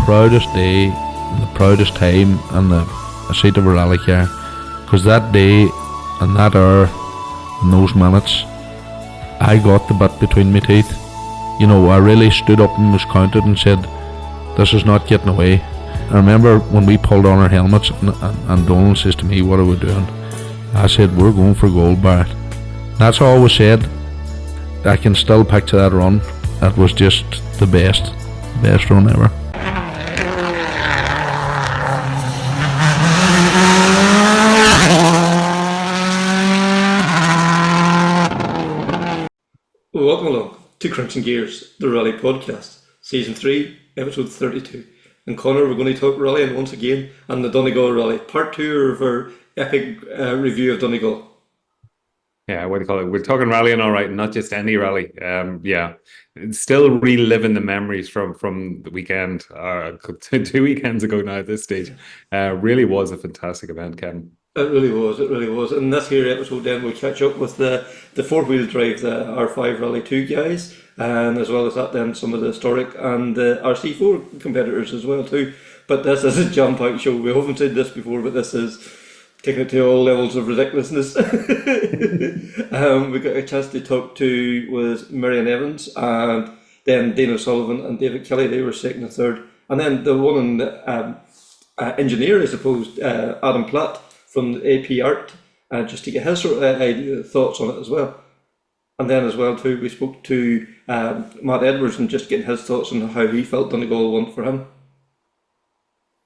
proudest day, the proudest time in the seat of a rally car, because that day and that hour and those minutes, I got the bit between my teeth. You know, I really stood up and was counted and said, this is not getting away. I remember when we pulled on our helmets and Donald says to me, what are we doing? I said, we're going for gold, Barrett. That's all was said. I can still picture that run. That was just the best run ever. Welcome along to Krunching Gears, the Rally Podcast, Season 3, Episode 32. And Connor, we're going to talk rallying once again, and the Donegal Rally, Part 2 of our epic review of Donegal. Yeah, what do you call it? We're talking rallying, all right, not just any rally. Yeah, still reliving the memories from the weekend, 2 weekends ago now at this stage. Really was a fantastic event, Kevin. It really was. And this here episode then we'll catch up with the four-wheel drive, the R5 Rally 2 guys, and as well as that then some of the historic and the RC4 competitors as well too. But this is a jam-packed show. We haven't said this before, but this is taking it to all levels of ridiculousness. We got a chance to talk to was Meirion Evans, and then Dana O'Sullivan and David Kelly. They were second and third. And then the one in the, engineer, I suppose, Adam Platt from AP Art, just to get his sort of thoughts on it as well. And then as well too, we spoke to Matt Edwards and just getting his thoughts on how he felt Donegal won for him.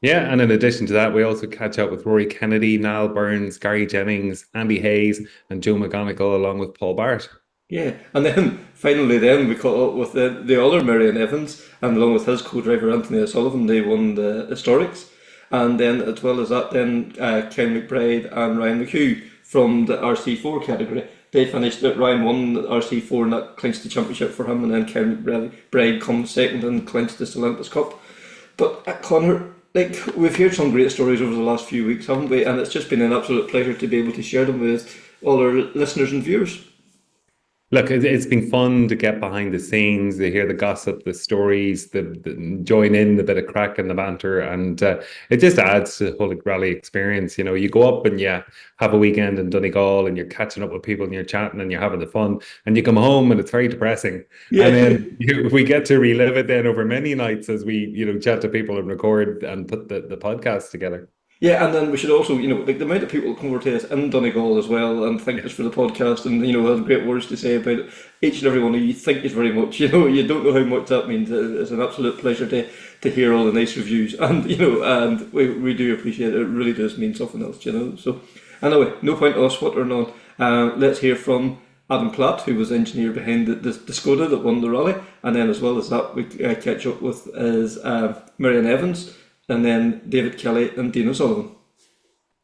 Yeah, and in addition to that, we also catch up with Rory Kennedy, Niall Burns, Garry Jennings, Andy Hayes, and Joe McGonigle, along with Paul Barrett. Yeah, and then finally then we caught up with the other Meirion Evans, and along with his co-driver Anthony O'Sullivan, they won the historics. And then as well as that then Kyle McBride and Ryan MacHugh from the RC4 category. They finished it, Ryan won the RC4 and that clinched the championship for him, and then Kyle McBride comes second and clinched the Stellantis Cup. But Connor, like, we've heard some great stories over the last few weeks, haven't we? And it's just been an absolute pleasure to be able to share them with all our listeners and viewers. Look, it's been fun to get behind the scenes, to hear the gossip, the stories, the join in the bit of crack and the banter, and it just adds to the whole rally experience. You know, you go up and you have a weekend in Donegal and you're catching up with people and you're chatting and you're having the fun, and you come home and it's very depressing. Yeah. And then we get to relive it then over many nights as we, chat to people and record and put the podcast together. Yeah, and then we should also, like the amount of people that come over to us in Donegal as well and thank us for the podcast and, have great words to say about it. Each and every one of you, thank you very much. You don't know how much that means. It's an absolute pleasure to hear all the nice reviews and, and we do appreciate it. It really does mean something else, So, anyway, no point us what or not. Let's hear from Adam Platt, who was the engineer behind the Skoda that won the rally. And then as well as that, we catch up with Meirion Evans, and then David Kelly and Dana O'Sullivan.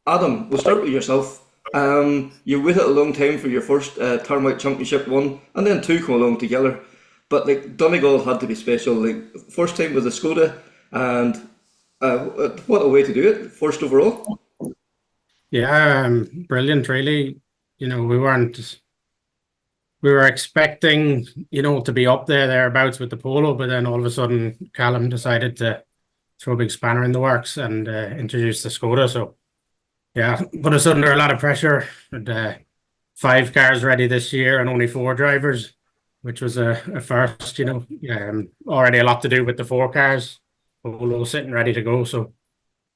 Adam, we'll start with yourself. You waited a long time for your first Tarmac Championship one, and then two come along together. But like Donegal had to be special. Like first time with the Skoda, and what a way to do it. First overall. Yeah, brilliant. Really, we were expecting, to be up thereabouts with the polo, but then all of a sudden, Callum decided to throw a big spanner in the works and introduce the Skoda. So, yeah, put us under a lot of pressure. And, 5 cars ready this year and only 4 drivers, which was a first, already a lot to do with the 4 cars. Polo sitting ready to go. So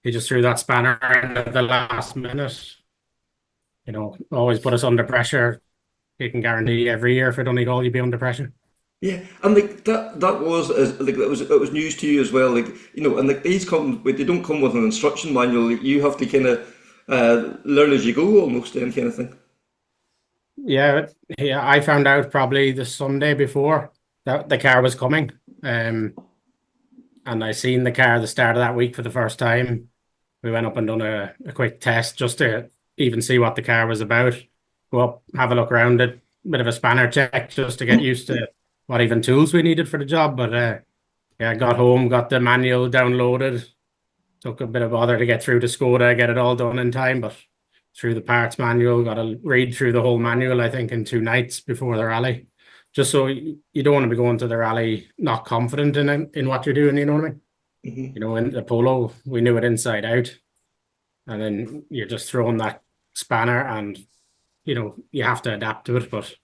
he just threw that spanner in at the last minute. Always put us under pressure. He can guarantee every year for Donegal you'd be under pressure. Yeah, and like that was it was news to you as well. And like these they don't come with an instruction manual. You have to kind of learn as you go, almost, then kind of thing. Yeah, I found out probably the Sunday before that the car was coming, and I seen the car the start of that week for the first time. We went up and done a quick test just to even see what the car was about. Go up, have a look around it, bit of a spanner check just to get used to what even tools we needed for the job. But I got home, got the manual downloaded. Took a bit of bother to get through the Skoda, get it all done in time, but through the parts manual, got to read through the whole manual, I think, in 2 nights before the rally. Just so you don't want to be going to the rally not confident in what you're doing, you know what I mean? You know, in the polo, we knew it inside out. And then you're just throwing that spanner and, you know, you have to adapt to it. But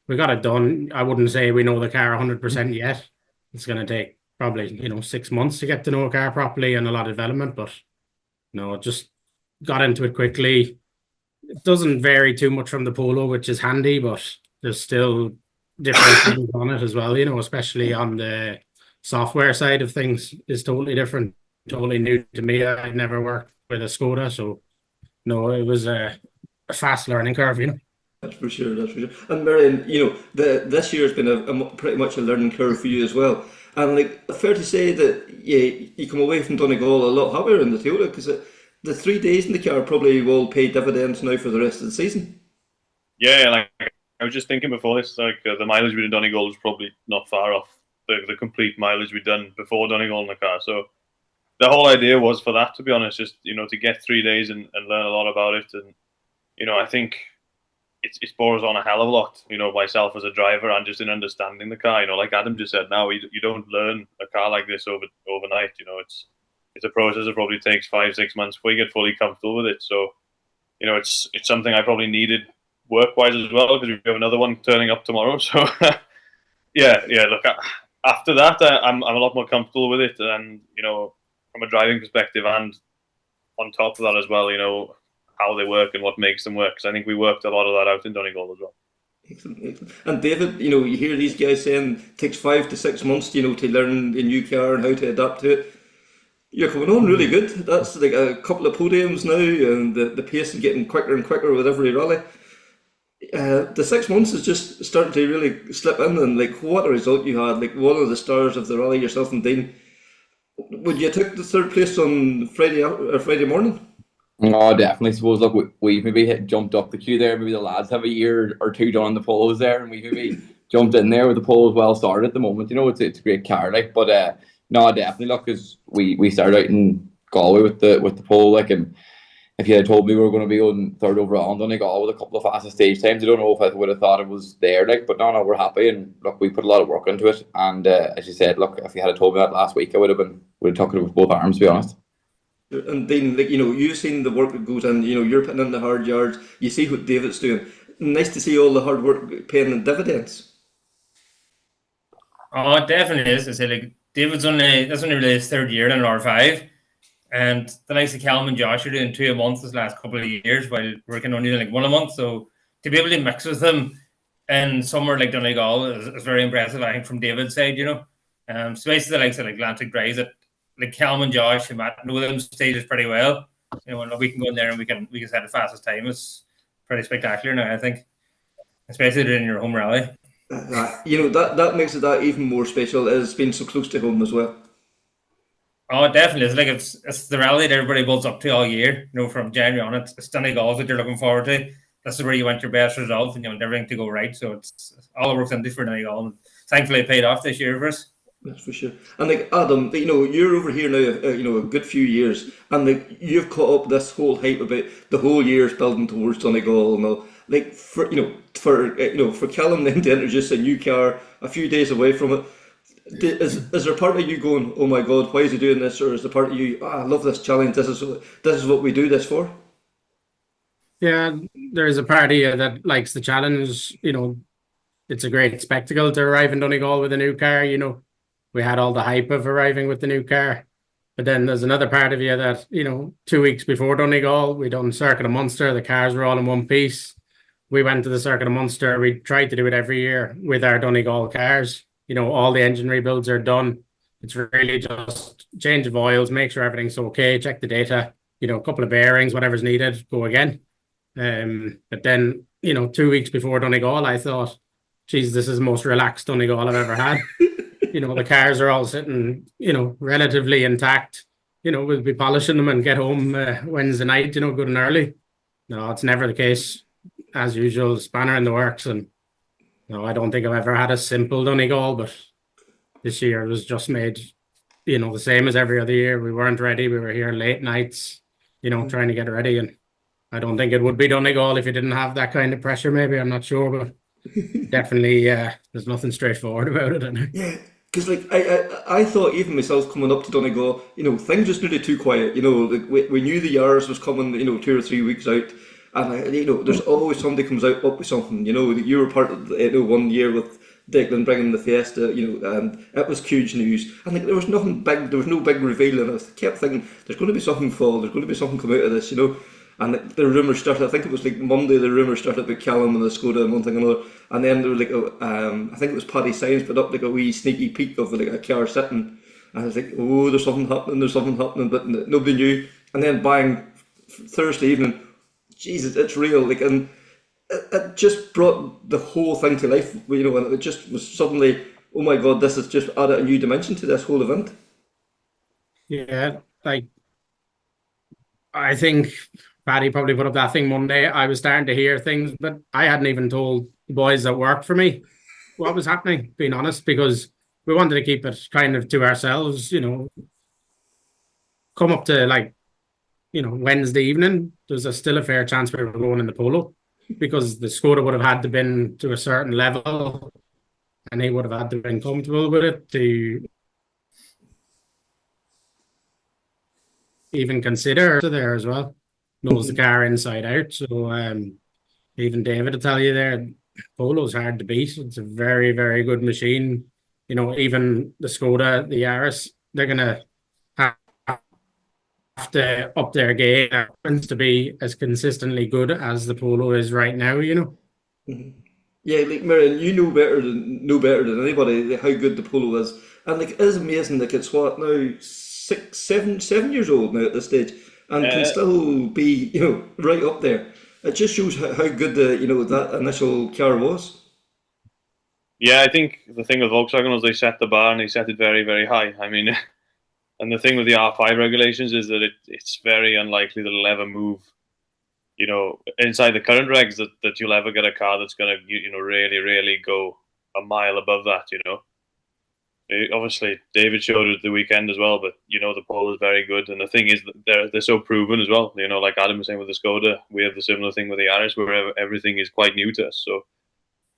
we got it done. I wouldn't say we know the car 100% yet. It's going to take probably, you know, 6 months to get to know a car properly and a lot of development. But, you know, just got into it quickly. It doesn't vary too much from the polo, which is handy, but there's still different things on it as well, you know, especially on the software side of things is totally different, totally new to me. I'd never worked with a Skoda, so no, it was a fast learning curve, you know. That's for sure. That's for sure. And Meirion, you know, this year's been pretty much a learning curve for you as well. And like, fair to say that you come away from Donegal a lot happier in the Toyota because the 3 days in the car probably will pay dividends now for the rest of the season. Yeah, like I was just thinking before this, like the mileage we did in Donegal was probably not far off the complete mileage we'd done before Donegal in the car. So the whole idea was for that, to be honest, just, you know, to get 3 days and learn a lot about it. And, you know, I think it's brought us on a hell of a lot, you know, myself as a driver and just in understanding the car. You know, like Adam just said, now you don't learn a car like this overnight. You know, it's a process that probably takes 5-6 months before you get fully comfortable with it. So, you know, it's something I probably needed work-wise as well, because we have another one turning up tomorrow. So yeah. Look, after that, I'm a lot more comfortable with it, and, you know, from a driving perspective, and on top of that as well, you know, how they work and what makes them work. Because I think we worked a lot of that out in Donegal as well. Excellent. And David, you know, you hear these guys saying it takes 5 to 6 months, you know, to learn a new car and how to adapt to it. You're coming on really good. That's like a couple of podiums now, and the pace is getting quicker and quicker with every rally. The 6 months is just starting to really slip in, and like what a result you had! Like one of the stars of the rally, yourself and Dean. Would you took the third place on Friday morning? Oh, definitely. Suppose, look, we maybe jumped up the queue there. Maybe the lads have a year or two done on the polos there, and we maybe jumped in there with the polos well started at the moment. You know, it's a great car, like. But no, definitely, look, because we started out in Galway with the polo, like, and if you had told me we were going to be on third overall in Donegal with a couple of fastest stage times, I don't know if I would have thought it was there, like. But no, we're happy, and look, we put a lot of work into it. And as you said, look, if you had told me that last week, I would have took it with both arms, to be honest. And then, like, you know, you've seen the work that goes in, you know, you're putting in the hard yards, you see what David's doing. Nice to see all the hard work paying in dividends. Oh, it definitely is. I say, like, that's only really his third year in an R5. And the likes of Callum and Josh are doing 2 a month this last couple of years, while working only like 1 a month. So to be able to mix with them in somewhere like Donegal is very impressive, I think, from David's side, you know. So basically the likes of like Atlantic drives that, like Callum and Josh and Matt know them stages pretty well. You know, and we can go in there and we can set the fastest time. It's pretty spectacular now, I think, especially doing your home rally. You know, that makes it that even more special, as being so close to home as well. Oh, it definitely is. Like it's the rally that everybody builds up to all year. You know, from January on, it's Donegal that you're looking forward to. This is where you want your best results and you want everything to go right. So it's all it works into for Donegal, and thankfully it paid off this year for us. That's for sure. And like Adam, you know, you're over here now, you know, a good few years, and like you've caught up this whole hype about the whole year's building towards Donegal and all. Like for Callum then to introduce a new car a few days away from it. Is there part of you going, oh my God, why is he doing this? Or is there part of you, I love this challenge, this is what we do this for? Yeah, there's a part of you that likes the challenge. You know, it's a great spectacle to arrive in Donegal with a new car. You know, we had all the hype of arriving with the new car. But then there's another part of you that, you know, 2 weeks before Donegal, we done Circuit of Munster, the cars were all in one piece. We went to the Circuit of Munster. We tried to do it every year with our Donegal cars. You know, all the engine rebuilds are done. It's really just change of oils, make sure everything's okay, check the data, you know, a couple of bearings, whatever's needed, go again. But then, you know, 2 weeks before Donegal, I thought, geez, this is the most relaxed Donegal I've ever had. You know, the cars are all sitting, you know, relatively intact. You know, we'll be polishing them and get home Wednesday night, you know, good and early. No, it's never the case. As usual, spanner in the works. And no, I don't think I've ever had a simple Donegal, but this year it was just made, you know, the same as every other year. We weren't ready. We were here late nights, you know, trying to get ready. And I don't think it would be Donegal if you didn't have that kind of pressure, maybe. I'm not sure, but definitely there's nothing straightforward about it. Yeah. Because like I thought even myself coming up to Donegal, things just needed too quiet. Like we knew the Yars was coming, 2 or 3 weeks out, and there's always somebody comes out up with something. You were part of 1 year with Declan bringing the Fiesta, and it was huge news. And like there was nothing big, there was no big reveal, and I kept thinking there's going to be something fall, there's going to be something come out of this, And the rumours started. I think it was like Monday. The rumours started about Callum and the Skoda and one thing and another. And then there was like I think it was Paddy Sines put up like a wee sneaky peek of like a car sitting. And I was like, oh, there's something happening, but nobody knew. And then bang, Thursday evening, Jesus, it's real. Like, and it just brought the whole thing to life. And it just was suddenly, oh my God, this has just added a new dimension to this whole event. Yeah, like I think Paddy probably put up that thing Monday. I was starting to hear things, but I hadn't even told the boys that worked for me what was happening, being honest, because we wanted to keep it kind of to ourselves, Come up to Wednesday evening, there's still a fair chance we were going in the polo because the Skoda would have had to been to a certain level and he would have had to been comfortable with it to even consider there as well. Knows the car inside out. So even David will tell you there, Polo's hard to beat. It's a very, very good machine. Even the Skoda, the Yaris, they're gonna have to up their game to be as consistently good as the Polo is right now. Mm-hmm. Yeah, like Meirion, you know better than anybody how good the Polo is, and like it is amazing. Like it's what now 7 years old now at this stage, and can still be right up there. It just shows how good the that initial car was. Yeah, I think the thing with Volkswagen was they set the bar and they set it very, very high. I mean, and the thing with the R5 regulations is that it's very unlikely that it'll ever move, inside the current regs that you'll ever get a car that's going to, really, really go a mile above that, Obviously, David showed it the weekend as well, but, the Polo is very good. And the thing is, they're so proven as well. Like Adam was saying with the Skoda, we have the similar thing with the Yaris where everything is quite new to us. So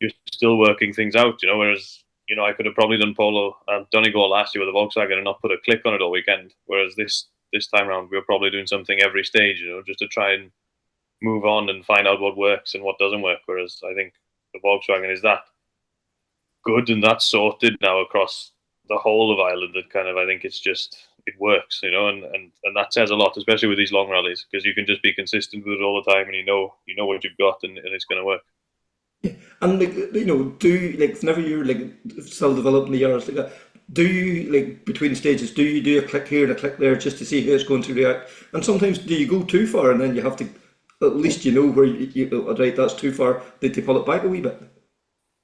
you're still working things out, whereas, I could have probably done Polo and Donegal last year with a Volkswagen and not put a click on it all weekend. Whereas this time around, we're probably doing something every stage, just to try and move on and find out what works and what doesn't work. Whereas I think the Volkswagen is that good and that sorted now across the whole of Ireland that kind of, I think it works, and that says a lot, especially with these long rallies, because you can just be consistent with it all the time and you know what you've got and it's going to work. And whenever you're still developing the Yaris like that, do you between stages? Do you do a click here and a click there just to see how it's going to react? And sometimes do you go too far and then you have to at least where right, that's too far. They pull it back a wee bit.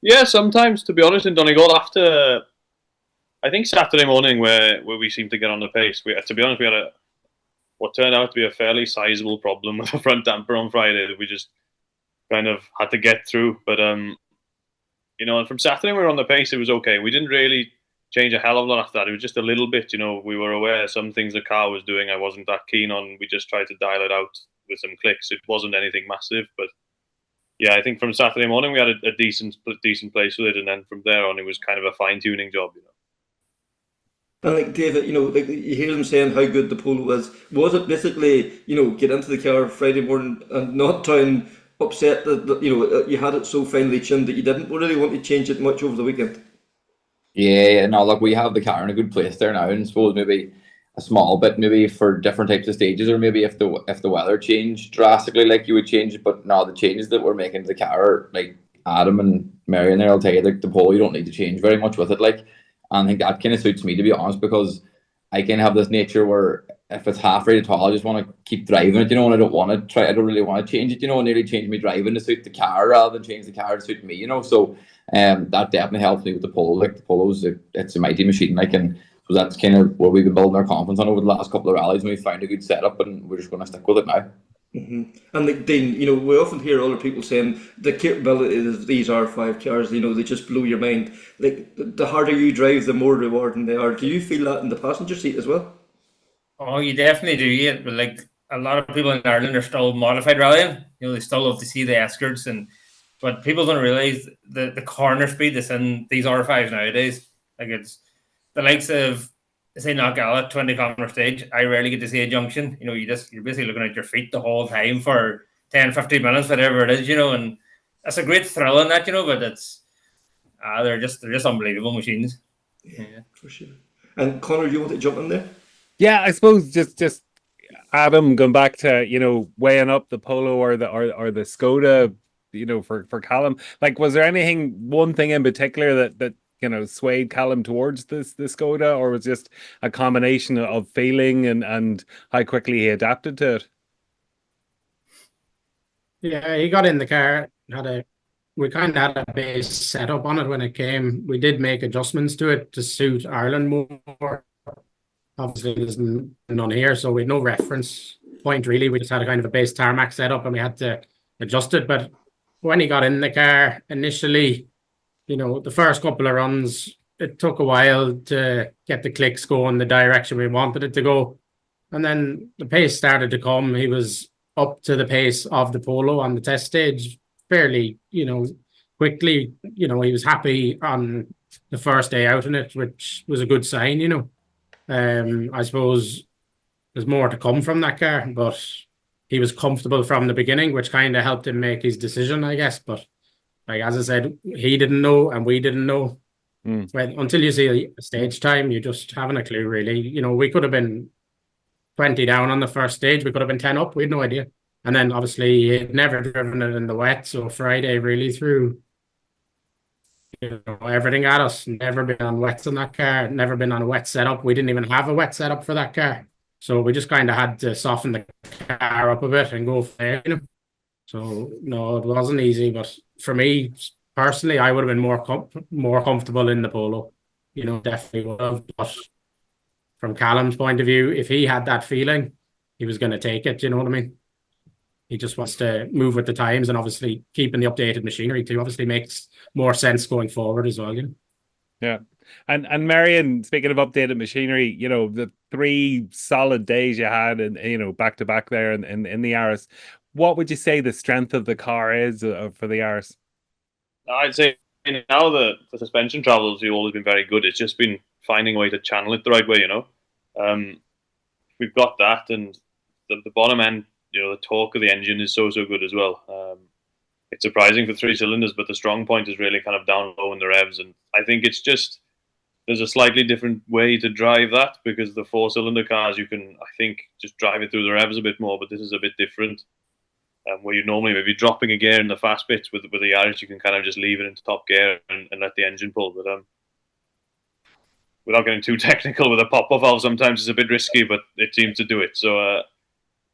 Yeah, sometimes, to be honest, in Donegal after I think Saturday morning where we seemed to get on the pace. To be honest, we had what turned out to be a fairly sizable problem with the front damper on Friday that we just kind of had to get through. But and from Saturday we were on the pace, it was okay. We didn't really change a hell of a lot after that. It was just a little bit, we were aware some things the car was doing I wasn't that keen on. We just tried to dial it out with some clicks. It wasn't anything massive, but yeah, I think from Saturday morning we had a decent place with it, and then from there on it was kind of a fine-tuning job, And David, you hear them saying how good the Polo was. Was it basically, get into the car Friday morning and not try and upset that you had it so finely tuned that you didn't really want to change it much over the weekend? Yeah, no, look, we have the car in a good place there now, and I suppose maybe a small bit, maybe for different types of stages, or maybe if the weather changed drastically, like you would change it. But no, the changes that we're making to the car, like Adam and Meirion there, I'll tell you, the Polo, you don't need to change very much with it, and I think that kind of suits me, to be honest, because I can have this nature where if it's half rate at all, I just want to keep driving it, and I don't really want to change it, and nearly change me driving to suit the car rather than change the car to suit me, so that definitely helps me with the Polo. The Polo's it's a mighty machine, so that's kind of what we've been building our confidence on over the last couple of rallies, and we found a good setup, and we're just going to stick with it now. Mm-hmm. And Dean, we often hear other people saying the capability of these R5 cars, they just blow your mind. The harder you drive, the more rewarding they are. Do you feel that in the passenger seat as well? Oh, you definitely do. Yeah, but a lot of people in Ireland are still modified rallying. They still love to see the escorts, but people don't realise the corner speed that's in these R5s nowadays. It's the likes of, say, Knockalla, 20-kilometer stage, I rarely get to see a junction. You know, you're basically looking at your feet the whole time for 10, 15 minutes, whatever it is, you know, and that's a great thrill in that, you know, but it's they're just unbelievable machines. Yeah, for sure. And Connor, do you want to jump in there? Yeah, I suppose just Adam going back to, you know, weighing up the Polo or the Skoda, you know, for Callum. Like, was there one thing in particular that you know swayed Callum towards the Skoda, or was it just a combination of feeling and how quickly he adapted to it? Yeah, he got in the car, we kind of had a base setup on it when it came. We did make adjustments to it to suit Ireland more. Obviously, there's none here, so we had no reference point really. We just had a kind of a base tarmac setup and we had to adjust it. But when he got in the car initially, you know, the first couple of runs, it took a while to get the clicks going the direction we wanted it to go. And then the pace started to come. He was up to the pace of the Polo on the test stage fairly, you know, quickly. You know, he was happy on the first day out in it, which was a good sign, you know. I suppose there's more to come from that car, but he was comfortable from the beginning, which kind of helped him make his decision, I guess. But like as I said, he didn't know and we didn't know. Until you see a stage time, you just haven't a clue, really. You know, we could have been 20 down on the first stage. We could have been 10 up. We had no idea. And then obviously he had never driven it in the wet. So Friday really threw, you know, everything at us. Never been on wets in that car. Never been on a wet setup. We didn't even have a wet setup for that car. So we just kind of had to soften the car up a bit and go from there, you know. So no, it wasn't easy. But for me personally, I would have been more comfortable in the Polo. You know, definitely would have. But from Callum's point of view, if he had that feeling, he was going to take it. You know what I mean? He just wants to move with the times, and obviously keeping the updated machinery too obviously makes more sense going forward as well. You know? Yeah. And Meirion, speaking of updated machinery, you know, the 3 solid days you had and, you know, back to back there in the Yaris, what would you say the strength of the car is for the Yaris? I'd say now the suspension travels have always been very good. It's just been finding a way to channel it the right way, you know. We've got that, and the bottom end, you know, the torque of the engine is so good as well. It's surprising for 3 cylinders, but the strong point is really kind of down low in the revs, and I think it's just there's a slightly different way to drive that, because the 4-cylinder cars you can, I think, just drive it through the revs a bit more, but this is a bit different. Where you normally maybe dropping a gear in the fast bits with the Yaris, you can kind of just leave it into top gear and let the engine pull. But without getting too technical with a pop-off valve, sometimes it's a bit risky, but it seems to do it. So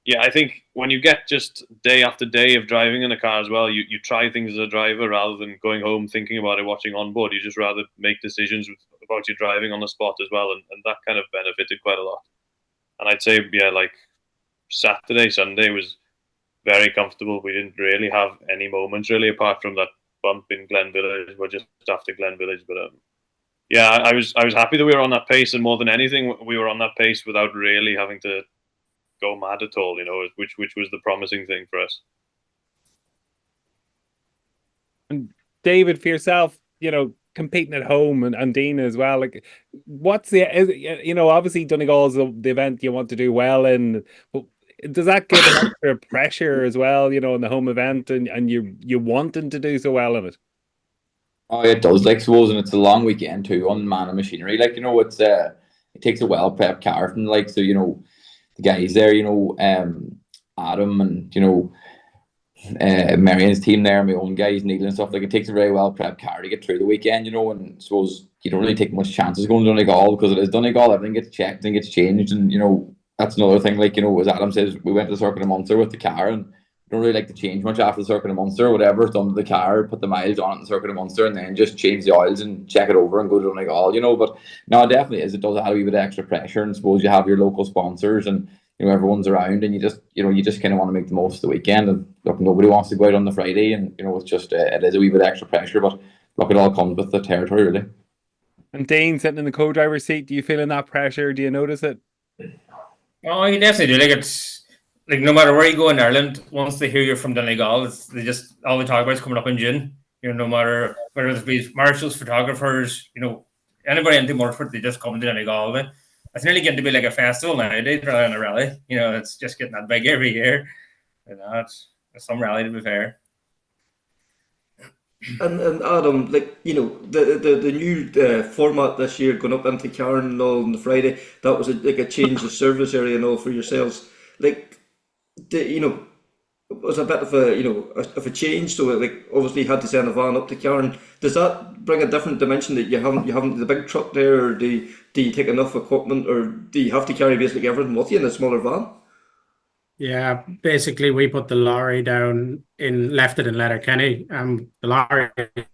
yeah, I think when you get just day after day of driving in a car as well, you try things as a driver rather than going home thinking about it, watching on board. You just rather make decisions about your driving on the spot as well, and that kind of benefited quite a lot. And I'd say, yeah, like Saturday, Sunday was very comfortable. We didn't really have any moments really apart from that bump in Glen Village, or just after Glen Village. But yeah, I was happy that we were on that pace, and more than anything, we were on that pace without really having to go mad at all, you know, which was the promising thing for us. And David, for yourself, you know, competing at home and Dean as well, like, what's you know, obviously Donegal is the event you want to do well in, but does that give an extra pressure as well, you know, in the home event, and you wanting to do so well in it? Oh, it does, like, suppose, and it's a long weekend too on man and machinery. Like, you know, it takes a well prepped car from, like, so, you know, the guys there, you know, Adam and, you know, Meirion's team there, my own guys, Neil and stuff, like, it takes a very well prepped car to get through the weekend, you know, and suppose you don't really take much chances going to Donegal, because it is Donegal, everything gets checked and gets changed, and, you know, that's another thing, like, you know, as Adam says, we went to the Circuit of Munster with the car, and don't really like to change much after the Circuit of Munster, whatever, done to the car, put the miles on it in the Circuit of Munster, and then just change the oils and check it over and go to Donegal, you know. But no, it definitely is. It does add a wee bit of extra pressure, and suppose you have your local sponsors, and, you know, everyone's around, and you just kind of want to make the most of the weekend. And look, nobody wants to go out on the Friday, and, you know, it's just it is a wee bit of extra pressure, but look, it all comes with the territory, really. And Dean, sitting in the co-driver's seat, do you feel that pressure? Do you notice it? Oh, you definitely do. Like, it's like no matter where you go in Ireland, once they hear you're from Donegal, they just all they talk about is coming up in June. You know, no matter whether it be marshals, photographers, you know, anybody into Motorsport, they just come to Donegal. It's nearly getting to be like a festival nowadays rather than a rally. You know, it's just getting that big every year. You know, it's some rally to be fair. And Adam, like, you know, the new format this year, going up into Cairn and all on the Friday, that was like a change of service area and all for yourselves. Like, you know, it was a bit of a, you know, of a change. So like, obviously you had to send a van up to Cairn. Does that bring a different dimension that you haven't the big truck there, or do you take enough equipment, or do you have to carry basically everything with you in a smaller van? Yeah, basically we put the lorry down left it in Letterkenny. The lorry in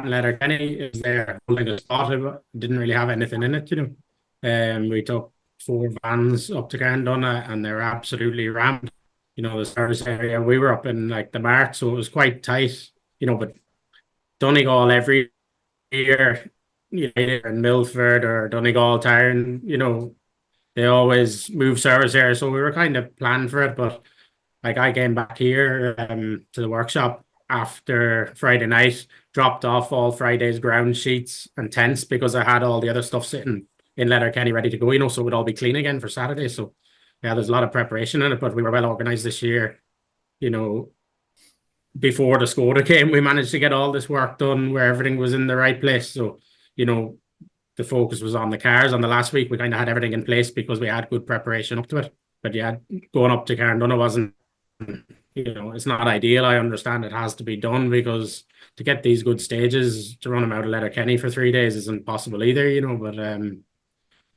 Letterkenny is there holding a spot. It didn't really have anything in it, you know. We took 4 vans up to Garndonna and they're absolutely rammed. You know, the service area. We were up in like the Mart, so it was quite tight, you know, but Donegal every year, you know, in Milford or Donegal Town, you know, they always move service here, so we were kind of planned for it. But like I came back here to the workshop after Friday night, dropped off all Friday's ground sheets and tents because I had all the other stuff sitting in Letterkenny ready to go, you know, so it would all be clean again for Saturday. So yeah, there's a lot of preparation in it, but we were well organized this year. You know, before the Skoda came, we managed to get all this work done where everything was in the right place. So, you know, the focus was on the cars. On the last week, we kind of had everything in place because we had good preparation up to it. But yeah, going up to Carndonna wasn't, you know, it's not ideal. I understand it has to be done because to get these good stages, to run them out of Letterkenny for 3 days isn't possible either, you know. But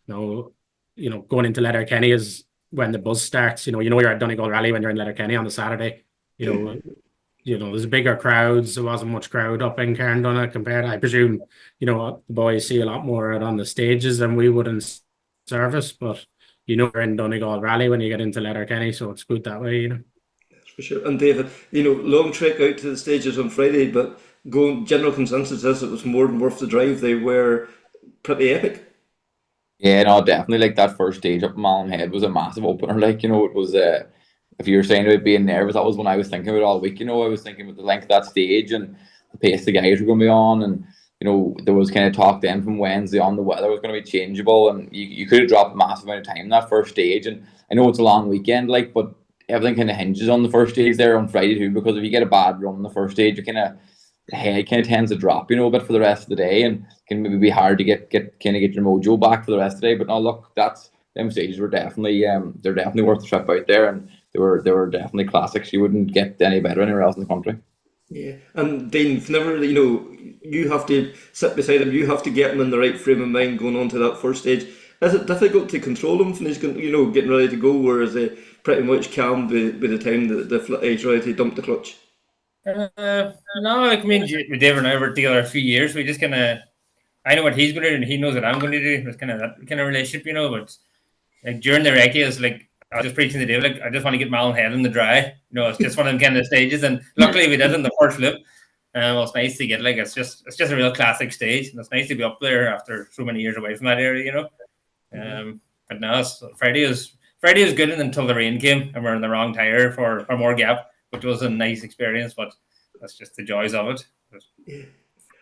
no, you know, going into Letterkenny is when the buzz starts. You know you're at Donegal Rally when you're in Letterkenny on the Saturday. You know, there's bigger crowds. There wasn't much crowd up in Carndonna compared. I presume, you know, the boys see a lot more out on the stages than we would in service. But you know, you're in Donegal Rally when you get into Letterkenny, so it's good that way, you know. For sure. And David, you know, long trek out to the stages on Friday, but general consensus is it was more than worth the drive. They were pretty epic. Yeah, no, definitely. Like that first stage up in Malin was a massive opener. Like, you know, it was. If you were saying about being nervous, that was when I was thinking about it all week. You know, I was thinking about the length of that stage and the pace the guys were going to be on, and you know, there was kind of talk then from Wednesday on the weather was going to be changeable, and you could have dropped a massive amount of time in that first stage. And I know it's a long weekend, like, but everything kind of hinges on the first stage there on Friday too, because if you get a bad run on the first stage, the head kind of tends to drop, you know, a bit for the rest of the day, and can maybe be hard to get your mojo back for the rest of the day. But no, look, them stages were definitely they're definitely worth the trip out there, and they were definitely classics. You wouldn't get any better anywhere else in the country. Yeah, and Dean, whenever you know you have to sit beside him, you have to get him in the right frame of mind going on to that first stage. Is it difficult to control him when he's getting ready to go, or is he pretty much calm by the time that he's ready to dump the clutch? No, like me and David and I were together a few years. We just kind of, I know what he's going to do and he knows what I'm going to do. It's kind of that kind of relationship, you know. But like during the recce, it's like I was just preaching to David, like I just want to get Malin head in the dry. You know, it's just one of them kind of stages, and luckily we did in the first loop. Well, it's nice to get like it's just a real classic stage, and it's nice to be up there after so many years away from that area, you know. But no, Friday is good until the rain came and we're in the wrong tire for more gap, which was a nice experience, but that's just the joys of it. Yeah.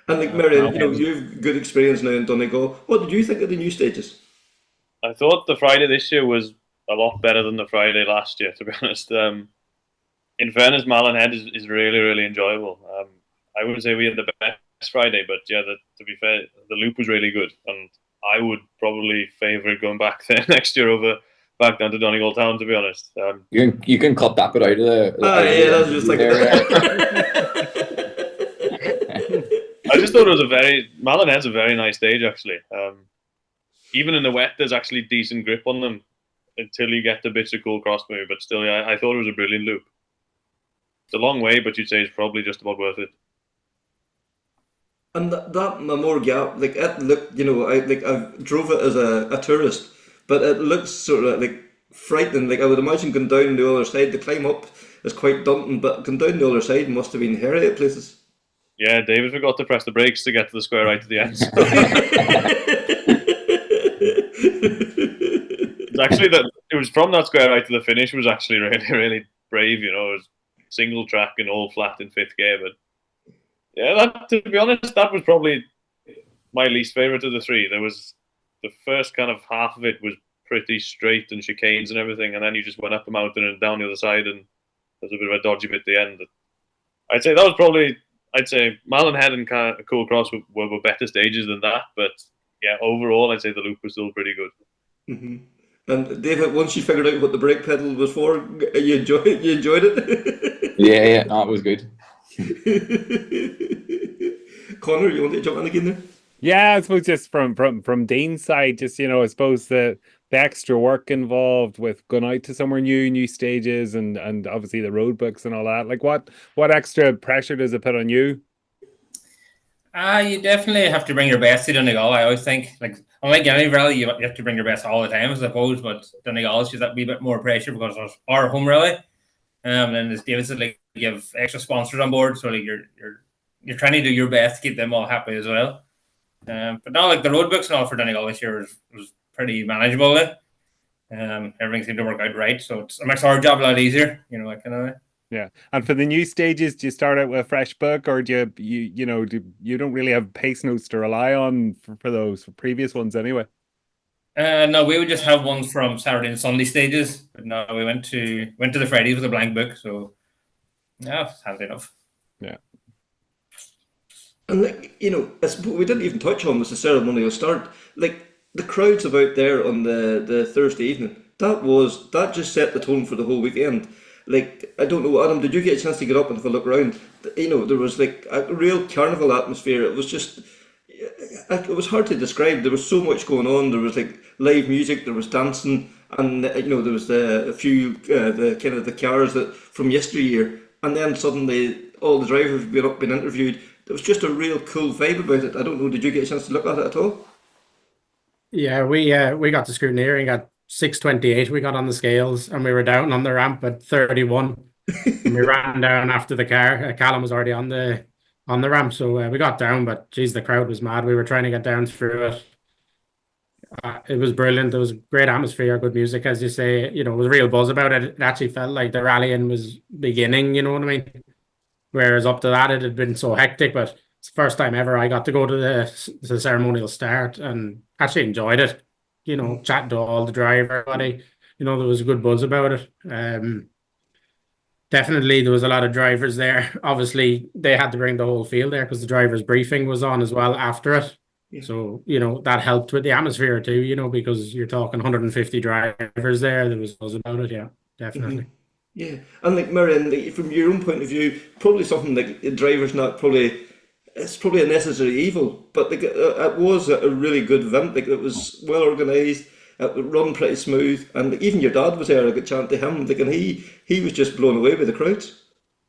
And like Meirion, you know, you've good experience now in Donegal. What did you think of the new stages? I thought the Friday this year was a lot better than the Friday last year, to be honest. In fairness, Malin Head is really, really enjoyable. I wouldn't say we had the best Friday, but yeah, to be fair, the loop was really good, and I would probably favour going back there next year back down to Donegal Town, to be honest. You can cut that bit out of the. Yeah, that's just like I just thought it was Malin Head's a very nice stage actually. Even in the wet, there's actually decent grip on them until you get the bits of cool cross maybe. But still, yeah, I thought it was a brilliant loop. It's a long way, but you'd say it's probably just about worth it. And that more gap, like it looked, you know, I drove it as a tourist, but it looks sort of like frightening. Like I would imagine going down the other side, the climb up is quite daunting, but going down the other side must have been hairy at places. Yeah, David forgot to press the brakes to get to the square right at the end. So. It's actually it was from that square right to the finish was actually really, really brave. You know, it was single track and all flat in fifth gear. But yeah, to be honest, that was probably my least favourite of the three. There was the first kind of half of it was pretty straight and chicanes and everything, and then you just went up a mountain and down the other side, and there's a bit of a dodgy bit at the end. I'd say that was probably, I'd say Malin Head and Cool Cross were better stages than that, but yeah, overall I'd say the loop was still pretty good. Mm-hmm. And David, once you figured out what the brake pedal was for, you enjoyed it? Yeah, no, it was good. Connor, you want to jump in again there? Yeah, I suppose just from Dean's side, just I suppose the extra work involved with going out to somewhere new stages, and obviously the road books and all that. Like, what extra pressure does it put on you? You definitely have to bring your best to Donegal. I always think, like, unlike any rally, you have to bring your best all the time, I suppose. But Donegal is just that wee bit more pressure because it's our home rally. And as David said, like, you have extra sponsors on board, so like you're trying to do your best to keep them all happy as well. But now, like, the road books and all for Donegal this year was pretty manageable. Everything seemed to work out right, so it makes our job a lot easier. That kind of way. Yeah, and for the new stages, do you start out with a fresh book, or do you don't really have pace notes to rely on for those previous ones anyway? No, we would just have ones from Saturday and Sunday stages, but no, we went to the Fridays with a blank book, so yeah, handy enough. Yeah. And we didn't even touch on was the ceremonial start. Like, the crowds about there on the Thursday evening, that just set the tone for the whole weekend. Like, I don't know, Adam, did you get a chance to get up and have a look around? There was like a real carnival atmosphere. It was just, it was hard to describe. There was so much going on. There was like live music, there was dancing, and there was a few the cars that from yesteryear, and then suddenly all the drivers been interviewed. There was just a real cool vibe about it. I don't know, did you get a chance to look at it at all? Yeah, we got to scrutineering at 6:28. We got on the scales and we were down on the ramp at 31. And we ran down after the car. Callum was already on the ramp, so we got down. But geez, the crowd was mad. We were trying to get down through it. It was brilliant. There was great atmosphere, good music, as you say. It was a real buzz about it. It actually felt like the rallying was beginning. You know what I mean? Whereas up to that, it had been so hectic. But it's the first time ever I got to go to the ceremonial start and actually enjoyed it. Chatting to all the driver, everybody. There was a good buzz about it. Definitely, there was a lot of drivers there. Obviously, they had to bring the whole field there because the driver's briefing was on as well after it. Yeah. So, that helped with the atmosphere too, because you're talking 150 drivers there. There was buzz about it, yeah, definitely. Mm-hmm. Yeah, and like Meirion, from your own point of view, probably something like the driver's not probably, it's probably a necessary evil, but like, it was a really good event. Like, it was well organised, it run pretty smooth, and even your dad was there. I got chatting to him, like, and he was just blown away by the crowds.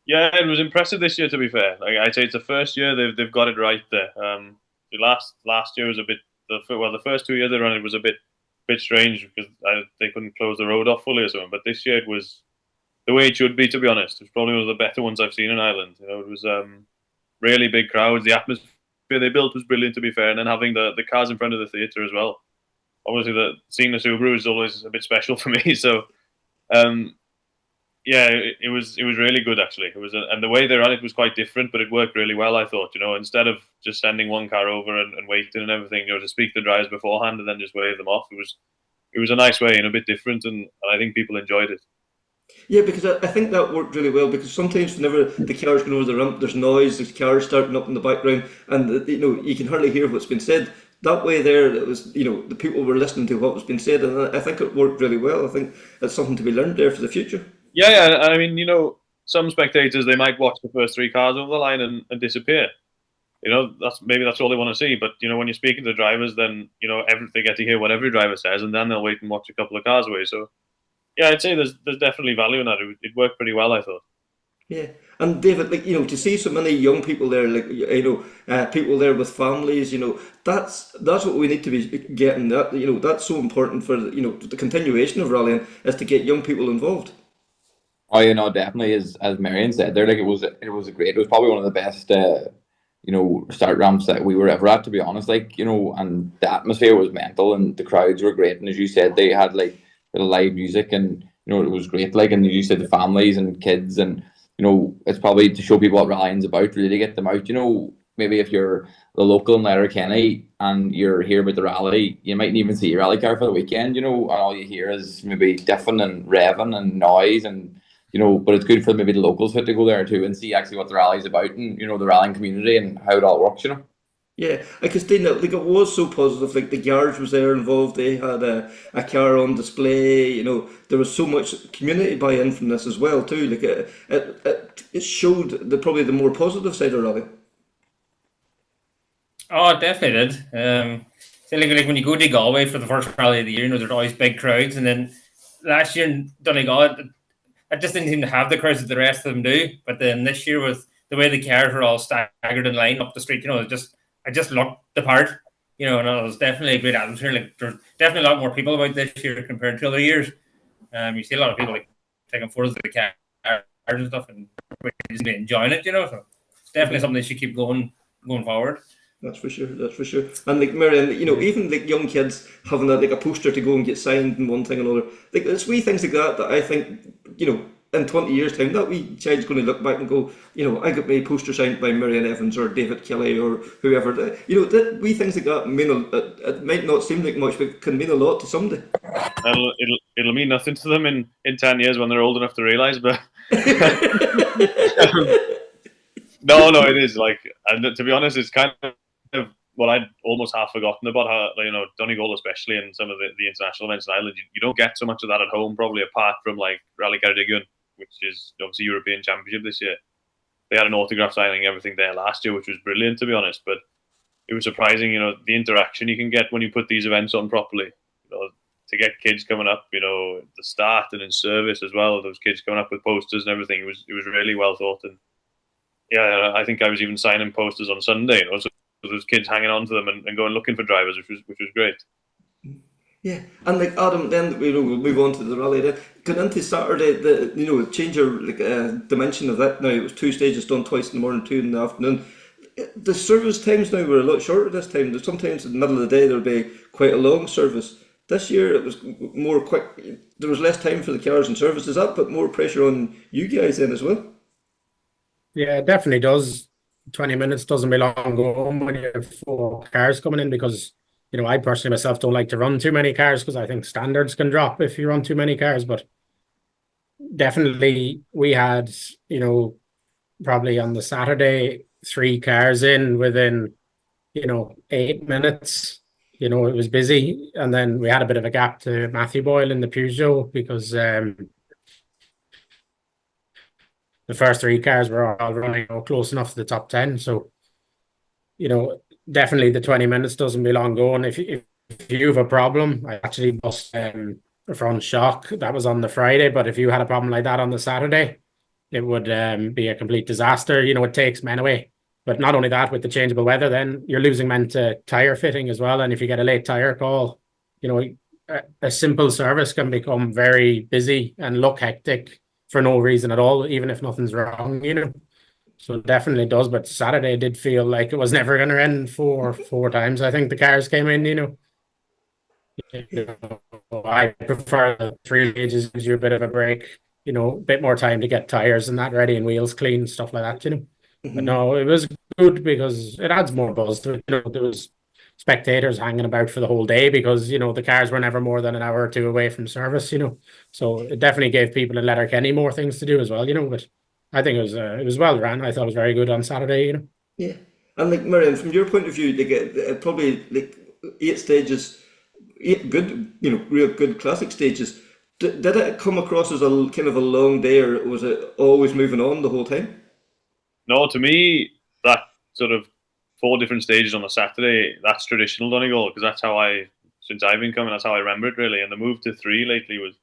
Yeah, it was impressive this year, to be fair. Like, I'd say it's the first year they've got it right there. The last year was a bit, the first 2 years they ran it was a bit strange because they couldn't close the road off fully or something. But this year it was the way it should be, to be honest. It was probably one of the better ones I've seen in Ireland. It was really big crowds. The atmosphere they built was brilliant, to be fair, and then having the cars in front of the theatre as well. Obviously, seeing the Subaru is always a bit special for me. So, yeah, it was really good actually. It was, and the way they ran it was quite different, but it worked really well. I thought, instead of just sending one car over and waiting and everything, to speak to the drivers beforehand and then just wave them off. It was a nice way and a bit different, and I think people enjoyed it. Yeah, because I think that worked really well, because sometimes whenever the cars go over the ramp, there's noise, there's cars starting up in the background, and you can hardly hear what's been said. That way there, it was, the people were listening to what was being said, and I think it worked really well. I think that's something to be learned there for the future. Yeah, I mean, some spectators, they might watch the first three cars over the line and disappear. That's all they want to see. But when you're speaking to the drivers, then they get to hear what every driver says, and then they'll wait and watch a couple of cars away. So yeah, I'd say there's definitely value in that. It worked pretty well, I thought. Yeah, and David, to see so many young people there, people there with families, that's what we need to be getting. That that's so important for the continuation of rallying, is to get young people involved. Oh, definitely, as Meirion said there, like it was probably one of the best start ramps that we were ever at, to be honest. And the atmosphere was mental, and the crowds were great, and as you said, they had like a bit of live music, and it was great. And you said the families and kids, and it's probably to show people what rallying's about, really get them out. maybe if you're the local in Letterkenny and you're here about the rally, you mightn't even see your rally car for the weekend, you know, and all you hear is maybe diffing and revving and noise and, you know, but it's good for maybe the locals to go there too and see actually what the rally's about and, you know, the rallying community and how it all works, you know. Yeah, because like it was so positive. Like the garage was there involved. They had a car on display. You know, there was so much community buy-in from this as well too. Like it showed probably the more positive side of rally. Oh, it definitely did. So like when you go to Galway for the first rally of the year, you know, there's always big crowds, and then last year in Donegal, I just didn't seem to have the crowds that the rest of them do. But then this year, with the way the cars were all staggered in line up the street, you know, I just looked the part, you know, and it was definitely a great atmosphere. Like there's definitely a lot more people about this year compared to other years. You see a lot of people like taking photos of the cars and stuff, and just enjoying it, you know. So it's definitely something that should keep going forward. That's for sure. That's for sure. And like Meirion, you know, even like young kids having like a poster to go and get signed and one thing and another. Like it's wee things like that I think, you know, in 20 years' time, that wee child's going to look back and go, you know, I got my poster signed by Meirion Evans or David Kelly or whoever. You know, that wee things like that mean it might not seem like much, but can mean a lot to somebody. It'll mean nothing to them in 10 years when they're old enough to realise, but no, it is like, and to be honest, it's kind of what I'd almost half forgotten about how, you know, Donegal especially and some of the international events in Ireland, you don't get so much of that at home, probably apart from like Rally Cardigan, which is obviously European Championship this year. They had an autograph signing, everything there last year, which was brilliant, to be honest. But it was surprising, you know, the interaction you can get when you put these events on properly. You know, to get kids coming up, you know, at the start and in service as well. Those kids coming up with posters and everything. It was really well thought. And yeah, I think I was even signing posters on Sunday. You know, so there's kids hanging on to them and going looking for drivers, which was great. Yeah, and like Adam, then we'll move on to the rally. Then going into Saturday, change your dimension of that. Now it was 2 stages done twice in the morning, 2 in the afternoon. The service times now were a lot shorter this time. Sometimes in the middle of the day there'd be quite a long service. This year it was more quick. There was less time for the cars and service. Does that put more pressure on you guys then as well? Yeah, it definitely does. 20 minutes doesn't belong home when you have 4 cars coming in because, you know, I personally myself don't like to run too many cars because I think standards can drop if you run too many cars. But definitely we had, you know, probably on the Saturday, 3 cars in within, you know, 8 minutes. You know, it was busy. And then we had a bit of a gap to Matthew Boyle in the Peugeot because the first 3 cars were all running close enough to the top 10. So, you know, definitely the 20 minutes doesn't belong going. If you have a problem, I actually bust a front shock. That was on the Friday. But if you had a problem like that on the Saturday, it would be a complete disaster. You know, it takes men away. But not only that, with the changeable weather, then you're losing men to tyre fitting as well. And if you get a late tyre call, you know, a simple service can become very busy and look hectic for no reason at all, even if nothing's wrong, you know. So it definitely does. But Saturday did feel like it was never going to end four times. I think the cars came in, you know. I prefer the 3 stages, gives you a bit of a break, you know, a bit more time to get tires and that ready and wheels clean, stuff like that, you know. But no, it was good because it adds more buzz to it. You know, there was spectators hanging about for the whole day because, you know, the cars were never more than an hour or 2 away from service, you know. So it definitely gave people in Letterkenny more things to do as well, you know. But I think it was well ran. I thought it was very good on Saturday, you know. Yeah, and like Meirion, from your point of view, like probably like 8 stages, 8 good, you know, real good classic stages. Did it come across as a kind of a long day, or was it always moving on the whole time? No, to me, that sort of 4 different stages on a Saturday, that's traditional Donegal, because that's how since I've been coming, that's how I remember it really. And the move to 3 lately was,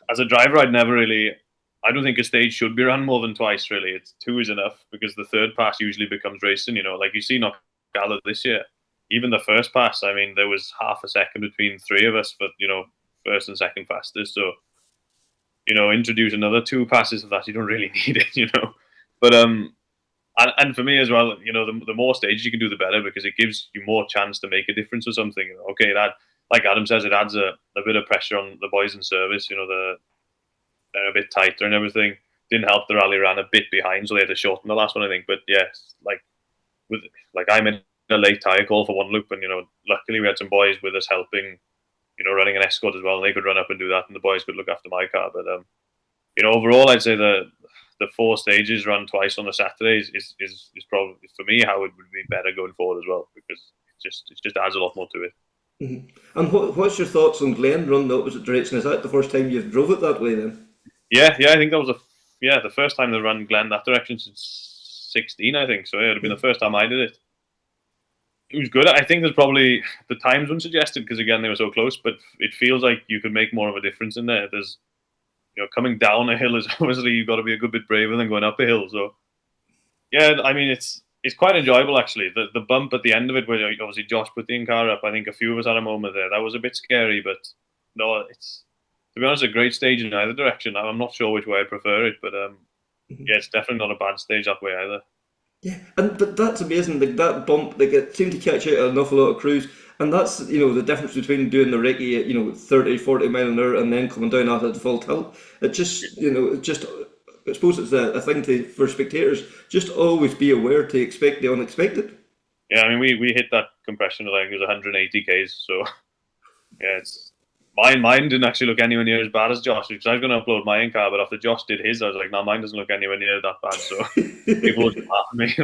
as a driver, I don't think a stage should be run more than twice really. 2 is enough because the 3rd pass usually becomes racing, you know, like you see Knockgalla this year. Even the first pass, I mean, there was half a second between 3 of us for, you know, first and second fastest. So, you know, introduce another 2 passes of that, you don't really need it, you know. But and for me as well, you know, the more stages you can do, the better, because it gives you more chance to make a difference or something. Okay, that, like Adam says, it adds a bit of pressure on the boys in service. You know, they're a bit tighter and everything. Didn't help the rally ran a bit behind, so they had to shorten the last one, I think. But yes, like with like I'm in a late tyre call for one loop, and luckily we had some boys with us helping, running an escort as well, and they could run up and do that, and the boys could look after my car. But overall, I'd say the 4 stages run twice on a Saturday is probably, for me, how it would be better going forward as well, because it just adds a lot more to it. Mm-hmm. And what's your thoughts on Glenn running the opposite direction? Is that the first time you've drove it that way then? Yeah, I think that was the first time they run Glen that direction since 16, I think. So yeah, it'd been the first time I did it. It was good. I think there's probably the times weren't suggested because again they were so close, but it feels like you could make more of a difference in there. There's coming down a hill is obviously you've got to be a good bit braver than going up a hill. So yeah, I mean it's quite enjoyable actually. The bump at the end of it where obviously Josh put the car up, I think a few of us had a moment there. That was a bit scary, but no, it's, to be honest, a great stage in either direction. I'm not sure which way I prefer it, but yeah, it's definitely not a bad stage that way either. Yeah, but that's amazing. Like that bump, like it seemed to catch out an awful lot of crews, and that's the difference between doing the recce at 30, 40 mile an hour and then coming down at it at full tilt. It just I suppose it's a thing for spectators. Just always be aware to expect the unexpected. Yeah, I mean we hit that compression at, I think it was 180 k's. So yeah, it's. Mine didn't actually look anywhere near as bad as Josh, because I was going to upload my own car, but after Josh did his, I was like, no, mine doesn't look anywhere near that bad, so people would laugh at me.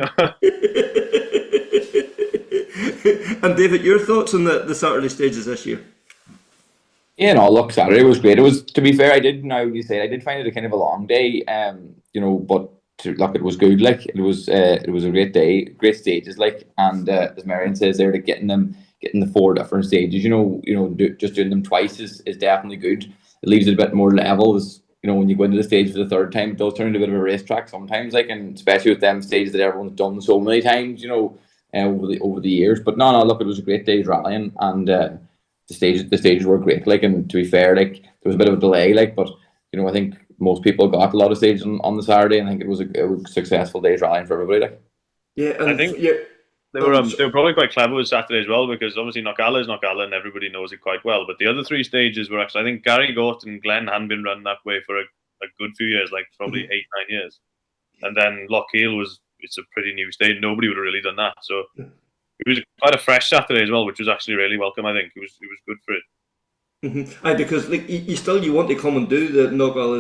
And David, your thoughts on the Saturday stages this year? Yeah, no, look, Saturday was great. It was, to be fair, I did find it a kind of a long day, but look, it was good. Like it was a great day, great stages. Like, and as Meirion says, they're getting the 4 different stages. Just doing them twice is definitely good. It leaves it a bit more level. When you go into the stage for the 3rd time, it does turn into a bit of a racetrack sometimes. Like, and especially with them stages that everyone's done so many times. Over the years. But no, look, it was a great day's rallying, and the stages were great. Like, and to be fair, like there was a bit of a delay. Like, but I think most people got a lot of stages on the Saturday, and I think it was a successful day's rallying for everybody. Like, yeah, and I think they were probably quite clever with Saturday as well, because obviously Knockalla is Knockalla and everybody knows it quite well. But the other 3 stages were actually, I think Garry Gort and Glen hadn't been run that way for a good few years, like probably 8-9 years. And then Lockheil it's a pretty new stage. Nobody would have really done that. So it was quite a fresh Saturday as well, which was actually really welcome. I think it was good for it. Mm-hmm. Aye, because like you want to come and do the Nogal,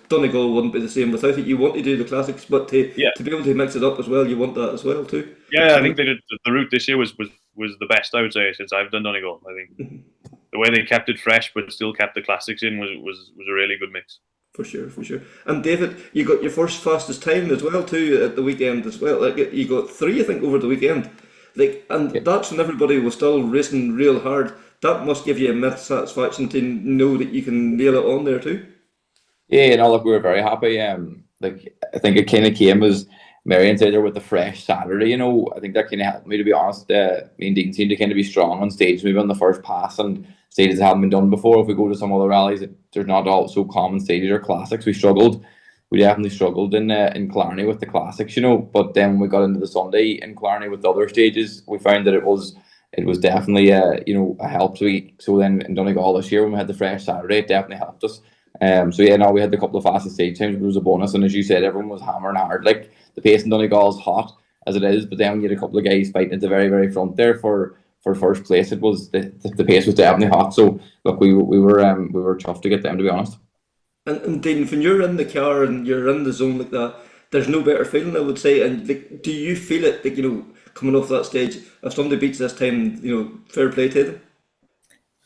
Donegal wouldn't be the same without it. You want to do the classics, but to be able to mix it up as well, you want that as well too. Yeah, I think they did, the route this year was the best, I would say, since I've done Donegal. I think the way they kept it fresh but still kept the classics in was a really good mix. For sure. And David, you got your first fastest time as well too at the weekend as well. Like you got 3, I think, over the weekend. That's when everybody was still racing real hard. That must give you immense satisfaction to know that you can nail it on there too. Yeah, no, look, we were very happy. I think it kind of came as Meirion said there with the fresh Saturday. I think that kind of helped me, to be honest. Me and Dean seemed to kind of be strong on stage, maybe on the first pass, and stages that haven't been done before. If we go to some other rallies, they're not all so common stages or classics. We definitely struggled in Killarney with the classics, But then when we got into the Sunday in Killarney with the other stages, we found that it was definitely a help. So then in Donegal this year when we had the fresh Saturday, it definitely helped us. We had a couple of fastest stage times, but it was a bonus. And as you said, everyone was hammering hard. Like the pace in Donegal is hot as it is, but then when you had a couple of guys fighting at the very, very front there for first place, it was the pace was definitely hot. So look, we were tough to get them, to be honest. And Dean, when you're in the car and you're in the zone like that, there's no better feeling, I would say. And do you feel it, coming off that stage? If somebody beats this time, fair play to them.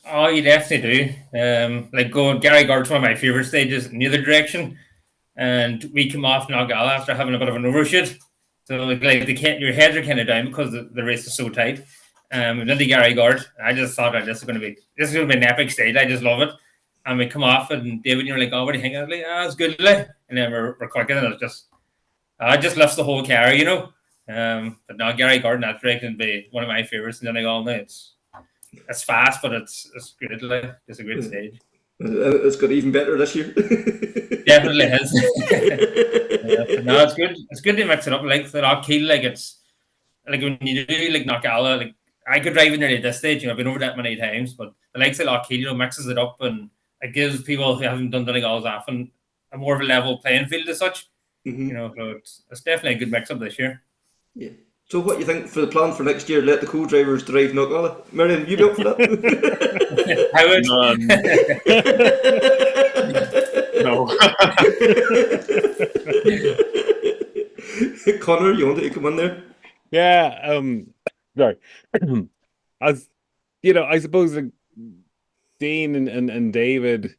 Oh, you definitely do. Garry Gort's one of my favourite stages in the other direction, and we come off Nogal after having a bit of an overshoot. So your heads are kind of down because the race is so tight. And then the Garry Gort, I just thought this is going to be an epic stage. I just love it. And we come off it, and David, you're like, "Oh, what do you think?" I was like, "Ah, it's good." And then we're clicking, and it just lifts the whole car, But now Garry Gort in that direction would be one of my favourites in Donegal now. It's fast, but it's great. It's a great stage. It's got even better this year. Definitely has. But no, it's good. It's good to mix it up. Like the Lockheil, it's like when you do Knockalla, I could drive in nearly at this stage. I've been over that many times, but the likes of Lockheil, mixes it up and it gives people who haven't done Donegal as often a more of a level playing field as such. Mm-hmm. So it's definitely a good mix up this year. Yeah. So what you think for the plan for next year? Let the co-drivers drive Noel. Meirion, you be up for that? I would. No. Connor, you wanted to come in there? Yeah, sorry. As you know, I suppose Dean and David,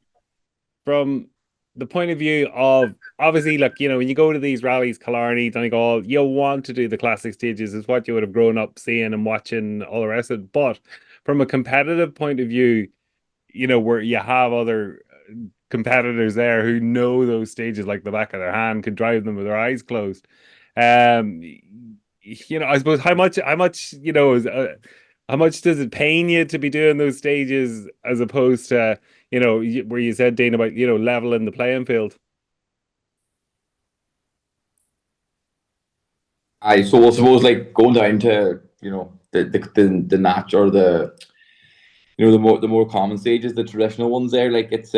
from the point of view of obviously, look, you know, when you go to these rallies, Killarney, Donegal, you want to do the classic stages. Is what you would have grown up seeing and watching all the rest of it. But from a competitive point of view, you know, where you have other competitors there who know those stages like the back of their hand, could drive them with their eyes closed. You know, I suppose how much, you know, how much does it pain you to be doing those stages as opposed to, you know, where you said, Dane, about, you know, leveling the playing field? I suppose like going down to, you know, the natch, or the, you know, the more common stages, the traditional ones there, like it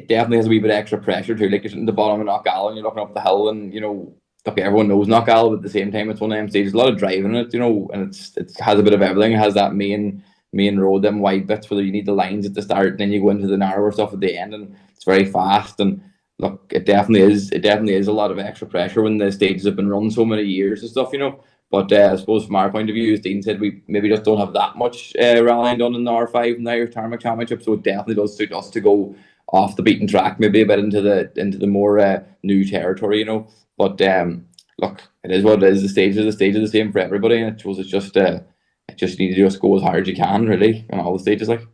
definitely has a wee bit of extra pressure too. Like, you're in the bottom of Knockall and you're looking up the hill, and you know, look, everyone knows Knockall, but at the same time it's one of them stages, a lot of driving in it, you know, and it has a bit of everything. It has that main road, them wide bits where you need the lines at the start, and then you go into the narrower stuff at the end, and it's very fast. And look, it definitely is a lot of extra pressure when the stages have been run so many years and stuff, you know. But I suppose from our point of view, as Dean said, we maybe just don't have that much rallying done in the R5 and the Irish Tarmac Championship, so it definitely does suit us to go off the beaten track, maybe a bit into the more new territory, you know. But look, it is what it is. The stages are the same for everybody, and I suppose it's just you need to just go as hard as you can, really, on all the stages, like.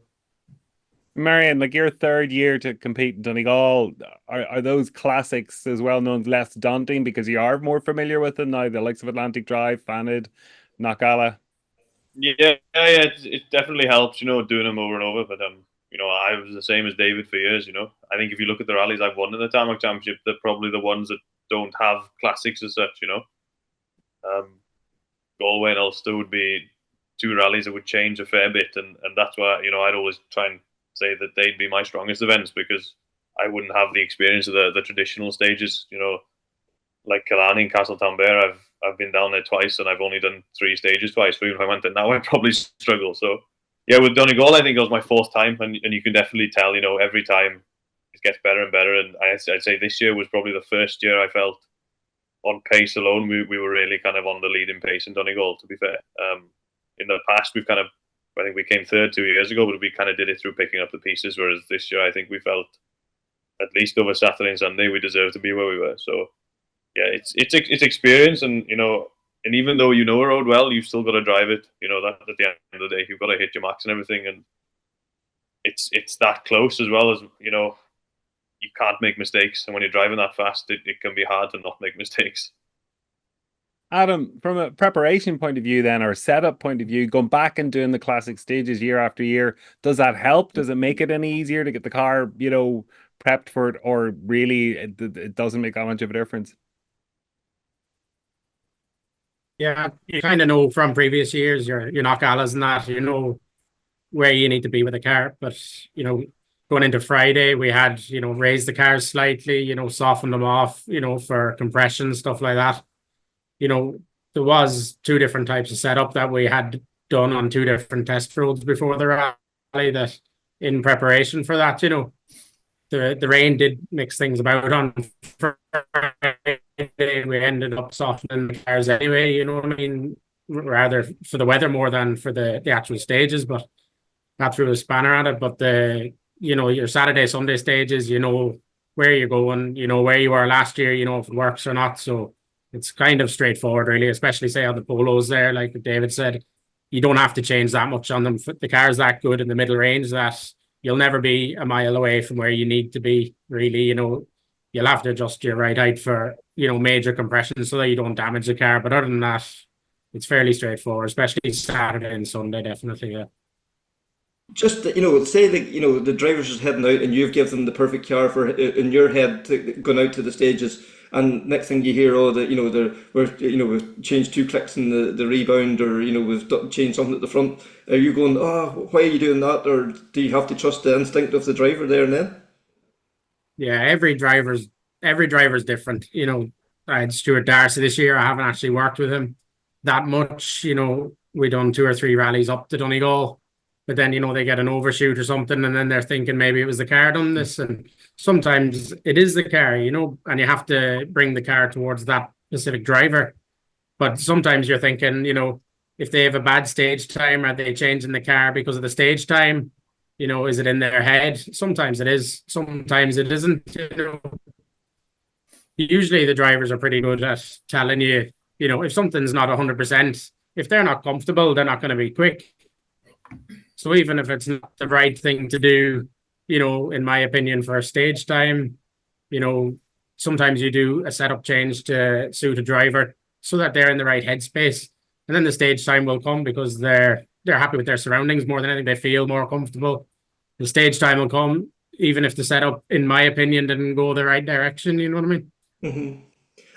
Meirion, like your third year to compete in Donegal, are those classics as well known less daunting because you are more familiar with them now, the likes of Atlantic Drive, Fanid, Knockalla? Yeah, it definitely helps, you know, doing them over and over. But you know, I was the same as David for years. You know, I think if you look at the rallies I've won in the Tarmac Championship, they're probably the ones that don't have classics as such. You know, Galway and Ulster would be two rallies that would change a fair bit, and that's why, you know, I'd always try and say that they'd be my strongest events, because I wouldn't have the experience of the traditional stages. You know, like Killarney and Castletownbere, I've been down there twice, and I've only done 3 stages twice. So even if I went there now, I'd probably struggle. So yeah, with Donegal, I think it was my 4th time, and you can definitely tell, you know, every time it gets better and better. And I'd say this year was probably the first year I felt on pace alone we were really kind of on the leading pace in Donegal, to be fair. In the past, we've kind of, I think we came 3rd 2 years ago, but we kind of did it through picking up the pieces, whereas this year I think we felt, at least over Saturday and Sunday, we deserved to be where we were. So yeah, it's experience, and you know, and even though you know a road well, you've still got to drive it. You know, that at the end of the day, you've got to hit your max and everything, and it's that close as well. As you know, you can't make mistakes, and when you're driving that fast, it can be hard to not make mistakes. Adam, from a preparation point of view then, or a setup point of view, going back and doing the classic stages year after year, does that help? Does it make it any easier to get the car, you know, prepped for it, or really it doesn't make that much of a difference? Yeah, you kind of know from previous years, your Knockallas and that, you know where you need to be with the car. But, you know, going into Friday, we had, you know, raised the cars slightly, you know, softened them off, you know, for compression, stuff like that. You know, there was 2 different types of setup that we had done on 2 different test roads before the rally, that in preparation for that, you know, the rain did mix things about on Friday. We ended up softening the cars anyway, you know what I mean? Rather for the weather more than for the actual stages, but not through a spanner at it. But you know, your Saturday, Sunday stages, you know where you're going, you know where you were last year, you know if it works or not. So it's kind of straightforward, really, especially say on the polos there, like David said, you don't have to change that much on them. The car's that good in the middle range that you'll never be a mile away from where you need to be, really. You know, you'll have to adjust your right height for, you know, major compression so that you don't damage the car. But other than that, it's fairly straightforward, especially Saturday and Sunday, definitely, yeah. Just, you know, say that, you know, the driver's just heading out and you've given them the perfect car for in your head to going out to the stages, and next thing you hear, oh, that, you know, we've changed 2 clicks in the rebound, or, you know, we've changed something at the front. Are you going, oh, why are you doing that? Or do you have to trust the instinct of the driver there and then? Yeah, every driver's different. You know, I had Stuart Darcy this year. I haven't actually worked with him. that much. We done 2 or 3 rallies up to Donegal, but then they get an overshoot or something, and then they're thinking maybe it was the car done this, and sometimes it is the car, and you have to bring the car towards that specific driver. But sometimes you're thinking, if they have a bad stage time, are they changing the car because of the stage time? Is it in their head? Sometimes it is, sometimes it isn't. Usually the drivers are pretty good at telling you, if something's not 100%, if they're not comfortable, they're not going to be quick. So even if it's not the right thing to do, in my opinion, for a stage time, sometimes you do a setup change to suit a driver so that they're in the right headspace. And then the stage time will come because they're happy with their surroundings more than anything. They feel more comfortable. The stage time will come, even if the setup, in my opinion, didn't go the right direction. You know what I mean? Mm-hmm.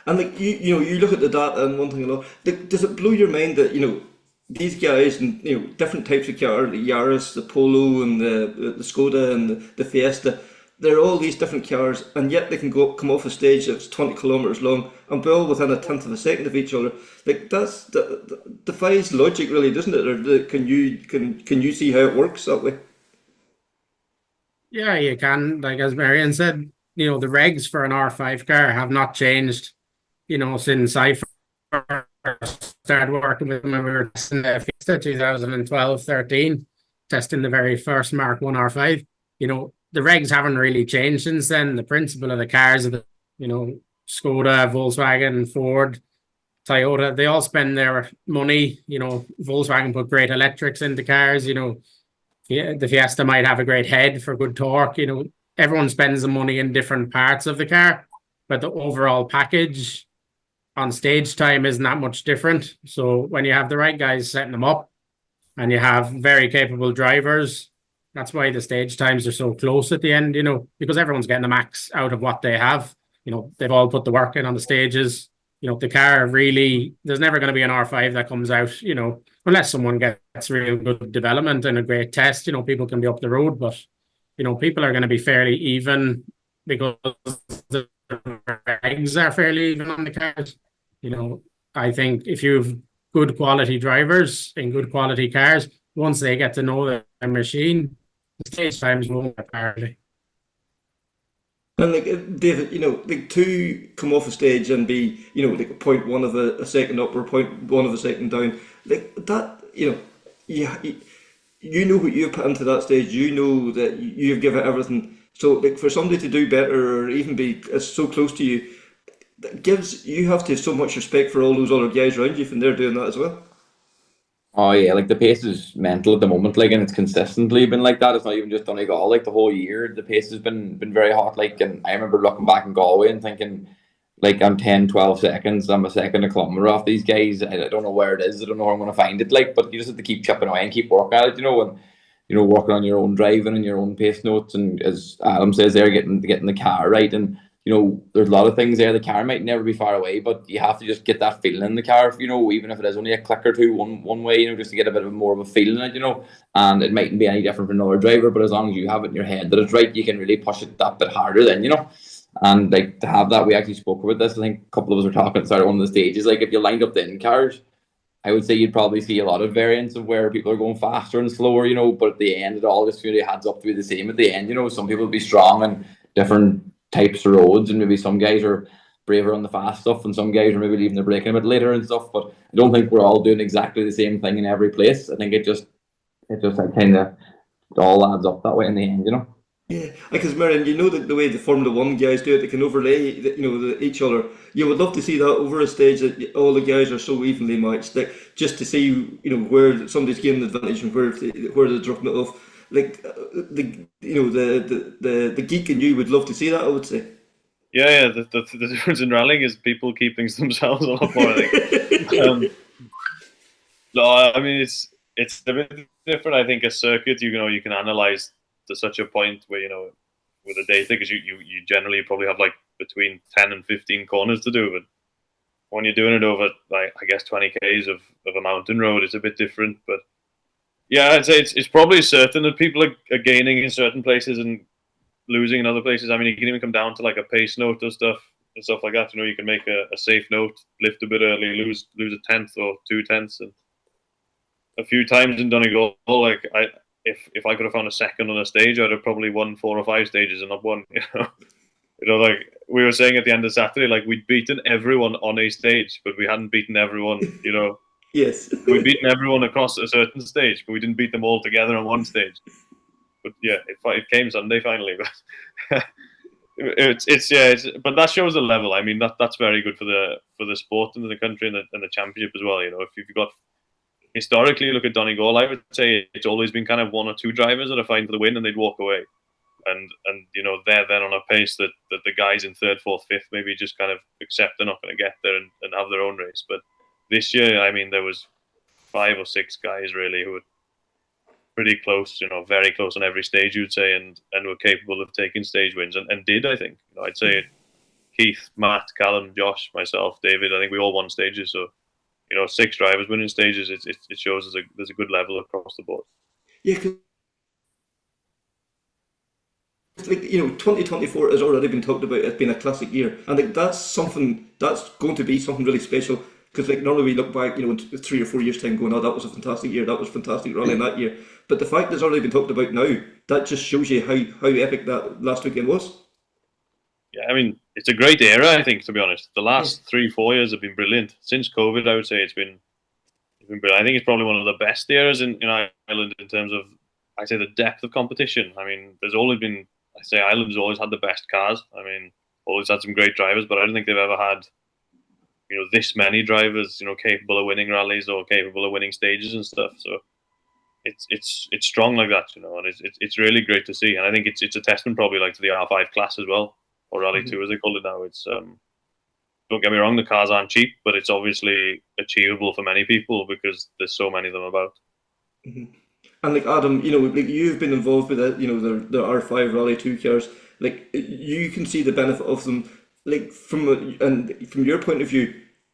And like you look at the data, and one thing does it blow your mind that these guys and different types of car, the Yaris, the Polo, and the Skoda, and the Fiesta, they're all these different cars, and yet they can come off a stage that's 20 kilometers long and be all within a tenth of a second of each other. Like that defies logic, really, doesn't it? Or can you see how it works that way? Yeah, you can. Like as Meirion said, the regs for an R5 car have not changed, since I first started working with them when we were testing the Fiesta 2012-13, testing the very first Mark 1 R5. The regs haven't really changed since then. The principle of the cars, Skoda, Volkswagen, Ford, Toyota, they all spend their money. Volkswagen put great electrics into cars. The Fiesta might have a great head for good torque. Everyone spends the money in different parts of the car, but the overall package on stage time isn't that much different. So when you have the right guys setting them up and you have very capable drivers, that's why the stage times are so close at the end, because everyone's getting the max out of what they have. They've all put the work in on the stages. The car really, there's never going to be an R5 that comes out, unless someone gets real good development and a great test, people can be up the road, but, people are going to be fairly even because the regs are fairly even on the cars. I think if you've good quality drivers in good quality cars, once they get to know the machine, the stage times won't get parity. And like David, like to come off a stage and be, like 0.1 of a second up or 0.1 of a second down, like that, you know what you've put into that stage. You know that you've given it everything. So like for somebody to do better or even be so close to you, you have to have so much respect for all those other guys around you when they're doing that as well. Oh yeah, like the pace is mental at the moment, like, and it's consistently been like that. It's not even just Donegal, like the whole year the pace has been very hot, like, and I remember looking back in Galway and thinking, like, I'm 10-12 seconds, I'm a second a kilometre off these guys. I don't know where it is, I don't know where I'm going to find it, like, but you just have to keep chipping away and keep working at it, and working on your own driving and your own pace notes, and as Adam says there, getting the car right. And there's a lot of things there. The car might never be far away, but you have to just get that feeling in the car, even if it is only a click or two one way, just to get a bit of more of a feeling in it, and it mightn't be any different for another driver, but as long as you have it in your head that it's right, you can really push it that bit harder then, and like to have that. We actually spoke about this, I think a couple of us were talking at the start of one of the stages, like if you lined up the in cars, I would say you'd probably see a lot of variants of where people are going faster and slower, but at the end it all just really adds up to be the same at the end. Some people will be strong and different types of roads, and maybe some guys are braver on the fast stuff and some guys are maybe leaving their braking a bit later and stuff, but I don't think we're all doing exactly the same thing in every place. I think it just kind of all adds up that way in the end, Yeah, because Meirion, the way the Formula One guys do it, they can overlay each other. You would love to see that over a stage that all the guys are so evenly matched, like just to see where somebody's gaining advantage and where they're dropping it off. Like the geek in you would love to see that, I would say. Yeah. The difference in rallying is people keep things to themselves a lot more, I think. No, I mean it's a bit different. I think a circuit, you can analyze to such a point where with the data, because you generally probably have like between 10 and 15 corners to do, but when you're doing it over, like, I guess 20 k's of a mountain road, it's a bit different. But yeah, I'd say it's probably certain that people are gaining in certain places and losing in other places. I mean, you can even come down to like a pace note or stuff. and stuff like that. You can make a safe note, lift a bit early, lose a tenth or 2/10, and a few times in Donegal, like if I could have found a second on a stage, I'd have probably won 4 or 5 stages and not one. Like we were saying at the end of Saturday, like we'd beaten everyone on a stage, but we hadn't beaten everyone. Yes. We'd beaten everyone across a certain stage, but we didn't beat them all together on one stage. But yeah, it came Sunday finally. But but that shows the level. I mean, that's very good for the sport and the country and the championship as well. If you've got historically, look at Donegal, I would say it's always been kind of 1 or 2 drivers that are fighting for the win and they'd walk away. And they're then on a pace that the guys in 3rd, 4th, 5th maybe just kind of accept they're not going to get there and have their own race. But this year, I mean, there was 5 or 6 guys really who were pretty close, very close on every stage, you'd say, and were capable of taking stage wins and did, I think. I'd say Keith, Matt, Callum, Josh, myself, David, I think we all won stages. So, 6 drivers winning stages, it shows there's a good level across the board. Yeah, like 2024 has already been talked about as being a classic year, and like that's going to be something really special, because like normally we look back in 3 or 4 years time going, oh, that was a fantastic year, that was fantastic rallying that year, but the fact that it's already been talked about now, that just shows you how epic that last weekend was. Yeah, I mean, it's a great era, I think, to be honest. The last 3-4 years have been brilliant. Since COVID, I would say it's been brilliant. I think it's probably one of the best eras in Ireland in terms of, I'd say, the depth of competition. I mean, there's always been, I'd say Ireland's always had the best cars. I mean, always had some great drivers, but I don't think they've ever had, this many drivers, capable of winning rallies or capable of winning stages and stuff. So it's strong like that, and it's really great to see. And I think it's a testament probably like to the R5 class as well, or Rally 2 as they call it now. It's don't get me wrong, the cars aren't cheap, but it's obviously achievable for many people because there's so many of them about. Mm-hmm. And like Adam, like you've been involved with it, the R5 Rally 2 cars. Like you can see the benefit of them. Like from your point of view,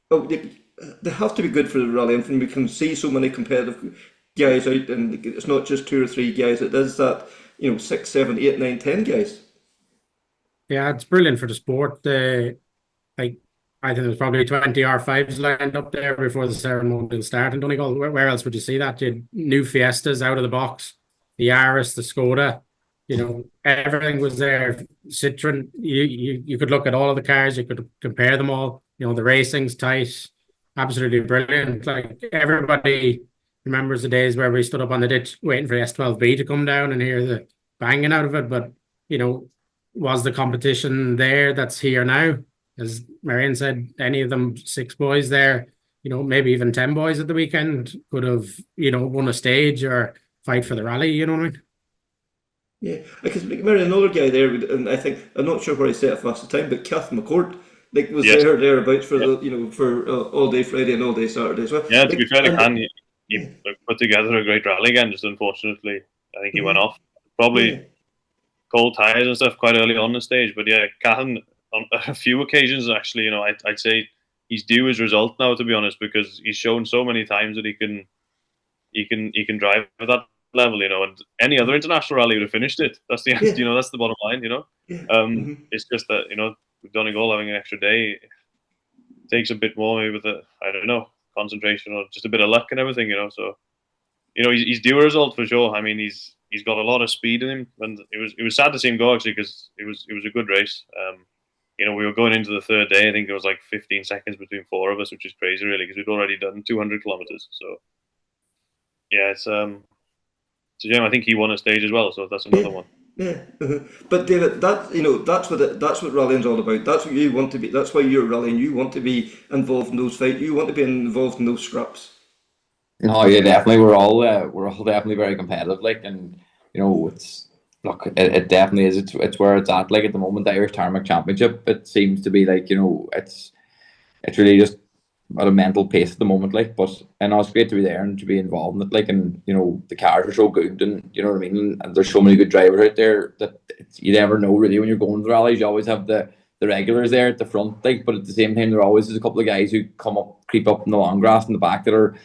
they have to be good for the rally. And we can see so many competitive guys out, and it's not just 2 or 3 guys. It is that 6, 7, 8, 9, 10 guys. Yeah, it's brilliant for the sport. I think there's probably 20 R5s lined up there before the ceremonial start in Donegal. Where else would you see that? You had new Fiestas out of the box, the Yaris, the Skoda, everything was there. Citroen, you could look at all of the cars, you could compare them all. The racing's tight, absolutely brilliant. Like everybody remembers the days where we stood up on the ditch waiting for the S12B to come down and hear the banging out of it. But, was the competition there that's here now? As Meirion said, any of them 6 boys there, maybe even 10 boys at the weekend could have, won a stage or fight for the rally, you know what I mean? Yeah, because Meirion, another guy there, and I think, I'm not sure where he set it fast the time, but Kath McCourt, was thereabouts for for all day Friday and all day Saturday as well. Yeah, to be fair to Can, he put together a great rally again, just unfortunately, I think he went off. Probably cold tyres and stuff quite early on the stage, but yeah, Cahan, on a few occasions actually, I'd say he's due his result now, to be honest, because he's shown so many times that he can drive at that level, and any other international rally would have finished it. That's the that's the bottom line, It's just that with Donegal having an extra day, it takes a bit more maybe with concentration or just a bit of luck and everything, So he's due a result for sure. I mean, he's got a lot of speed in him, and it was sad to see him go actually, because it was a good race. We were going into the 3rd day. I think it was like 15 seconds between 4 of us, which is crazy, really, because we'd already done 200 kilometers. So, yeah, it's a shame. I think he won a stage as well, so that's another one. Yeah, but David, that's what rallying's all about. That's what you want to be. That's why you're rallying. You want to be involved in those fights. You want to be involved in those scraps. No, yeah, definitely. We're all definitely very competitive. It definitely is. It's where it's at. Like at the moment, the Irish Tarmac Championship, it seems to be it's really just at a mental pace at the moment. It's great to be there and to be involved in it. And the cars are so good, and you know what I mean. And there's so many good drivers out there that you never know really when you're going to the rallies. You always have the regulars there at the front, but at the same time, there always is a couple of guys who creep up in the long grass in the back that are,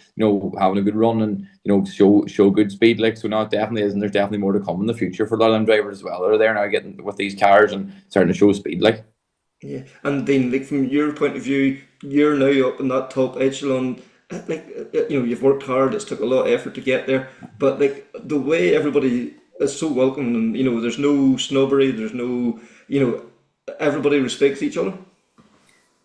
having a good run and, show good speed. So now it definitely is, and there's definitely more to come in the future for a lot of them drivers as well that are there now getting with these cars and starting to show speed. Yeah, and then like from your point of view, you're now up in that top echelon. You've worked hard. It's took a lot of effort to get there, but like the way everybody is so welcoming, and there's no snobbery. There's no, everybody respects each other.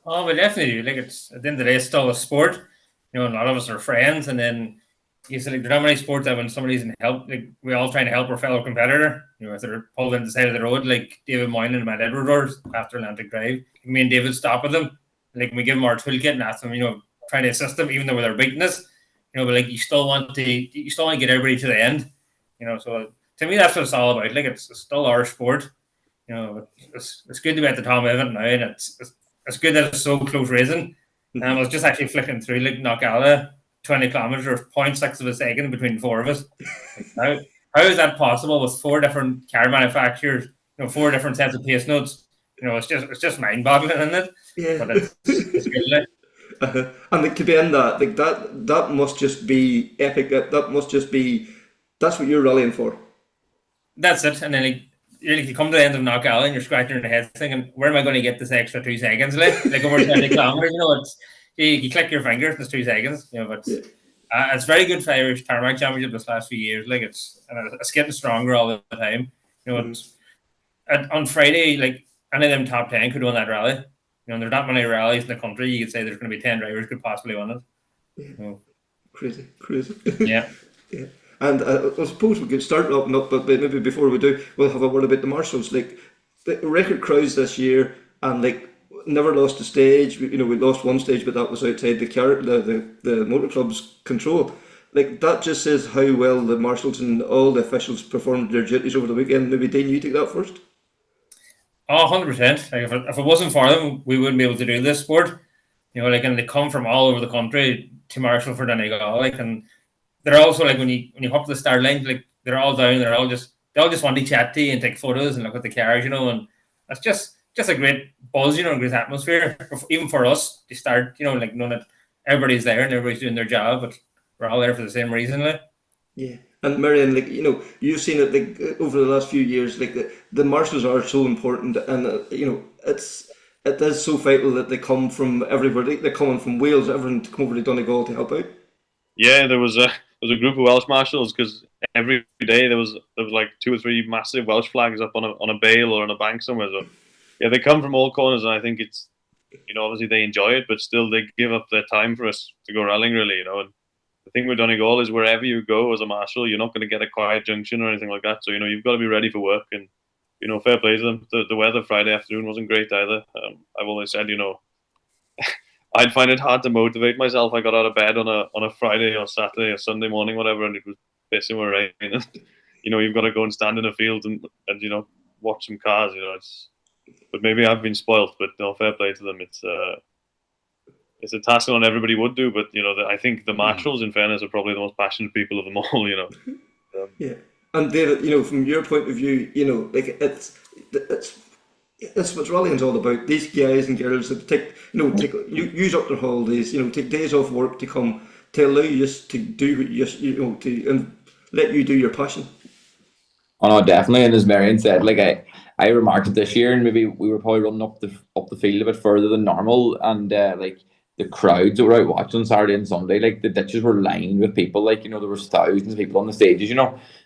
Oh, but definitely do. Like, it's at the end of the day, it's still a sport. A lot of us are friends, and then you say like there's not many sports that when somebody's in help, like we all trying to help our fellow competitor. If they're pulled into the side of the road, like David Moylan and Matt Edwards after Atlantic Drive, me and David stop with them. Like we give them our toolkit and ask them, trying to assist them, even though they're beating us. But like you still want to get everybody to the end. So to me that's what it's all about. Like it's still our sport. It's good to be at the top of it now, and it's good that it's so close racing. I was just actually flicking through like Knockalla, 20 kilometers, 0.6 of a second between four of us. Like, how is that possible with four different car manufacturers, four different sets of pace notes? It's just mind-boggling, isn't it? Yeah. But it's good. Like. And like to be in that, like that must just be epic. That must just be, that's what you're rallying for. That's it. And then you come to the end of Knockalla and you're scratching your head thinking, where am I going to get this extra 2 seconds? Like over 20 kilometers, it's you click your fingers, it's 2 seconds. But it's very good for Irish Tarmac Championship this last few years. Like it's getting stronger all the time. On Friday, like any of them top 10 could win that rally. There's not many rallies in the country. You could say there's going to be 10 drivers could possibly win it. Yeah. Crazy. Yeah. Yeah. And I suppose we could start wrapping up, but maybe before we do, we'll have a word about the Marshals. Like the record crowds this year, and like never lost a stage. We lost one stage, but that was outside the motor club's control. Like that just says how well the Marshals and all the officials performed their duties over the weekend. Maybe Dane, you take that first. Oh, 100%. Like if it wasn't for them, we wouldn't be able to do this sport. And they come from all over the country to Marshall for Donegal. Like, and they're also like when you hop to the start line, like they're all down. They all just want to chat to you and take photos and look at the cars, and that's just a great buzz, a great atmosphere. Even for us to start, like knowing that everybody's there and everybody's doing their job, but we're all there for the same reason, like. Yeah. And Meirion, like you've seen it like over the last few years, like the Marshals are so important, and it is so vital that they come from everywhere. They're coming from Wales, everyone to come over to Donegal to help out. Yeah, there was a group of Welsh Marshals because every day there was like 2 or 3 massive Welsh flags up on a bale or on a bank somewhere. So yeah, they come from all corners, and I think it's obviously they enjoy it, but still they give up their time for us to go rallying, really. And the thing with Donegal is wherever you go as a marshal, you're not going to get a quiet junction or anything like that. So you've got to be ready for work, and fair play to them. The weather Friday afternoon wasn't great either. I've always said I'd find it hard to motivate myself. I got out of bed on a Friday or Saturday or Sunday morning, whatever, and it was pissing with rain. And, you've got to go and stand in a field and watch some cars. But maybe I've been spoilt. But no, fair play to them. It's a task that not everybody would do. But I think the Marshals, in fairness, are probably the most passionate people of them all. Yeah, and David, from your point of view, like it's what rallying's all about. These guys and girls that use up their holidays, take days off work to come to allow you just to do what and let you do your passion. Oh no, definitely. And as Meirion said, like I remarked it this year, and maybe we were probably running up the field a bit further than normal, and like the crowds that were out watching Saturday and Sunday, like the ditches were lined with people. Like there was thousands of people on the stages.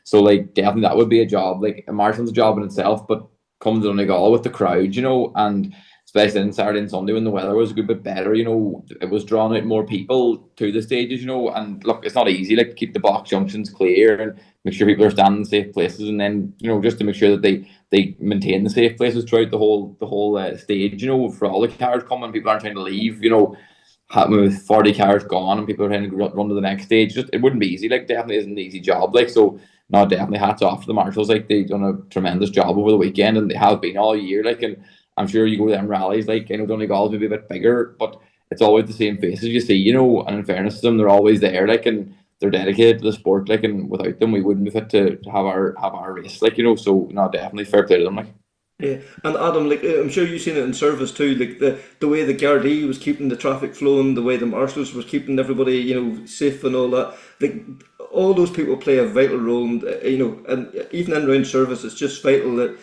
So like definitely that would be a job, like a marshal's job in itself, but come to Donegal with the crowd, and especially on Saturday and Sunday when the weather was a good bit better, it was drawing out more people to the stages, and look, it's not easy, like to keep the box junctions clear and make sure people are standing in safe places, and then just to make sure that they maintain the safe places throughout the whole stage, for all the cars coming, people aren't trying to leave, with 40 cars gone and people are trying to run to the next stage. Just it wouldn't be easy, like definitely isn't an easy job, like so. No, definitely hats off to the Marshals. Like they've done a tremendous job over the weekend, and they have been all year. Like, and I'm sure you go to them rallies. Like I know Donegal's maybe a bit bigger, but it's always the same faces you see. And in fairness to them, they're always there. Like, and they're dedicated to the sport. Like, and without them, we wouldn't be fit to have our race. Like, so no, definitely fair play to them. Like. Yeah, and Adam, like I'm sure you've seen it in service too. Like the way the Gardaí was keeping the traffic flowing, the way the Marshals was keeping everybody, safe and all that. Like all those people play a vital role, and even in round service, it's just vital that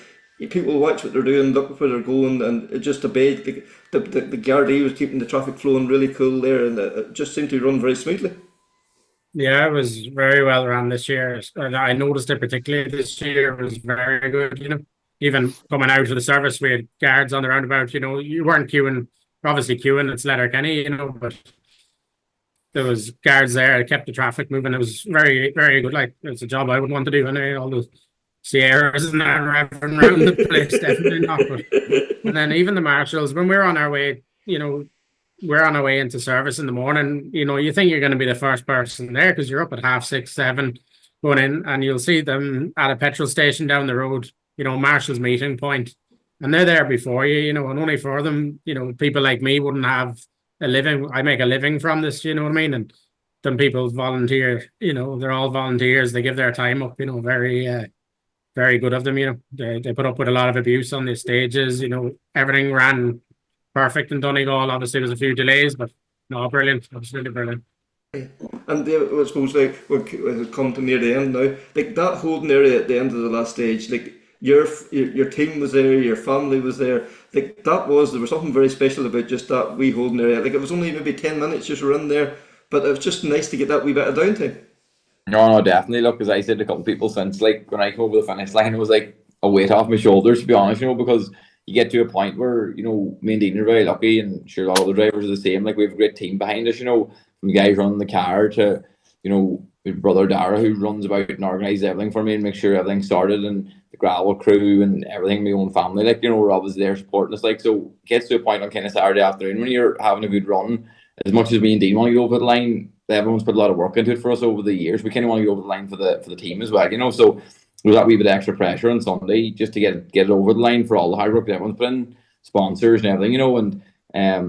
people watch what they're doing, look where they're going, and it just obeyed. The Gardaí was keeping the traffic flowing really cool there, and it just seemed to run very smoothly. Yeah, it was very well run this year. And I noticed it particularly this year. It was very good, you know. Even coming out of the service, we had guards on the roundabout, you know. You weren't queuing, obviously queuing, it's Letterkenny, you know, but there was guards there. It kept the traffic moving. It was very, very good. Like, it's a job I would want to do anyway. All those Sierras and that revving around the place, definitely not. But and then even the Marshals, when we're on our way, you know, we're on our way into service in the morning, you know, you think you're going to be the first person there because you're up at 6:30, 7 going in, and you'll see them at a petrol station down the road, you know, Marshall's meeting point, and they're there before you, you know, and only for them, you know, people like me wouldn't have a living. I make a living from this, you know what I mean? And then people volunteer, you know, they're all volunteers. They give their time up, you know, very good of them, you know. They put up with a lot of abuse on the stages, you know, everything ran perfect in Donegal. Obviously, there was a few delays, but no, brilliant. Absolutely brilliant. And I suppose like we're come to near the end now. Like that holding area at the end of the last stage, like your team was there, your family was there. Like there was something very special about just that wee holding area. Like it was only maybe 10 minutes just run there, but it was just nice to get that wee bit of downtime. No, definitely. Look, as I said to a couple of people since, like when I came over the finish line, it was like a weight off my shoulders, to be honest, you know, because you get to a point where, you know, me and Dean are very lucky, and sure a lot of the drivers are the same. Like we have a great team behind us, you know, from the guys running the car to, you know, my brother Dara, who runs about and organises everything for me and makes sure everything's started, and the gravel crew and everything, my own family, like, you know, we're always there supporting us. Like, so it gets to a point on kind of Saturday afternoon when you're having a good run, as much as me and Dean want to go over the line, everyone's put a lot of work into it for us over the years. We kind of want to go over the line for the team as well, you know. So there was that wee bit of extra pressure on Sunday just to get it over the line for all the hard work that everyone's put in, sponsors and everything, you know. And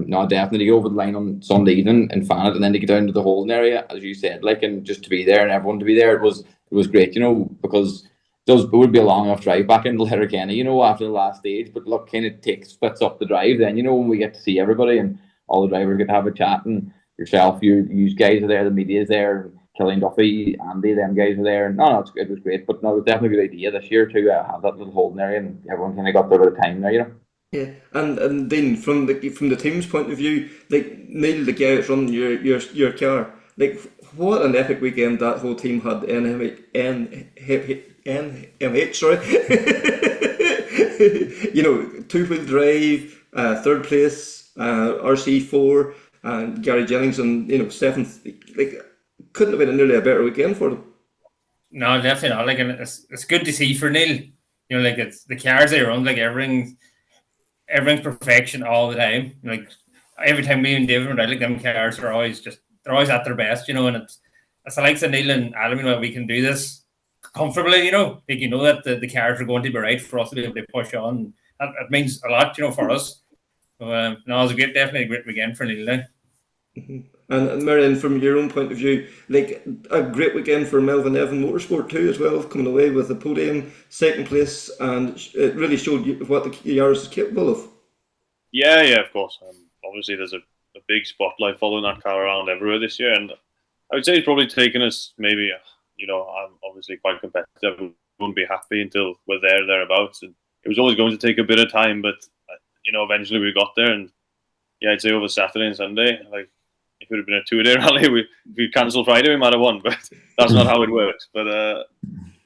no, definitely go over the line on Sunday evening and fan it, and then to get down to the holding area, as you said, like, and just to be there and everyone to be there, it was great, you know, because it would be a long enough drive back into Letterkenny, you know, after the last stage. But look, kind of splits up the drive then, you know, when we get to see everybody and all the drivers get to have a chat, and yourself, you guys are there, the media is there, Killian Duffy, Andy, them guys are there. No, it was great. But no, it was definitely a good idea this year to have that little holding area, and everyone kind of got their bit of time there, you know. Yeah, and then from the team's point of view, like Neil, the guy that's running your car, like what an epic weekend that whole team had. NMH, sorry. You know, 2-wheel drive, third place, RC4, and Garry Jennings, and you know, 7th. Like, couldn't have been nearly a better weekend for them. No, definitely not. Like, and it's good to see for Neil. You know, like it's the cars they run, like everything's perfection all the time. Like every time me and David run, like them cars are always they're always at their best. You know, and it's the likes of Neil and Adam. You know, we can do this comfortably. You know, like you know that the cars are going to be right for us to be able to push on. That means a lot. You know, for us. So, no, it was definitely a great weekend for Neil. Mm-hmm. And Meirion, from your own point of view, like a great weekend for Melvin Evan Motorsport too, as well, coming away with a podium, 2nd place, and it really showed you what the Yaris is capable of. Yeah, of course. Obviously, there's a big spotlight following that car around everywhere this year, and I would say it's probably taken us maybe, you know, I'm obviously quite competitive. We won't be happy until we're thereabouts, and it was always going to take a bit of time, but you know, eventually we got there, and yeah, I'd say over Saturday and Sunday, like. If it had been a 2-day rally, we cancelled Friday, we might have won, but that's not how it works. But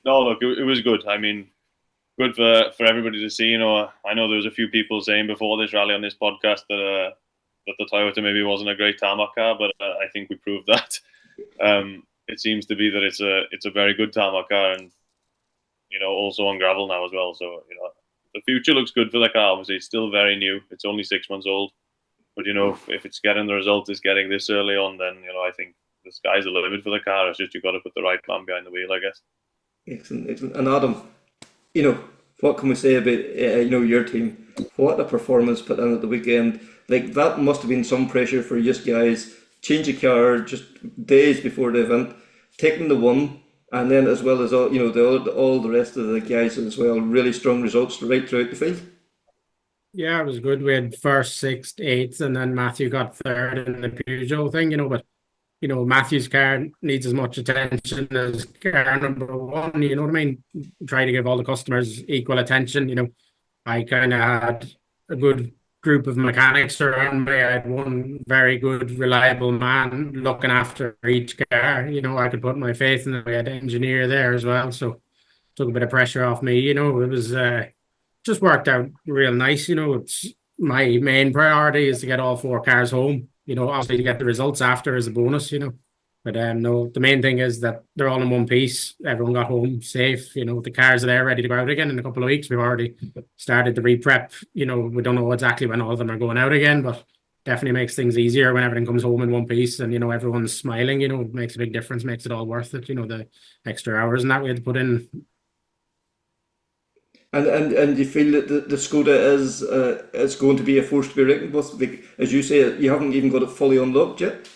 no, look, it was good. I mean, good for everybody to see. You know, I know there was a few people saying before this rally on this podcast that the Toyota maybe wasn't a great tarmac car, but I think we proved that. It seems to be that it's a very good tarmac car, and you know, also on gravel now as well. So you know, the future looks good for the car. Obviously, it's still very new. It's only 6 months old. But, you know, if it's getting the result it's getting this early on, then, you know, I think the sky's the limit for the car. It's just you've got to put the right man behind the wheel, I guess. Excellent. And Adam, you know, what can we say about, you know, your team? What a performance put in at the weekend. Like, that must have been some pressure for you guys. Change a car just days before the event, taking the one, and then as well as all, you know, all the rest of the guys as well. Really strong results right throughout the field. Yeah, it was good. We had 1st, 6th, 8th, and then Matthew got 3rd in the Peugeot thing, you know, but, you know, Matthew's car needs as much attention as car number 1, you know what I mean? Try to give all the customers equal attention, you know. I kind of had a good group of mechanics around me. I had one very good, reliable man looking after each car. You know, I could put my faith in it. We had an engineer there as well, so took a bit of pressure off me. You know, it was just worked out real nice. You know, it's my main priority is to get all 4 cars home. You know, obviously to get the results after is a bonus. You know, but no, the main thing is that they're all in one piece. Everyone got home safe. You know, the cars are there ready to go out again in a couple of weeks. We've already started the re-prep. You know, we don't know exactly when all of them are going out again, but definitely makes things easier when everything comes home in one piece and, you know, everyone's smiling. You know, it makes a big difference, makes it all worth it. You know, the extra hours and that we had to put in. And you feel that the Skoda is going to be a force to be reckoned with? Like, as you say, you haven't even got it fully unlocked yet.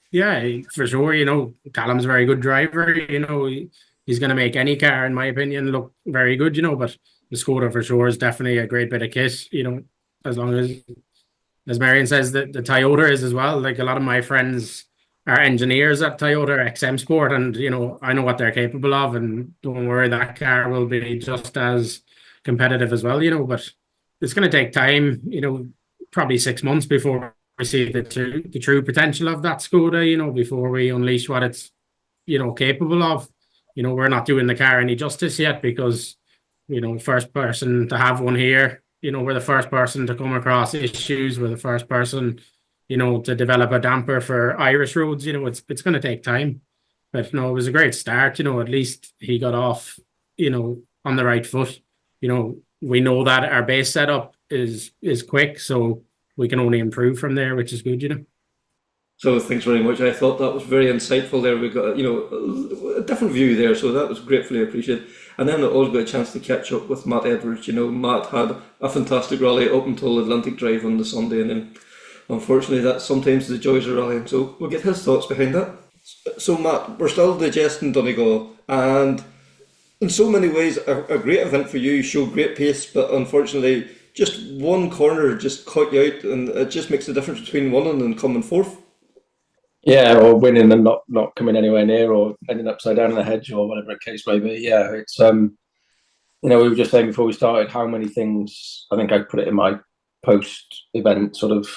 Yeah, for sure. You know, Callum's a very good driver. You know, he's going to make any car, in my opinion, look very good. You know, but the Skoda for sure is definitely a great bit of kit. You know, as long as Meirion says, that the Toyota is as well. Like a lot of my friends are engineers at Toyota XM Sport, and you know, I know what they're capable of, and don't worry, that car will be just as competitive as well. You know, but it's going to take time. You know, probably 6 months before we see the true potential of that Skoda, you know, before we unleash what it's, you know, capable of. You know, we're not doing the car any justice yet because, you know, first person to have one here, you know, we're the first person to come across issues. We're the first person, you know, to develop a damper for Irish roads. You know, it's going to take time. But, no, it was a great start. You know, at least he got off, you know, on the right foot. You know, we know that our base setup is quick, so we can only improve from there, which is good, you know. So thanks very much. I thought that was very insightful there. We got, you know, a different view there, so that was gratefully appreciated. And then I also got a chance to catch up with Matt Edwards. You know, Matt had a fantastic rally up until Atlantic Drive on the Sunday, and then unfortunately that's sometimes the joys of rallying. So we'll get his thoughts behind that. So Matt, we're still digesting Donegal, and in so many ways a great event for you. You showed great pace, but unfortunately just one corner just caught you out, and it just makes the difference between winning and coming fourth. Yeah, or winning and not coming anywhere near, or ending upside down in the hedge, or whatever the case may be. Yeah, it's you know, we were just saying before we started how many things. I think I put it in my post-event sort of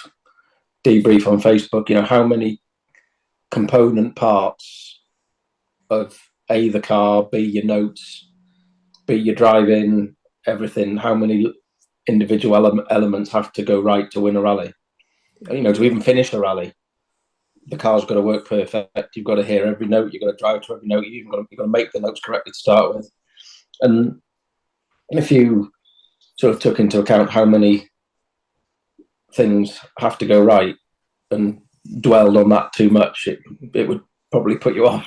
debrief on Facebook. You know, how many component parts of A, the car, B, your notes, B, your driving, everything. How many individual elements have to go right to win a rally? You know, to even finish a rally. The car's got to work perfect. You've got to hear every note. You've got to drive to every note. You've got to make the notes correctly to start with. And if you sort of took into account how many things have to go right and dwelled on that too much, it would probably put you off.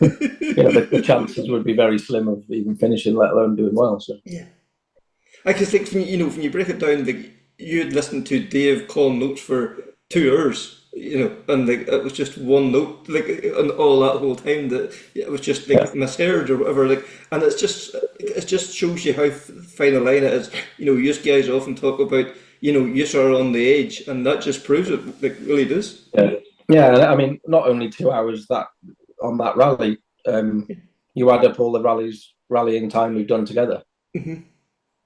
You know, the chances would be very slim of even finishing, let alone doing well. So yeah, I can think, you know, when you break it down, like, you'd listened to Dave calling notes for 2 hours. You know, and like it was just one note, like, and all that whole time that it was just like misheard or whatever. Like, and it just shows you how fine a line it is. You know, you guys often talk about, you know, you are on the edge, and that just proves it. Like, really does. Yeah. I mean, not only 2 hours that on that rally, you add up all the rallying time we've done together. Mm-hmm.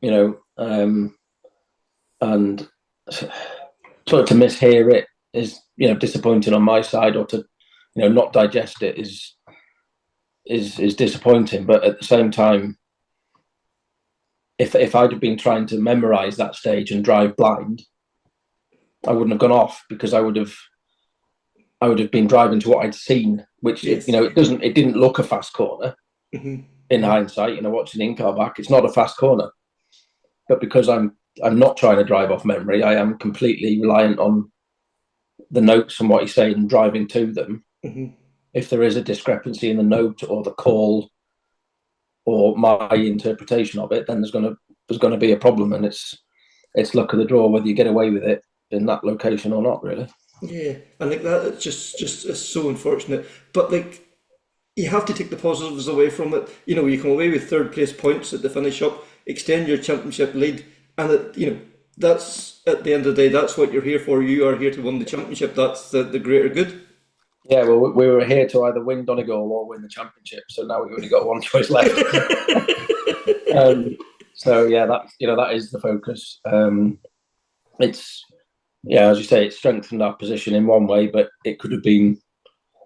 You know, and sort of to mishear it is, you know, disappointing on my side, or to, you know, not digest it is disappointing. But at the same time, if I'd have been trying to memorize that stage and drive blind, I wouldn't have gone off, because I would have been driving to what I'd seen, which Yes. You know, it didn't look a fast corner. Mm-hmm. In hindsight, you know, watching in-car back, it's not a fast corner. But because I'm not trying to drive off memory, I am completely reliant on the notes and what he's saying and driving to them. Mm-hmm. If there is a discrepancy in the note or the call or my interpretation of it, then there's going to be a problem, and it's luck of the draw whether you get away with it in that location or not, really. Yeah, and like that, it's just it's so unfortunate. But like, you have to take the positives away from it. You know, you come away with 3rd place points at the finish up, extend your championship lead, and it, you know, that's at the end of the day, that's what you're here for. You are here to win the championship. That's the greater good. Yeah, well, we were here to either win Donegal or win the championship, so now we've only got one choice left. So yeah, that is the focus. It's as you say, it strengthened our position in one way, but it could have been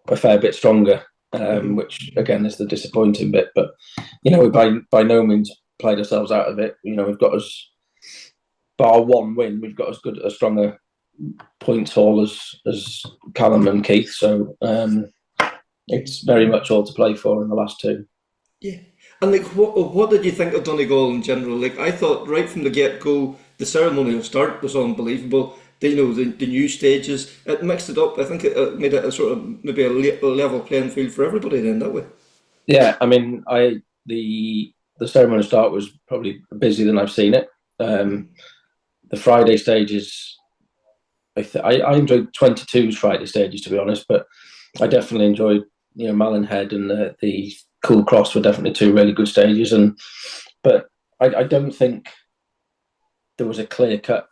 a fair bit stronger, which again is the disappointing bit. But we by no means played ourselves out of it. We've got bar one win, we've got a stronger points haul as Callum and Keith. So it's very much all to play for in the last two. Yeah. And what did you think of Donegal in general? I thought right from the get-go, the ceremonial start was unbelievable. The new stages, it mixed it up. I think it made it a sort of maybe a level playing field for everybody then, that way. Yeah, I mean, the ceremonial start was probably busier than I've seen it. The Friday stages, I enjoyed 22's Friday stages, to be honest, but I definitely enjoyed Mallinhead and the Cool Cross were definitely two really good stages. But I don't think there was a clear-cut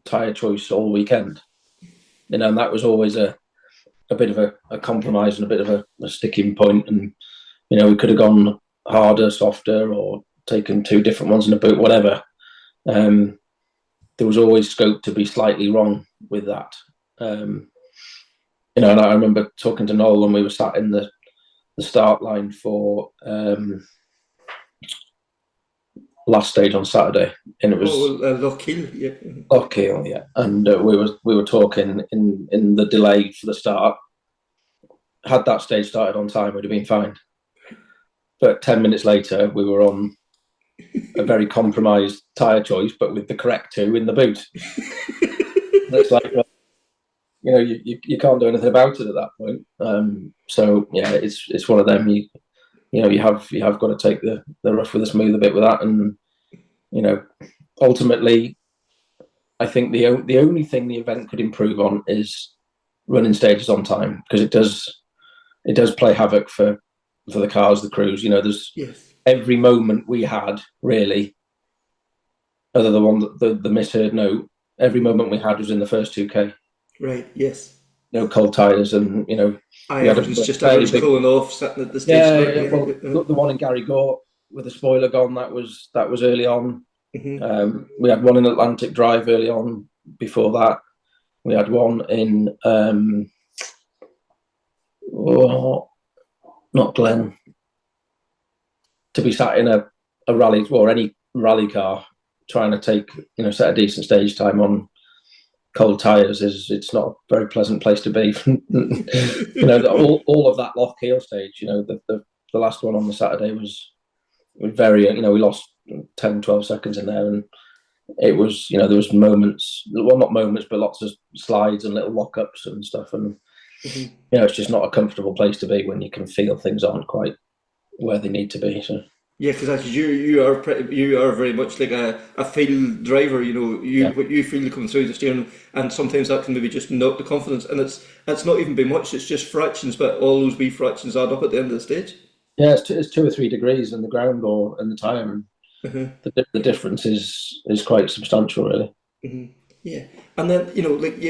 tyre choice all weekend. And that was always a bit of a compromise and a bit of a sticking point. And, we could have gone harder, softer, or taken two different ones in a boot, whatever. There was always scope to be slightly wrong with that. And I remember talking to Noel when we were sat in the start line for last stage on Saturday, and it was Lockhill, yeah. Lockhill, yeah. And we were talking in the delay for the start. Had that stage started on time, would have been fine. But 10 minutes later, we were on a very compromised tyre choice, but with the correct two in the boot. It's like, you can't do anything about it at that point. So yeah, it's one of them. You have got to take the rough with the smooth a bit with that, and ultimately, I think the only thing the event could improve on is running stages on time, because it does play havoc for the cars, the crews. There's every moment we had really, other than one the misheard note. Every moment we had was in the first 2K. Right. Yes. Cold tyres, and everyone's cooling off, sitting at the stage. Well, the one in Garry Gore with the spoiler gone, that was early on. Mm-hmm. We had one in Atlantic Drive early on. Before that, we had one in not Glen. To be sat in a rally or any rally car trying to set a decent stage time on cold tyres it's not a very pleasant place to be. All of that Lockhill stage, the last one on the Saturday was very, we lost 10, 12 seconds in there, and it was, there was moments, well, not moments, but lots of slides and little lock-ups and stuff, and it's just not a comfortable place to be when you can feel things aren't quite where they need to be. So yeah, because you are very much like a field driver. What you feel coming through the steering, and sometimes that can maybe just knock the confidence. And it's not even been much; it's just fractions, but all those wee fractions add up at the end of the stage. Yeah, it's 2 or 3 degrees in the ground or in the tyre, and the difference is quite substantial, really. Mm-hmm. Yeah, and then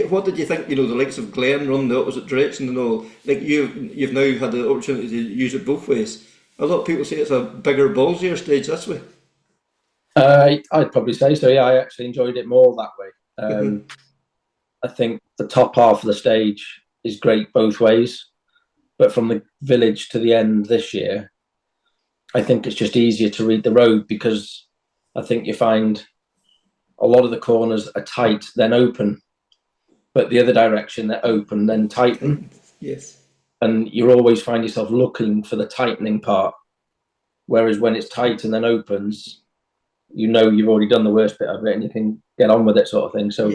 what did you think? The likes of Glen run the opposite direction and all. You've now had the opportunity to use it both ways. A lot of people say it's a bigger, ballsier stage this way. I'd probably say so. Yeah, I actually enjoyed it more that way. I think the top half of the stage is great both ways, but from the village to the end this year, I think it's just easier to read the road, because I think you find a lot of the corners are tight, then open, but the other direction they're open, then tighten. Yes. And you always find yourself looking for the tightening part. Whereas when it's tight and then opens, you've already done the worst bit of it and you can get on with it, sort of thing. So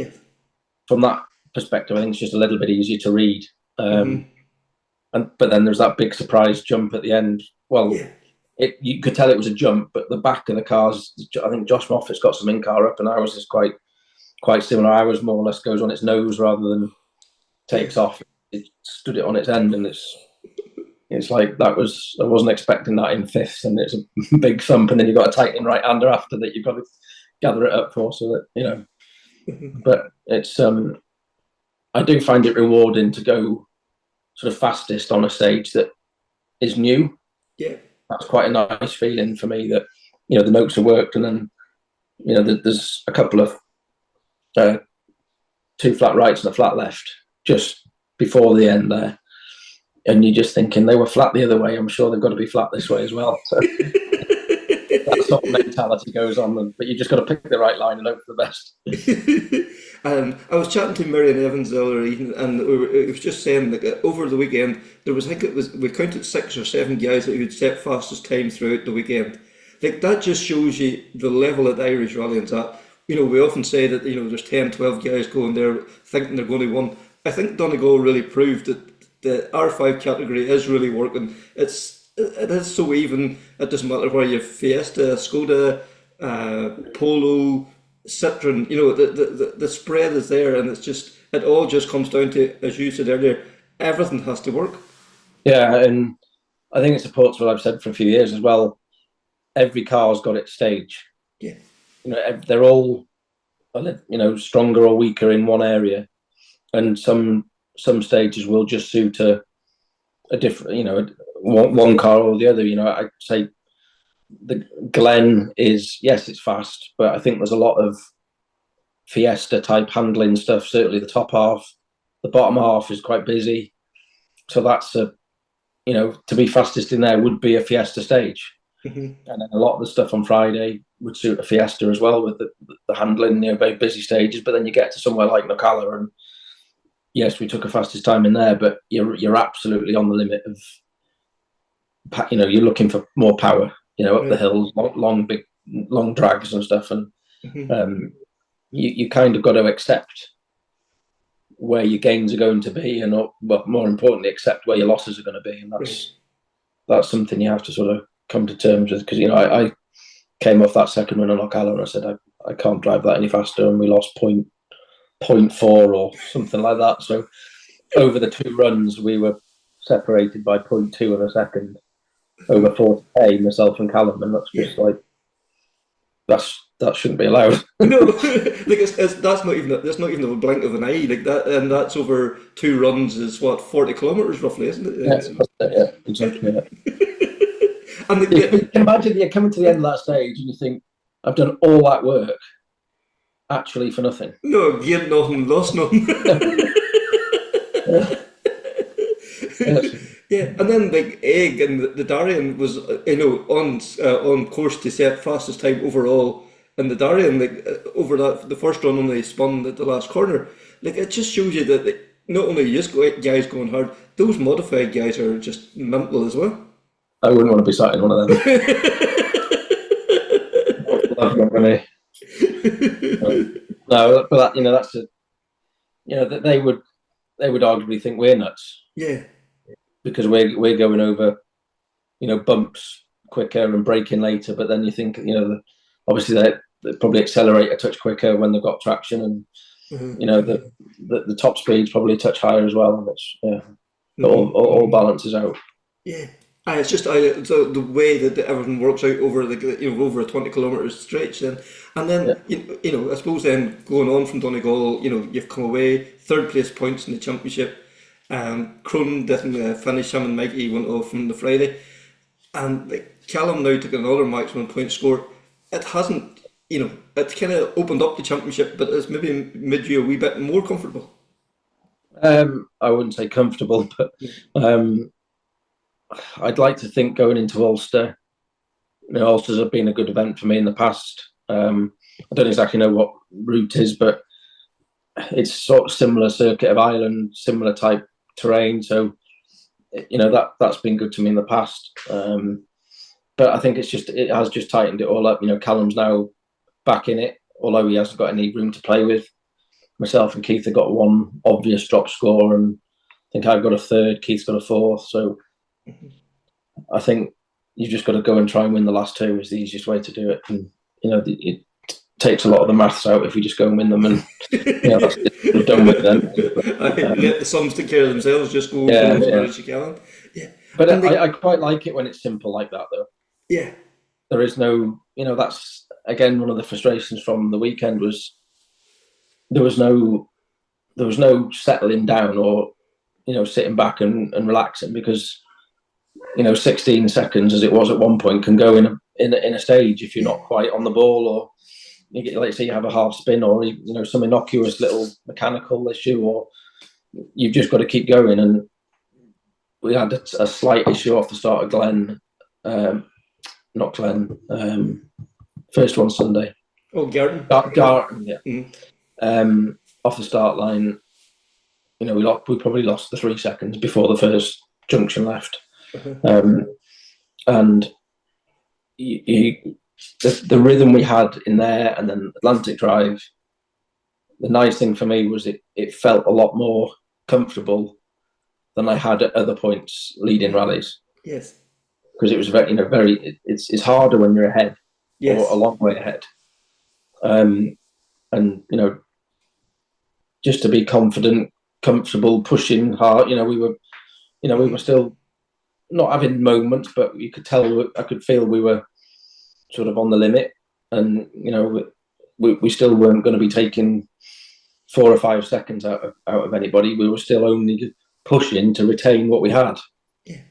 from that perspective, I think it's just a little bit easier to read. But then there's that big surprise jump at the end. Well, you could tell it was a jump, but the back of the cars, I think Josh Moffat's got some in-car up, and ours is quite similar. Ours more or less goes on its nose rather than takes off. It stood it on its end, and it's like I wasn't expecting that in fifths, and it's a big thump, and then you've got a tightening right hander after that you've got to gather it up for, so that but it's I do find it rewarding to go sort of fastest on a stage that is new. Yeah, that's quite a nice feeling for me, that the notes are worked, and then there's a couple of 2 flat rights and a flat left just before the end there, and you're just thinking they were flat the other way. I'm sure they've got to be flat this way as well. So that sort of mentality goes on, but you just got to pick the right line and hope for the best. I was chatting to Meirion Evans the other evening, and it was just saying that over the weekend there was, I think we counted 6 or 7 guys that had set fastest time throughout the weekend. Like, that just shows you the level that Irish rallying's at. We often say that there's 10, 12 guys going there thinking they're going to win. I think Donegal really proved that the R5 category is really working. It is so even. It doesn't matter where you have Fiesta, Skoda, Polo, Citroen. The spread is there, and it all just comes down to, as you said earlier, everything has to work. Yeah, and I think it supports what I've said for a few years as well. Every car's got its stage. Yeah. They're all, stronger or weaker in one area, and some stages will just suit a different, one car or the other. I'd say the Glen is, yes, it's fast, but I think there's a lot of Fiesta type handling stuff. Certainly the top half, the bottom half is quite busy, so that's to be fastest in there would be a Fiesta stage. And then a lot of the stuff on Friday would suit a Fiesta as well, with the handling, very busy stages. But then you get to somewhere like Noel, and yes, we took a fastest time in there, but you're absolutely on the limit of, you're looking for more power, up the hills, long drags and stuff, and you kind of got to accept where your gains are going to be, and more importantly, accept where your losses are going to be, and that's something you have to sort of come to terms with, because I came off that second run on Noel and I said I can't drive that any faster, and we lost 0.4 or something like that. So over the 2 runs we were separated by 0.2 of a second over 40k, myself and Callum, and that's just like that shouldn't be allowed. No, like that's not even a blink of an eye, like that, and that's over 2 runs is what, 40 kilometres roughly, isn't it? Yeah, exactly. Yeah. And you can imagine you're coming to the end of that stage and you think, I've done all that work actually for nothing. No, gained nothing, lost nothing. Yeah, and then like Egg and the Darien was on course to set fastest time overall, and the Darien over the first run only spun at the last corner. Like, it just shows you that not only you guys going hard, those modified guys are just mental as well. I wouldn't want to be sat in one of them. No, but that's that they would arguably think we're nuts. Yeah. Because we're going over, bumps quicker and braking later. But then you think, obviously they probably accelerate a touch quicker when they've got traction, and the top speed's probably a touch higher as well. And it's all balances out. Yeah. It's just the way that everything works out over over a 20 kilometres stretch, and then I suppose then going on from Donegal, you've come away 3rd place points in the championship. Crone didn't finish. Him and Mikey went off on the Friday, and Callum now took another maximum point score. It hasn't, it kind of opened up the championship, but it's maybe made you a wee bit more comfortable. I wouldn't say comfortable, but I'd like to think going into Ulster, Ulster's have been a good event for me in the past. I don't exactly know what route is, but it's sort of similar circuit of Ireland, similar type terrain. So, that's been good to me in the past. But I think it has just tightened it all up. Callum's now back in it, although he hasn't got any room to play with. Myself and Keith have got 1 obvious drop score, and I think I've got a 3rd, Keith's got a 4th. So I think you've just got to go and try and win the last 2 is the easiest way to do it. And it takes a lot of the maths out if we just go and win them, and we're done with them. Let the sums take care of themselves. Just go as far as you can. Yeah, but I quite like it when it's simple like that, though. Yeah, there is no, that's again one of the frustrations from the weekend was there was no settling down or sitting back and relaxing, because 16 seconds as it was at one point can go in a stage if you're not quite on the ball, or you get, like say, you have a hard spin or some innocuous little mechanical issue, or you've just got to keep going. And we had a slight issue off the start of Glen, not Glen, first one Sunday. Oh, Garden. Garden, yeah. Off the start line, we probably lost the 3 seconds before the first junction left. And the rhythm we had in there, and then Atlantic Drive, the nice thing for me was it felt a lot more comfortable than I had at other points leading rallies. Yes. Because it was very, it's harder when you're ahead, yes, or a long way ahead. And just to be confident, comfortable, pushing hard. We were still not having moments, but you could tell, I could feel we were sort of on the limit, and we still weren't going to be taking 4 or 5 seconds out of anybody. We were still only pushing to retain what we had. Yeah.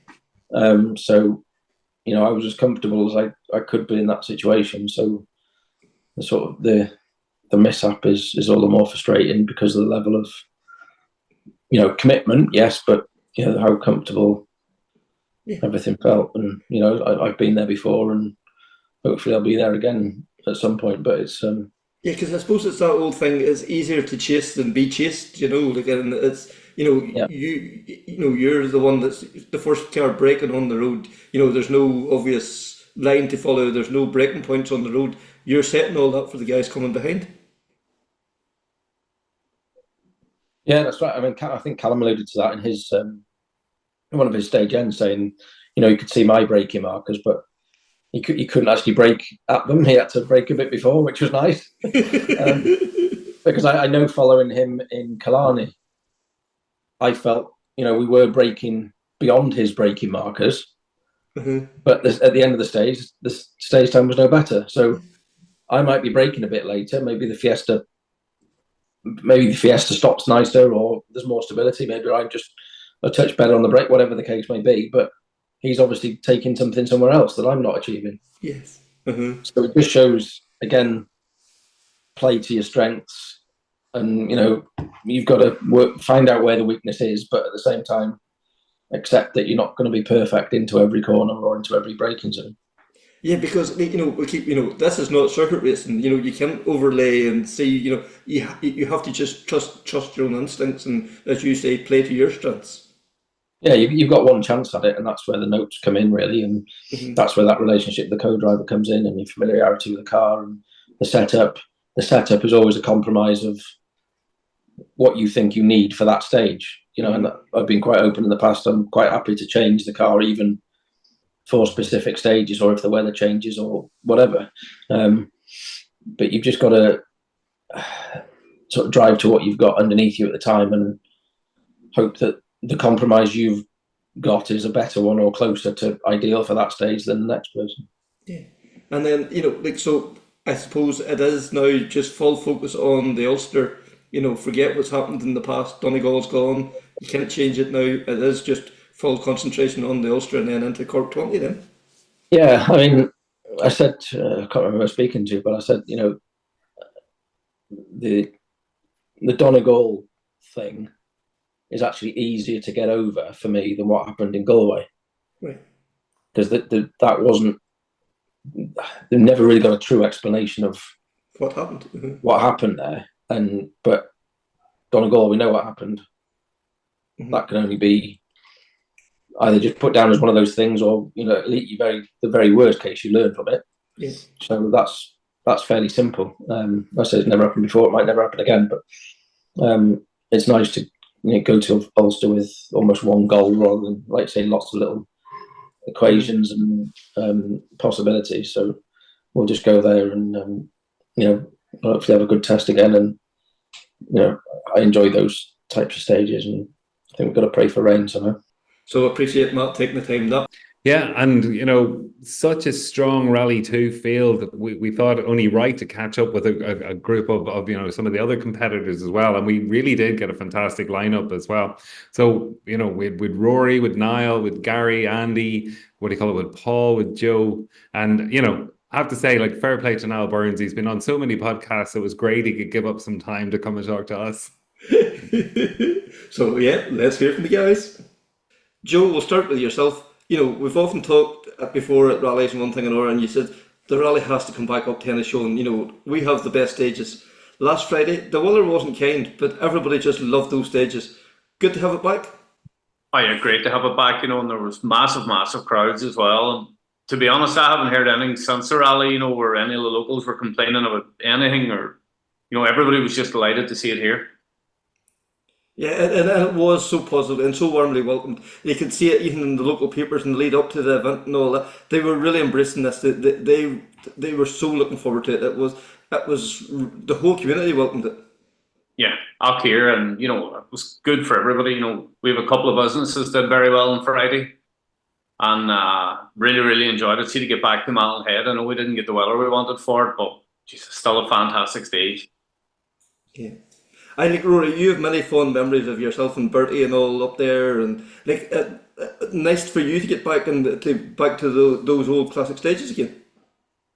So I was as comfortable as I could be in that situation. So the sort of the mishap is all the more frustrating because of the level of commitment, yes, but how comfortable everything felt. And I've been there before, and hopefully I'll be there again at some point. But it's because I suppose it's that old thing. It's easier to chase than be chased. Like, and it's you're the one that's the first car braking on the road. There's no obvious line to follow. There's no braking points on the road. You're setting all that for the guys coming behind. Yeah, that's right. I mean, I think Callum alluded to that in his one of his stage ends, saying, you could see my braking markers, but he couldn't actually brake at them. He had to brake a bit before, which was nice. Because I know following him in Killarney, I felt, we were braking beyond his braking markers, but at the end of the stage time was no better. So I might be braking a bit later. Maybe the Fiesta stops nicer, or there's more stability. Maybe I'm just a touch better on the brake, whatever the case may be. But he's obviously taking something somewhere else that I'm not achieving. Yes. So it just shows, again, play to your strengths, and you've got to find out where the weakness is, but at the same time accept that you're not going to be perfect into every corner or into every braking zone. Yeah, because we keep this is not circuit racing. You can't overlay and see. You have to just trust your own instincts, and as you say, play to your strengths. Yeah, you've got one chance at it, and that's where the notes come in, really, and that's where that relationship with the co-driver comes in, and your familiarity with the car and the setup. The setup is always a compromise of what you think you need for that stage. And I've been quite open in the past. I'm quite happy to change the car even for specific stages, or if the weather changes or whatever. But you've just got to sort of drive to what you've got underneath you at the time, and hope that the compromise you've got is a better one or closer to ideal for that stage than the next person. Yeah. And then, so I suppose it is now just full focus on the Ulster. Forget what's happened in the past. Donegal's gone. You can't change it now. It is just full concentration on the Ulster and then into Cork 20 then. Yeah, I mean, I said, I can't remember who I was speaking to, but I said, the Donegal thing is actually easier to get over for me than what happened in Galway. Right. Because that wasn't, they never really got a true explanation of what happened. What happened there. But Donegal, we know what happened. That can only be either just put down as one of those things, or the very worst case, you learn from it. Yeah. So that's fairly simple. I say it's never happened before. It might never happen again, but it's nice to go to Ulster with almost one goal rather than, like say, lots of little equations and possibilities. So we'll just go there and hopefully have a good test again. And I enjoy those types of stages, and I think we've got to pray for rain somehow. So appreciate Matt taking the time. That. Yeah, and such a strong Rally 2 field that we thought it only right to catch up with a group of some of the other competitors as well, and we really did get a fantastic lineup as well. So with Rory, with Niall, with Garry, Andy, with Paul, with Joe, and I have to say, like, fair play to Niall Burns. He's been on so many podcasts. It was great he could give up some time to come and talk to us. So yeah, let's hear from the guys. Joe, we'll start with yourself. We've often talked before at rallies and one thing and another, and you said the rally has to come back up to Ennishow, and we have the best stages. Last Friday, the weather wasn't kind, but everybody just loved those stages. Good to have it back. Oh yeah, great to have it back, and there was massive crowds as well. And to be honest, I haven't heard anything since the rally, where any of the locals were complaining about anything, or, everybody was just delighted to see it here. Yeah, and it was so positive and so warmly welcomed. You could see it even in the local papers in the lead up to the event and all that. They were really embracing this. They were so looking forward to it. It was the whole community welcomed it. Yeah, up here, and it was good for everybody. We have a couple of businesses that did very well on Friday, and really enjoyed it. See, to get back to Malin Head, I know we didn't get the weather we wanted for it, but it's still a fantastic stage. Yeah. I think, Rory, you have many fond memories of yourself and Bertie and all up there, and nice for you to get back to those old classic stages again.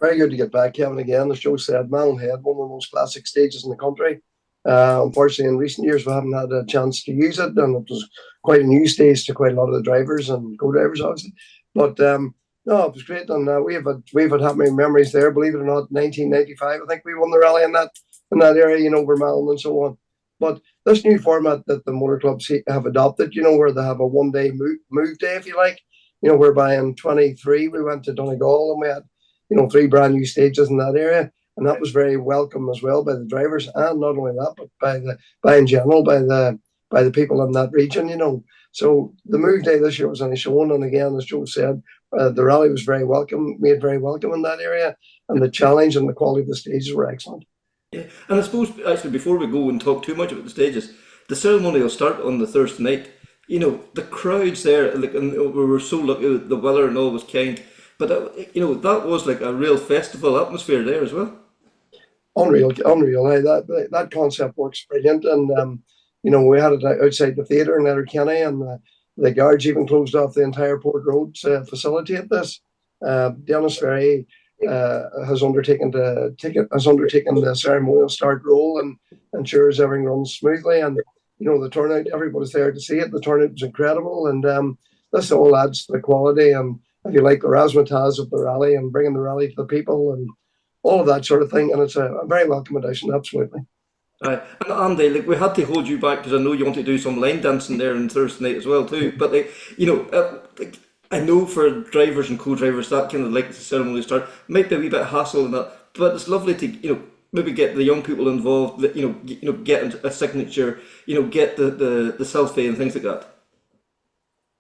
Very good to get back, Kevin, again. As Joe said, Malin Head, one of the most classic stages in the country. Unfortunately, in recent years, we haven't had a chance to use it, and it was quite a new stage to quite a lot of the drivers and co-drivers, obviously. But no, it was great, and we've had happy memories there. Believe it or not, 1995, I think we won the rally in that area, over Malin and so on. But this new format that the motor clubs have adopted, where they have a one-day move day, if you like, whereby in 23 we went to Donegal and we had, 3 brand new stages in that area, and that was very welcome as well by the drivers, and not only that, but by the people in that region, So the move day this year was only shown, and again, as Joe said, the rally was made very welcome in that area, and the challenge and the quality of the stages were excellent. Yeah, and I suppose actually before we go and talk too much about the stages, the ceremony will start on the Thursday night. The crowds there, and we were so lucky that the weather and all was kind, but that was like a real festival atmosphere there as well. Unreal. That concept works brilliant, and we had it outside the theatre in Letterkenny, and the guards even closed off the entire Port Road to facilitate this. Dennis Ferry has undertaken the ceremonial start role and ensures everything runs smoothly, and the turnout, everybody's there to see it. The turnout was incredible, and this all adds to the quality and, if you like, the razzmatazz of the rally and bringing the rally to the people and all of that sort of thing, and it's a very welcome addition, absolutely. And Andy, we had to hold you back because I know you want to do some line dancing there on Thursday night as well too, but I know for drivers and co-drivers that kind of the ceremony start might be a wee bit of hassle and that, but it's lovely to maybe get the young people involved, get a signature, get the selfie and things like that.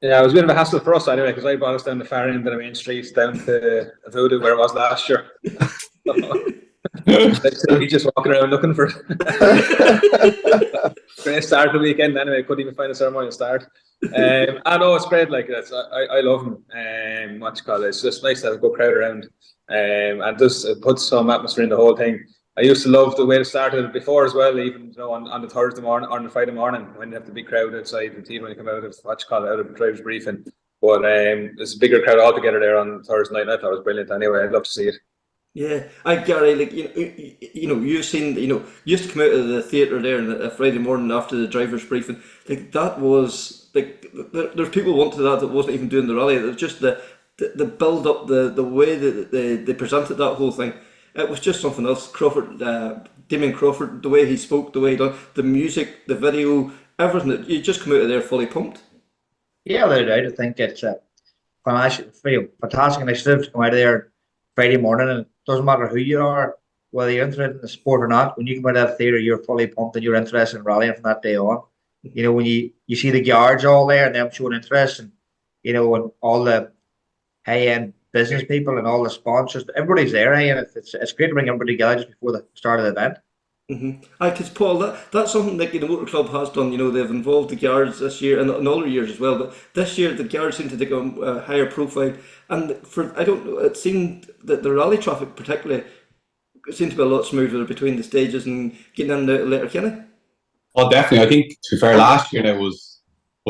Yeah, it was a bit of a hassle for us anyway, because I brought us down the far end of the main street down to Voodoo where it was last year. We just walking around looking for great start of the weekend anyway. Couldn't even find a ceremonial start. I know it's great. I love them. It's just nice to have a good crowd around, and just it puts some atmosphere in the whole thing. I used to love the way it started before as well, even on the Thursday morning, on the Friday morning, when you have the big crowd outside the team when you come out of out of drivers briefing. But there's a bigger crowd altogether there on Thursday night. I thought it was brilliant. Anyway, I'd love to see it. Yeah, Gary, you've seen, you used to come out of the theatre there on a Friday morning after the drivers briefing. That was there's people wanted that wasn't even doing the rally. It was just the build up, the way that they presented that whole thing. It was just something else. Damien Crawford, the way he spoke, the way he done the music, the video, everything. You just come out of there fully pumped. Yeah, without a doubt. I think it's a fantastic initiative to come out of there Friday morning, and it doesn't matter who you are, whether you're interested in the sport or not. When you come out of that theatre, you're fully pumped and you're interested in rallying from that day on. When you see the guards all there and them showing interest, and and all the high-end business people and all the sponsors, everybody's there, and it's great to bring everybody together just before the start of the event. Because Paul, that's something that the Motor Club has done. They've involved the guards this year and in other years as well. But this year the guards seem to take a higher profile, and it seemed that the rally traffic particularly seemed to be a lot smoother between the stages and getting in and out of Letterkenny. Oh, definitely. I think to be fair, last year it was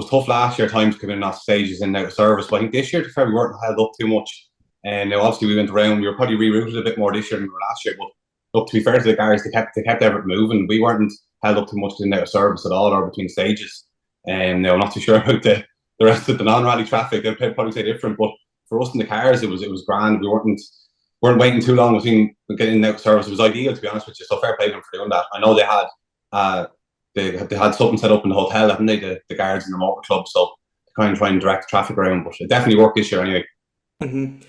tough. Last year, times coming in off stages and out of service. But I think this year, to be fair, we weren't held up too much. And now obviously we went around. We were probably rerouted a bit more this year than we were last year. But look, to be fair to the guys, they kept everything moving. We weren't held up too much in and out of service at all, or between stages. And now I'm not too sure about the rest of the non-rally traffic. They'd probably say different. But for us in the cars, it was grand. We weren't waiting too long between getting in and out of service. It was ideal, to be honest with you. So fair play to them for doing that. I know they had something set up in the hotel, hadn't they? The guards in the motor club, so to try and direct the traffic around. But it definitely worked this year anyway. And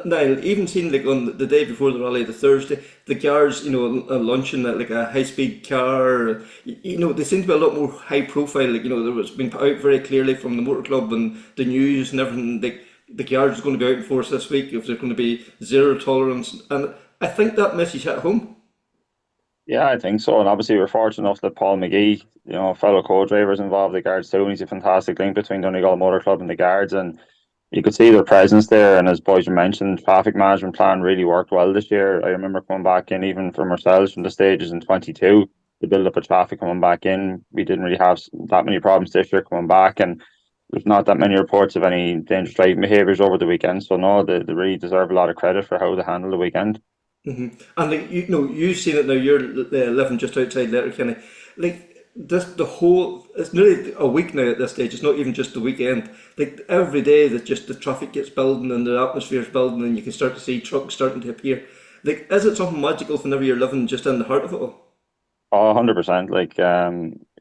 Niall, even seen like on the day before the rally, the Thursday, the guards, launching like a high-speed car, they seem to be a lot more high profile. Like, there was been put out very clearly from the motor club and the news and everything. Like, the guards is going to be out in force this week. If there's going to be zero tolerance, and I think that message hit home. Yeah, I think so. And obviously we're fortunate enough that Paul McGee, fellow co-drivers involved, the guards too, and he's a fantastic link between Donegal Motor Club and the guards, and you could see their presence there. And as boys mentioned, traffic management plan really worked well this year. I remember coming back in, even from ourselves from the stages in 22, the build up of traffic coming back in. We didn't really have that many problems this year coming back, and there's not that many reports of any dangerous driving behaviours over the weekend. So no, they really deserve a lot of credit for how they handled the weekend. And like you've seen it now. You're living just outside Letterkenny. Like it's nearly a week now at this stage. It's not even just the weekend. Like every day that just the traffic gets building and the atmosphere's building, and you can start to see trucks starting to appear. Like, is it something magical whenever you're living just in the heart of it all? Oh, 100%. Like,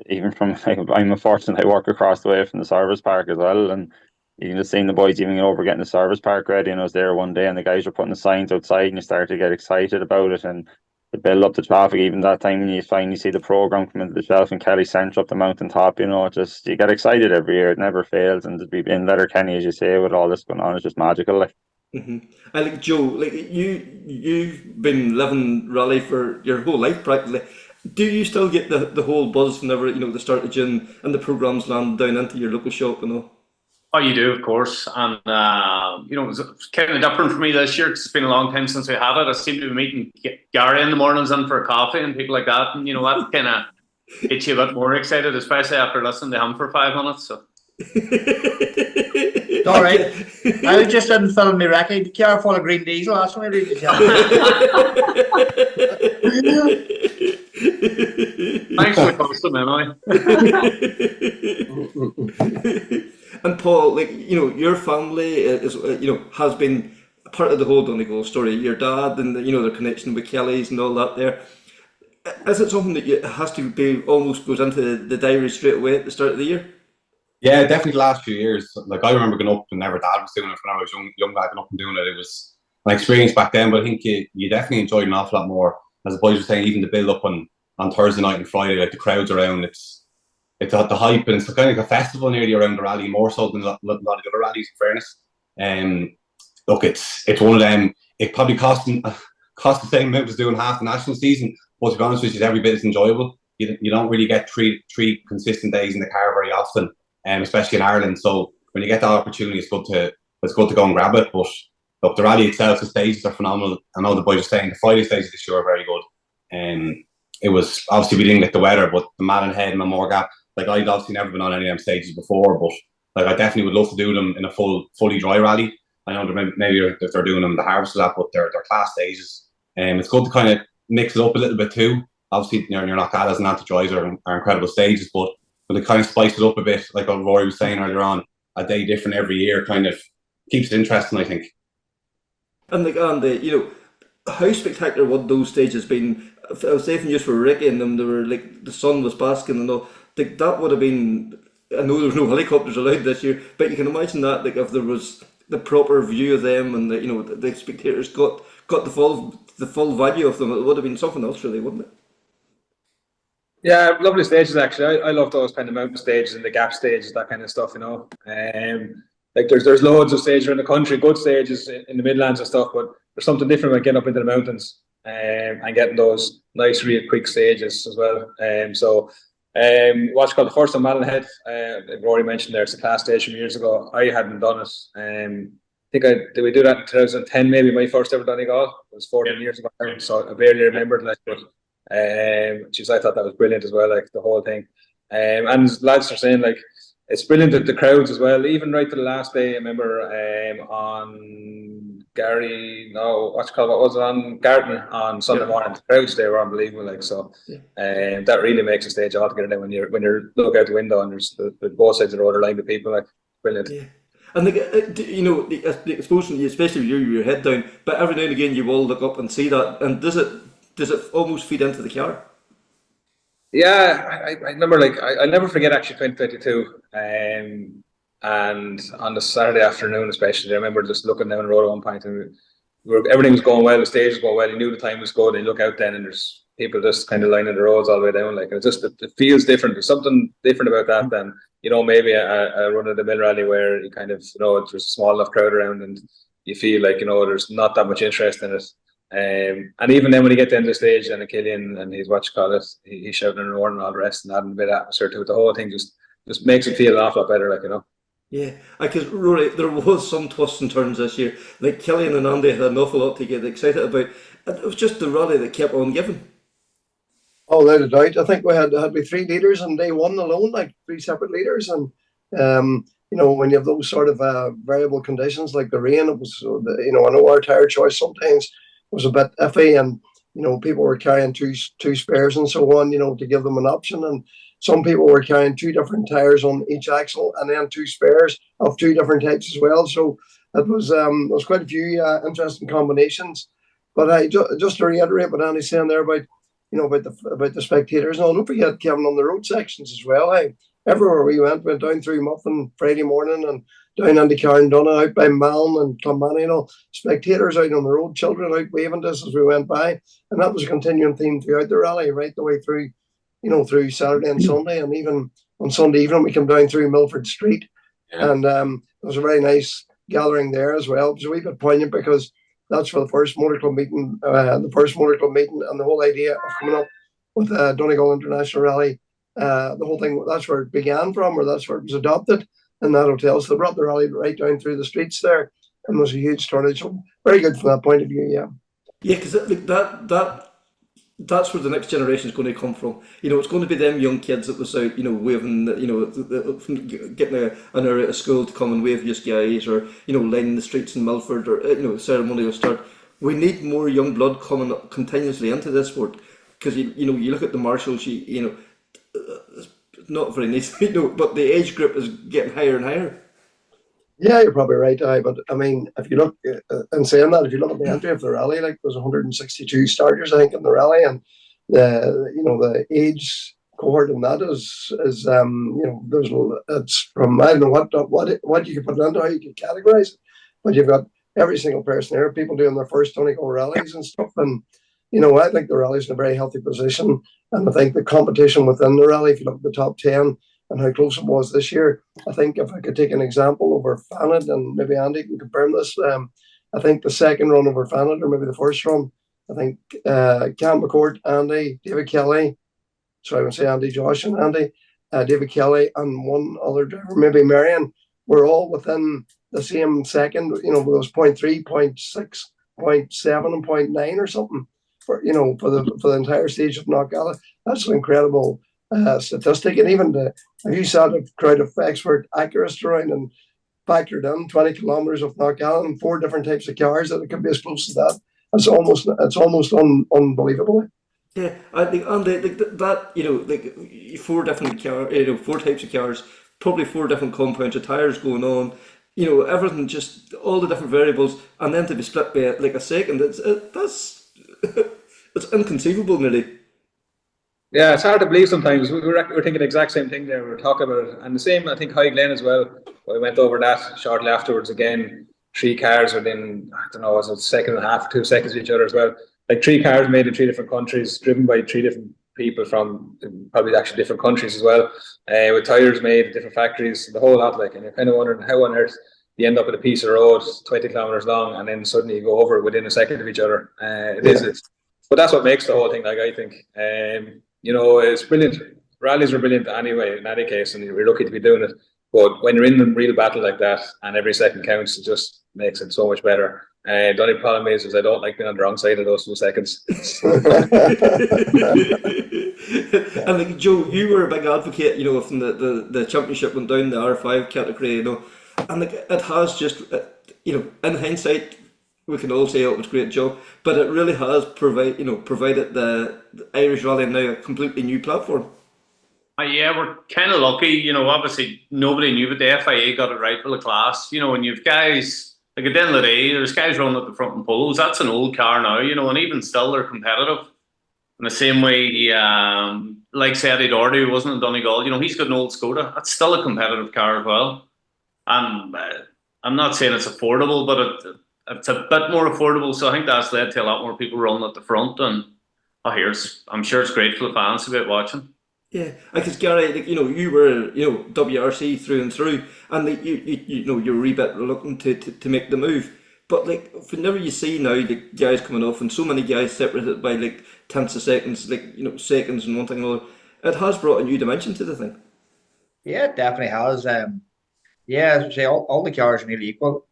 even from, I'm fortunate I work across the way from the service park as well, and you can just see the boys even over getting the service park ready. And I was there one day, and the guys were putting the signs outside, and you start to get excited about it, and to build up the traffic. Even that time when you finally see the program come into the shelf in Kelly Centre up the mountain top, just you get excited every year. It never fails, and to be in Letterkenny, as you say, with all this going on, is just magical. Like. And like Joe, like you've been living rally for your whole life practically. Do you still get the whole buzz whenever the start of June and the programs land down into your local shop and all? Oh, you do, of course. And, it's kind of different for me this year because it's been a long time since we had it. I seem to be meeting Garry in the mornings in for a coffee and people like that. And, that kind of gets you a bit more excited, especially after listening to him for 5 minutes. So. All right. I just didn't fill my record. Car full of green diesel. That's what I read Thanks for the compliment, anyway. And Paul, like your family is has been part of the whole Donegal story. Your dad and their connection with Kelly's and all that. There, is it something that has to be almost goes into the diary straight away at the start of the year? Yeah, definitely the last few years. Like I remember going up and never dad was doing it when I was young lad going up and doing it. It was an experience back then, but I think you definitely enjoyed an awful lot more. As the boys were saying, even the build up on Thursday night and Friday, like the crowds around, it's the hype, and it's kind of like a festival nearly around the rally, more so than a lot of the other rallies, in fairness. Look, it's one of them. It probably cost the same amount as doing half the national season, but to be honest with you, every bit is enjoyable. You don't really get three consistent days in the car very often, especially in Ireland. So when you get that opportunity, it's good to go and grab it. But look, the rally itself, the stages are phenomenal. I know the boys are saying the Friday stages this year are very good. It was obviously we didn't get the weather, but the Malin Head and the Gap, like I'd obviously never been on any of them stages before, but like I definitely would love to do them in a fully dry rally. I know maybe if they're doing them the harvest of that, but they're class stages. It's good to kind of mix it up a little bit too. Obviously, you're not Galas and Anti-Dries are incredible stages, but to kind of spice it up a bit, like what Rory was saying earlier on, a day different every year kind of keeps it interesting, I think. And how spectacular would those stages been? I was saying just for Ricky and them, they were like the sun was basking and all. Like that would have been. I know there's no helicopters allowed this year, but you can imagine that. Like if there was the proper view of them and the spectators got the full value of them, it would have been something else, really, wouldn't it? Yeah, lovely stages actually. I love those kind of mountain stages and the gap stages, that kind of stuff. Like there's loads of stages around the country, good stages in the Midlands and stuff, but there's something different about getting up into the mountains and getting those nice, real quick stages as well. What's called the first on Malin Head, Rory mentioned there, it's a class stage from years ago. I hadn't done it. I think did we do that in 2010? Maybe my first ever Donegal. It was 14 years ago, so I barely remembered that. But I thought that was brilliant as well, like the whole thing. And lads are saying like it's brilliant that the crowds as well. Even right to the last day, I remember on Garry, no, what was it on Garden on Sunday morning? The crowds there were unbelievable, like so. That really makes the stage altogether. Then when you look out the window and there's the both sides of the road are lined with people, like brilliant. Yeah. And I suppose especially you with your head down, but every now and again you will look up and see that. And does it almost feed into the car? Yeah, I remember, like I'll never forget actually 2022. And on the Saturday afternoon, especially, I remember just looking down the road at one point, and everything was going well. The stage was going well. You knew the time was good. And you look out then, and there's people just kind of lining the roads all the way down. Like it feels different. There's something different about that than maybe a run of the mill rally where you kind of there's a small enough crowd around, and you feel like there's not that much interest in it. And even then, when you get to the end of the stage, and Killian and his he's shouting and roaring and all the rest, and adding a bit of atmosphere to it. The whole thing just makes it feel an awful lot better, like. Yeah, because Rory, there was some twists and turns this year. Like Killian and Andy had an awful lot to get excited about. It was just the rally that kept on giving. Oh, without a doubt. I think we had 3 leaders on day one alone, like 3 separate leaders, and when you have those sort of variable conditions like the rain, it was I know our tyre choice sometimes was a bit iffy, and people were carrying two spares and so on, to give them an option, and some people were carrying 2 different tyres on each axle and then 2 spares of 2 different types as well. So it was quite a few interesting combinations. But just to reiterate what Andy's saying there about about the spectators. No, don't forget Kevin on the road sections as well. Everywhere we went down through Muffin Friday morning and down into Carndonagh, out by Malm and Clonmany, spectators out on the road, children out waving to us as we went by, and that was a continuing theme throughout the rally, right the way through. Through Saturday and Sunday, and even on Sunday evening we came down through Milford Street, and it was a very nice gathering there as well. It was a wee bit poignant because that's for the first motor club meeting, and the whole idea of coming up with Donegal International Rally, the whole thing. That's where it began from, or that's where it was adopted in that hotel. So they brought the rally right down through the streets there, and there was a huge turnout. So very good from that point of view. Yeah, because that's where the next generation is going to come from. It's going to be them young kids that was out, waving, getting an hour out of school to come and wave you guys, or, lining the streets in Milford, or, Ceremonial start. We need more young blood coming continuously into this sport, because, you look at the Marshals, it's not very nice, but the age group is getting higher and higher. Yeah, you're probably right, but I mean, if you look, and saying that, if you look at the entry of the rally, like there's 162 starters, I think, in the rally, and the age cohort in that is it's from, I don't know what you can put it into, how you can categorize it, but you've got every single person there, people doing their first Donegal rallies and stuff, and I think the rally's in a very healthy position, and I think the competition within the rally, if you look at the top 10. And how close it was this year. I think if I could take an example over Fanad, and maybe Andy can confirm this, I think the second run over Fanad, or maybe the first run, I think Cam McCourt, Andy, David Kelly, so I would say Andy, Josh and Andy, David Kelly and one other driver, maybe Meirion, were all within the same second, it was 0.3, 0.6, 0.7 and 0.9 or something for the entire stage of Knockgala. That's an incredible statistic, and even if you sat a crowd of expert accurates around and factored in 20 kilometres of Knockgala and 4 different types of cars, that it could be as close as that. It's almost unbelievable. Yeah, I think that 4 different car, 4 types of cars, probably 4 different compounds of tires going on. Everything, just all the different variables, and then to be split by like a second. That's inconceivable, nearly. Yeah, it's hard to believe sometimes. We're thinking the exact same thing there. We were talking about it. And the same, I think, High Glen as well. We went over that shortly afterwards again. 3 cars within, I don't know, was it 1.5, 2 seconds of each other as well. Like 3 cars made in 3 different countries, driven by 3 different people from probably actually different countries as well, with tyres made at different factories, the whole lot. And you're kind of wondering how on earth you end up with a piece of road 20 kilometres long and then suddenly you go over it within a second of each other. But that's what makes the whole thing, I think. It's brilliant. Rallies are brilliant anyway, in any case, and we're lucky to be doing it. But when you're in a real battle like that, and every second counts, it just makes it so much better. The only problem is I don't like being on the wrong side of those 2 seconds. And Joe, you were a big advocate, from the championship went down the R5 category, and it has just, in hindsight, we can all say, oh, it was a great job, but it really has provided the Irish Rally now a completely new platform. Yeah, we're kind of lucky. Obviously nobody knew, but the FIA got it right for the class. And you've guys, like at the end of the day, there's guys running at the front in polos. That's an old car now, and even still they're competitive. In the same way, like say Eddie Doherty, who wasn't in Donegal, he's got an old Skoda. That's still a competitive car as well. And I'm not saying it's affordable, but it's a bit more affordable. So I think that's led to a lot more people running at the front. And I'm sure it's great for the fans to be watching. Yeah, because Garry, you were, WRC through and through, and you're a wee bit reluctant to make the move. But whenever you see now the guys coming off, and so many guys separated by tenths of seconds, seconds and one thing or another, it has brought a new dimension to the thing. Yeah, it definitely has. As I say, all the cars are nearly equal.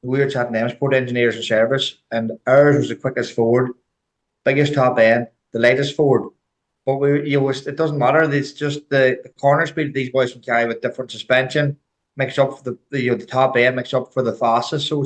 We were chatting to them sport engineers and service, and ours was the quickest forward, biggest top end, the lightest forward. But it doesn't matter. It's just the corner speed these boys can carry with different suspension makes up for the top end, makes up for the fastest. So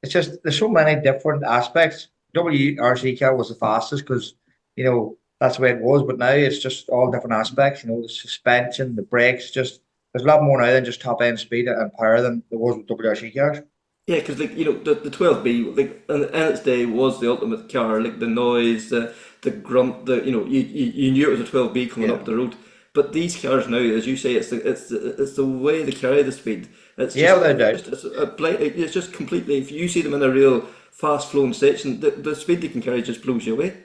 it's just there's so many different aspects. WRC car was the fastest because that's the way it was. But now it's just all different aspects. The suspension, the brakes. Just there's a lot more now than just top end speed and power than there was with WRC cars. Yeah, because the 12B in its day was the ultimate car. The noise, the grunt, you knew it was a 12B coming up the road. But these cars now, as you say, it's the way they carry the speed. It's without doubt. It's just completely. If you see them in a real fast flowing section, the speed they can carry just blows you away.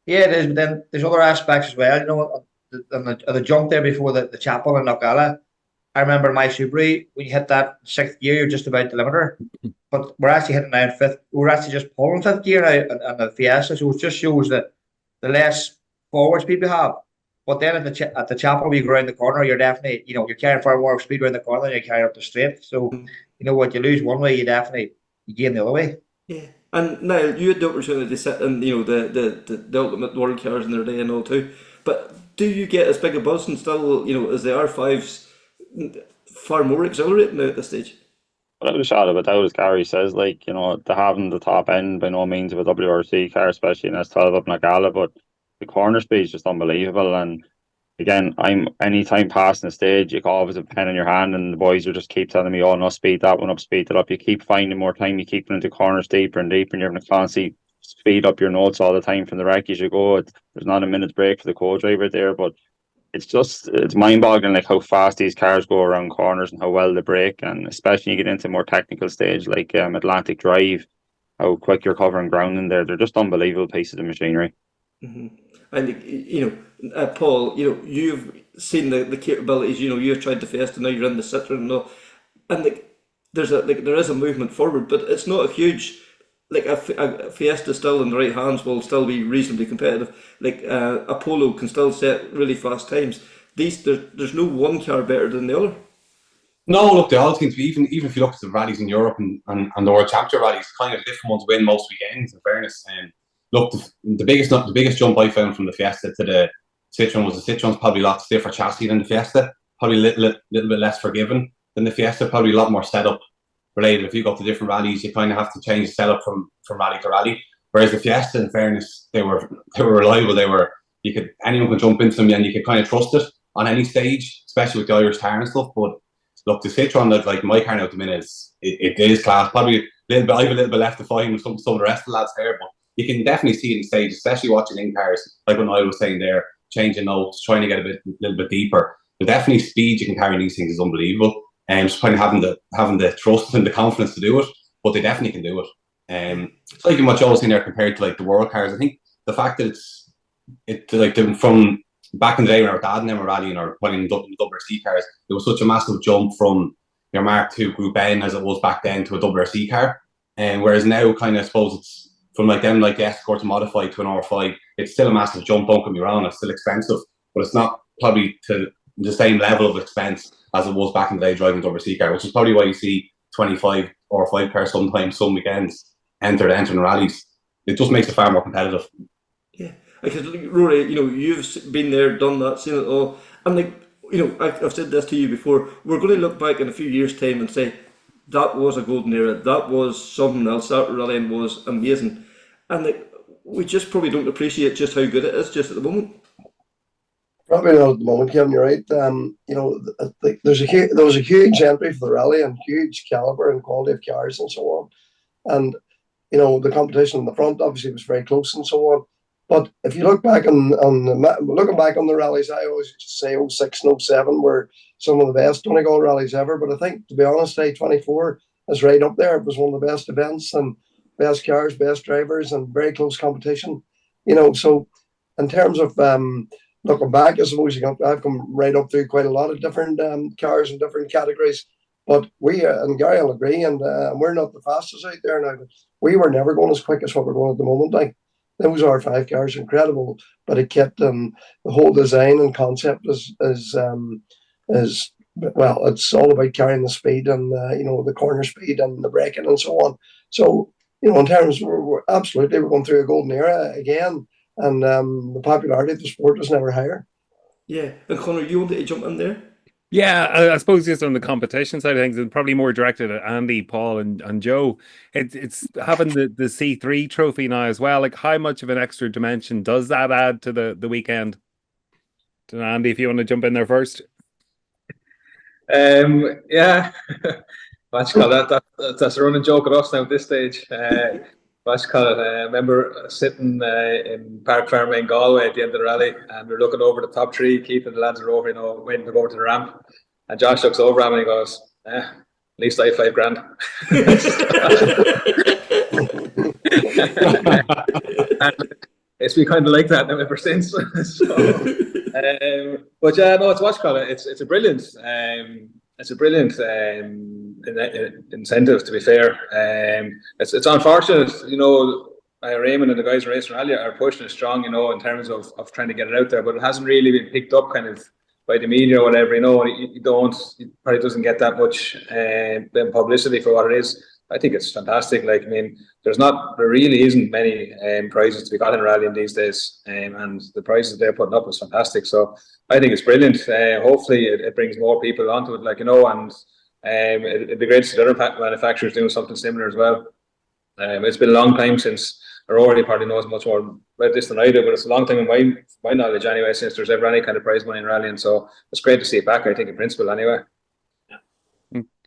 Yeah, it is. But then there's other aspects as well. On the jump there before the chapel in Knockalla, I remember my Subaru, when you hit that sixth gear, you're just about the limiter. But we're actually hitting now in fifth. We're actually just pulling fifth gear now on the Fiesta. So it just shows that the less forward speed we have. But then at the chapel, when you go around the corner, you're definitely, you're carrying far more speed around the corner than you're carrying up the straight. So, what you lose one way, you gain the other way. Yeah. And Niall, you had the opportunity to sit in, the ultimate world cars in their day and all too. But do you get as big a buzz and still, as the R5s, far more exhilarating now at this stage? Without a shadow of a doubt, as Garry says, to having the top end by no means of a WRC car, especially in S12 up Knockalla, but the corner speed is just unbelievable. And again, I'm anytime passing the stage, you always have a pen in your hand, and the boys will just keep telling me, "Oh no, speed that one up, speed that up." You keep finding more time, you keep going into corners deeper and deeper, and you're going to constantly speed up your notes all the time from the wreck as you go. There's not a minute's break for the co-driver there, but it's mind-boggling how fast these cars go around corners and how well they brake, and especially when you get into a more technical stage like Atlantic Drive, how quick you're covering ground in there. They're just unbelievable pieces of machinery. Mm-hmm. And Paul, you've seen the capabilities. You've tried the Fiesta, now you're in the Citroen and all, and there is a movement forward, but it's not a huge. A Fiesta still in the right hands will still be reasonably competitive. A Polo can still set really fast times. There's no one car better than the other. No, look, they all seem to be, even if you look at the rallies in Europe and the World Championship rallies, kind of different ones win most weekends, in fairness. Look, the biggest jump I found from the Fiesta to the Citroen was the Citroen's probably a lot stiffer chassis than the Fiesta, probably a little bit less forgiving than the Fiesta, probably a lot more setup related. If you go to different rallies, you kind of have to change the setup from rally to rally. Whereas the Fiesta, in fairness, they were reliable. Anyone could jump into them and you could kind of trust it on any stage, especially with the Irish tire and stuff. But look, the Citroen, like my car now at the minute, it is class. Probably I have a little bit left to find with some of the rest of the lads here, but you can definitely see it in stage, especially watching in cars, like what Noel was saying there, changing notes, trying to get a little bit deeper. But definitely speed you can carry in these things is unbelievable. And just kind of having the trust and the confidence to do it, but they definitely can do it. It's like what Joel's saying there compared to the world cars. I think the fact that it's from back in the day when our dad and them were rallying or putting WRC cars, it was such a massive jump from your Mark II Group N as it was back then to a WRC car. And whereas now, kind of, I suppose it's from the Escort modified to an R5, it's still a massive jump. Don't get me wrong, it's still expensive, but it's not probably to the same level of expense as it was back in the day driving a WRC car, which is probably why you see 25 R5 cars sometimes, some weekends, entering rallies. It just makes it far more competitive. Yeah, because Rory, you've been there, done that, seen it all, and I've said this to you before. We're going to look back in a few years' time and say, that was a golden era. That was something else. That rallying was amazing, and like, we just probably don't appreciate just how good it is just at the moment. Probably not at the moment, Kevin. You're right. There was a huge entry for the rally and huge caliber and quality of cars and so on, and the competition in the front obviously was very close and so on. But if you look back looking back on the rallies, I always used to say 06 and 07 were some of the best Donegal rallies ever. But I think, to be honest, 24 is right up there. It was one of the best events and best cars, best drivers, and very close competition. So in terms of looking back, I suppose I've come right up through quite a lot of different cars and different categories. But we, and Garry will agree, and we're not the fastest out there now, but we were never going as quick as what we're going at the moment. Like, those R5 cars are incredible, but it kept the whole design and concept is well, it's all about carrying the speed and the corner speed and the braking and so on. So in terms, we're absolutely, we're going through a golden era again, and the popularity of the sport is never higher. Yeah, and Conor, you wanted to jump in there? Yeah, I suppose just on the competition side of things, and probably more directed at Andy, Paul, and Joe. It's having the C3 trophy now as well. Like, how much of an extra dimension does that add to the weekend? To Andy, if you want to jump in there first. Yeah, that's a running joke at us now at this stage. I remember sitting in Park Farm in Galway at the end of the rally, and we're looking over the top three, Keith and the lads are over, waiting to go over to the ramp. And Josh looks over at me and he goes, at least I have $5,000. And it's been kind of like that now ever since. But yeah, no, it's a brilliant incentive, to be fair. It's unfortunate, Raymond and the guys in Racing Rally are pushing it strong, in terms of trying to get it out there, but it hasn't really been picked up kind of by the media or whatever. It probably doesn't get that much publicity for what it is. I think it's fantastic. There really isn't many prizes to be got in rallying these days, and the prizes they're putting up is fantastic. So I think it's brilliant. Hopefully it brings more people onto it, and it'd be great to see other manufacturers doing something similar as well. It's been a long time since Rory probably knows much more about this than I do, but it's a long time in my knowledge anyway, since there's ever any kind of prize money in rallying. So it's great to see it back, I think, in principle anyway.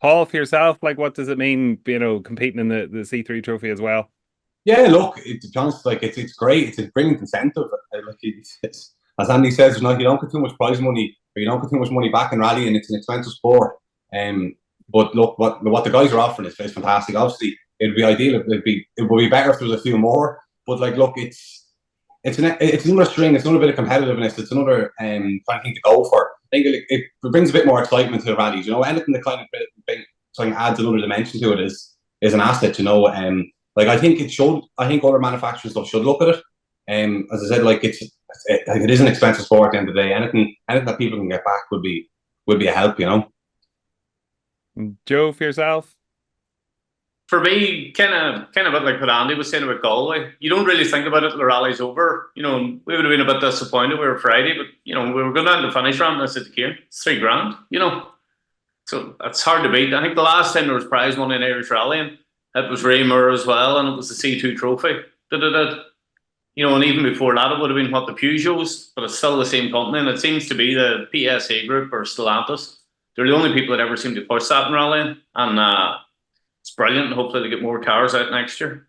Paul, for yourself, what does it mean, competing in the C3 trophy as well? Yeah, look, to be honest, it's great. It's a brilliant incentive. As Andy says, you don't get too much prize money, or you don't get too much money back in rally, and it's an expensive sport. But look, what the guys are offering is fantastic. Obviously, it'd be ideal. It would be better if there was a few more. But look, it's another string. It's another bit of competitiveness. It's another thing to go for. I think it brings a bit more excitement to the rallies. Anything that kind of adds another dimension to it is an asset. I think it should. I think other manufacturers should look at it. As I said, it is an expensive sport at the end of the day. Anything that people can get back would be a help. Joe, for yourself. For me, kind of like what Andy was saying about Galway, you don't really think about it till the rally's over. We would have been a bit disappointed. We were Friday, but we were going down to the finish ramp and I said, "Here, it's $3,000." So that's hard to beat. I think the last time there was prize money in Irish rallying, it was Raymore as well, and it was the C2 trophy. And even before that, it would have been the Peugeots, but it's still the same company, and it seems to be the PSA group or Stellantis. They're the only people that ever seem to push that in rallying, and it's brilliant, and hopefully they get more cars out next year.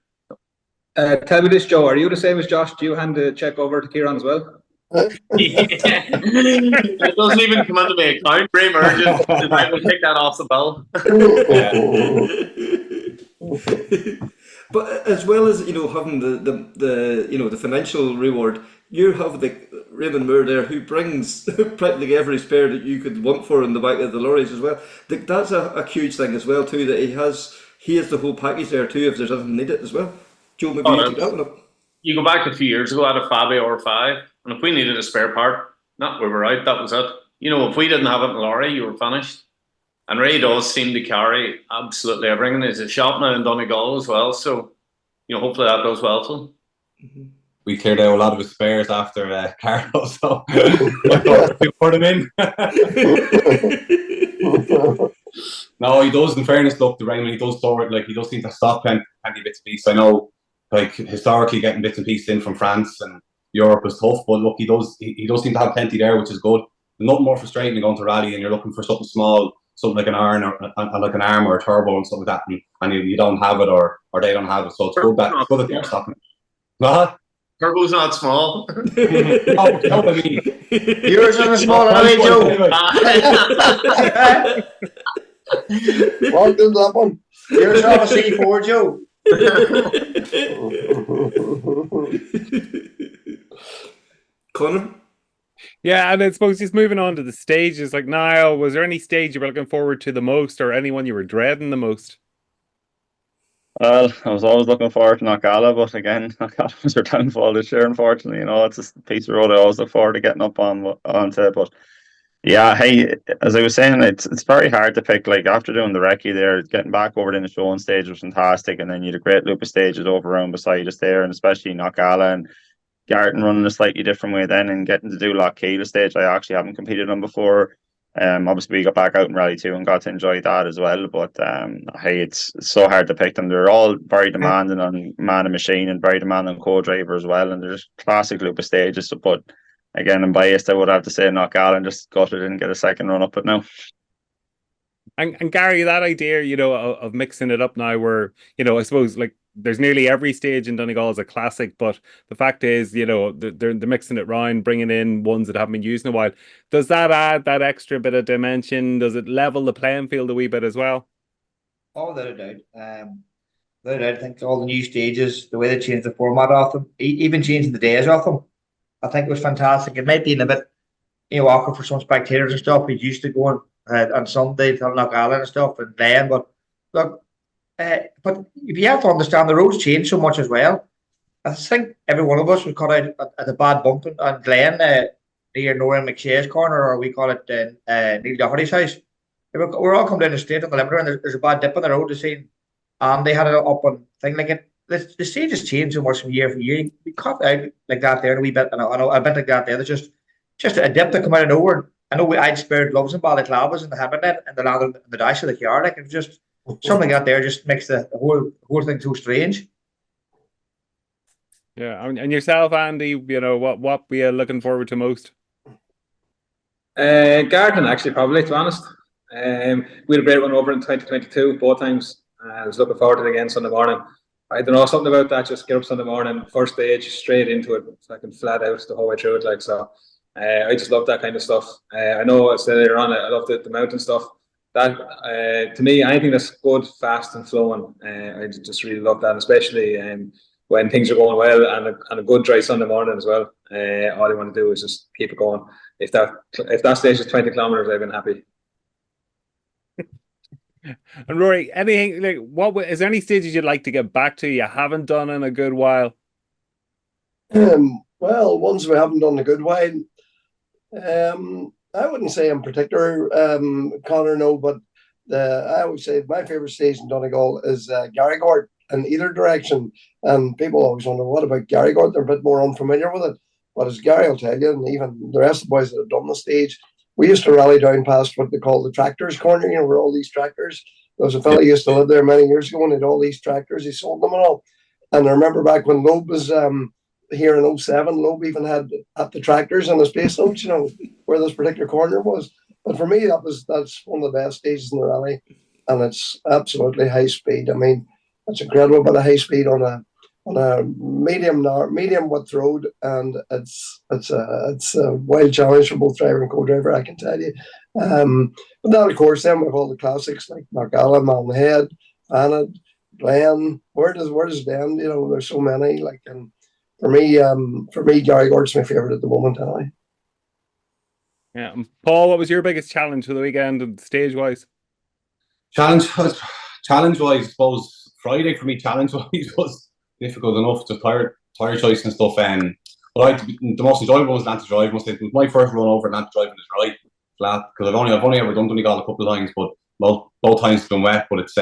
Tell me this, Joe, are you the same as Josh? Do you hand the check over to Kieran as well? It doesn't even come into my account. Very urgent. I will take that off the bill. But as well as having the financial reward, you have the Raymond Moore there, who brings practically every spare that you could want for in the back of the lorries as well. That's a huge thing as well too, that he has the whole package there too if there's anything needed as well. Joe, maybe you take that one up. You go back a few years ago, I had a Fabia R5, and if we needed a spare part, we were out, that was it. If we didn't have it in the lorry, you were finished. And Ray does seem to carry absolutely everything. There's a shop now in Donegal as well, so hopefully that goes well for him. Mm-hmm. We cleared out a lot of his spares after Carlo, so we put him in. No, he does. In fairness, look, the Raymond, he does store it. Like, he does seem to stop plenty bits and pieces. I know, like, historically getting bits and pieces in from France and Europe is tough, but look, he does seem to have plenty there, which is good. Nothing more frustrating than going to rally and you're looking for something small, something like an iron or like an arm or a turbo and stuff like that, and you don't have it or they don't have it. So it's good that they're stopping it. What? Turbo's not small. No, I mean, Yours isn't small anyway, Joe. Walked into that one. Yours not a C4, Joe. Connor? Yeah, and I suppose just moving on to the stages, like Niall, was there any stage you were looking forward to the most or anyone you were dreading the most? Well, I was always looking forward to Knockalla, but again, Knockalla was their downfall this year, unfortunately. You know, it's a piece of road I always look forward to getting up onto. But yeah, hey, as I was saying, it's very hard to pick. Like, after doing the recce there, getting back over in the showing stage was fantastic, and then you had a great loop of stages over around beside us there, and especially Knockalla and Garrett running a slightly different way then, and getting to do Lochkeela stage I actually haven't competed on before. Obviously we got back out in Rally 2 and got to enjoy that as well, but hey, it's so hard to pick them. They're all very demanding on man and machine and very demanding on co-driver as well, and they're just classic loop of stages. But again, I'm biased, I would have to say Knockalla, and just gutted didn't get a second run up it now. And Gary, that idea, you know, of mixing it up now where, you know, I suppose like there's nearly every stage in Donegal is a classic, but the fact is, you know, they're mixing it round, bringing in ones that haven't been used in a while. Does that add that extra bit of dimension? Does it level the playing field a wee bit as well? Oh, without a doubt. Without a doubt, I think all the new stages, the way they changed the format of them, even changing the days of them, I think it was fantastic. It might be a bit, you know, awkward for some spectators and stuff. We used to go on Sundays on Knockalla and stuff and playing, but look, but if you have to understand, the roads change so much as well. I think every one of us was caught out at a bad bump on Glen near Noel McShay's corner, or we call it Neil Doherty's house. We're all coming down the straight on the limiter, and there's a bad dip on the road to see. They had it up on thing like it. The stages change so much from year for year. We cut out like that there a wee bit, and I know a bit like that there. There's just a dip that come out of nowhere. I know I'd spared gloves and balaclavas in the helmet net and the landed in the dash of the car. Like, it's just something out there just makes the whole thing so strange. Yeah, and yourself, Andy, you know, what were you looking forward to most? Garden, actually, probably, to be honest. We had a great one over in 2022, both times. I was looking forward to it again Sunday morning. I don't know, something about that, just get up Sunday morning, first stage, straight into it, so I can flat out the whole way through it. Like, so I just love that kind of stuff. I know I said earlier on, I love the mountain stuff. That to me, anything that's good, fast and flowing, I just really love that, especially when things are going well and a good dry Sunday morning as well. All I want to do is just keep it going. If that stage is 20 kilometers, I've been happy. And Rory, anything like is there any stages you'd like to get back to you haven't done in a good while? Well, ones we haven't done in a good while. I wouldn't say in particular, Connor, no, but I would say my favourite stage in Donegal is Garrygord in either direction. And people always wonder, what about Garrygord? They're a bit more unfamiliar with it. But as Gary will tell you, and even the rest of the boys that have done the stage, we used to rally down past what they call the tractors corner, you know, where all these tractors. There was a fellow who used to live there many years ago and had all these tractors. He sold them and all. And I remember back when Loeb was here in 07, Loeb even had at the tractors in his base notes, you know, where this particular corner was. But for me, that's one of the best stages in the rally, and it's absolutely high speed. I mean, it's incredible, but a high speed on a medium width road, and it's a wild challenge for both driver and co-driver, I can tell you. But then of course, then we have all the classics like Knockalla, Malhead, Fanad, Glen. Where does it end? You know, there's so many. Like, and for me, Garrygord's my favourite at the moment, anyway. Yeah, and Paul, what was your biggest challenge for the weekend, stage wise? Challenge wise, I suppose Friday for me, challenge wise was difficult enough. Just tire choice and stuff. But the most enjoyable was Land to Drive. It was my first run over Land to Drive in this rally flat, because I've only ever done Donegal a couple of times, but both times it's been wet. But it's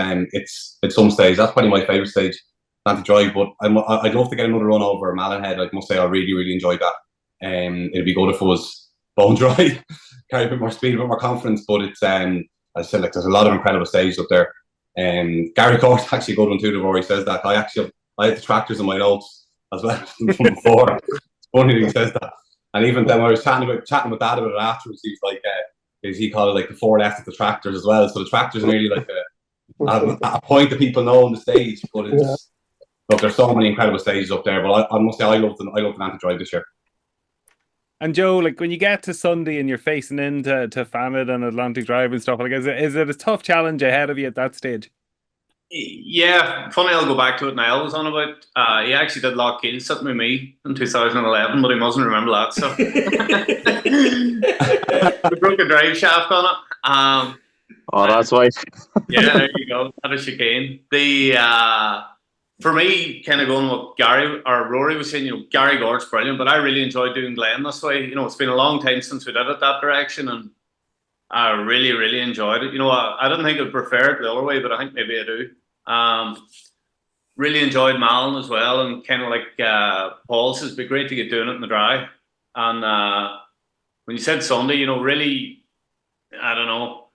some stage. That's probably my favourite stage, Land to Drive. But I'd love to get another run over Malhead. I must say I really enjoyed that. It'd be good if it was bone dry, carry a bit more speed, a bit more confidence. But it's I I said, like, there's a lot of incredible stages up there. Gary Court's actually good one too. The Rory says that. I had the tractors in my notes as well from before. It's funny that he says that. And even then, when I was chatting with Dad about it afterwards, he was like, he called it like the 4S of the tractors as well. So the tractors are really like a point that people know on the stage. But it's look, there's so many incredible stages up there. But I must say, I love the Atlantic Drive this year. And Joe, like when you get to Sunday and you're facing into Fanad and Atlantic Drive and stuff, like is it a tough challenge ahead of you at that stage? Yeah, funny, I'll go back to what Niall was on about. He actually did lock keels sitting with me in 2011, but he mustn't remember that. So we broke a drive shaft on it. Oh, that's right. Yeah, there you go. Had a chicane. For me, kind of going what Gary or Rory was saying, you know, Gary Gort's brilliant, but I really enjoyed doing Glen this way. You know, it's been a long time since we did it that direction, and I really, really enjoyed it. You know, I didn't think I'd prefer it the other way, but I think maybe I do. Really enjoyed Malin as well, and kind of like Paul says, it'd be great to get doing it in the dry. And when you said Sunday, you know, really, I don't know.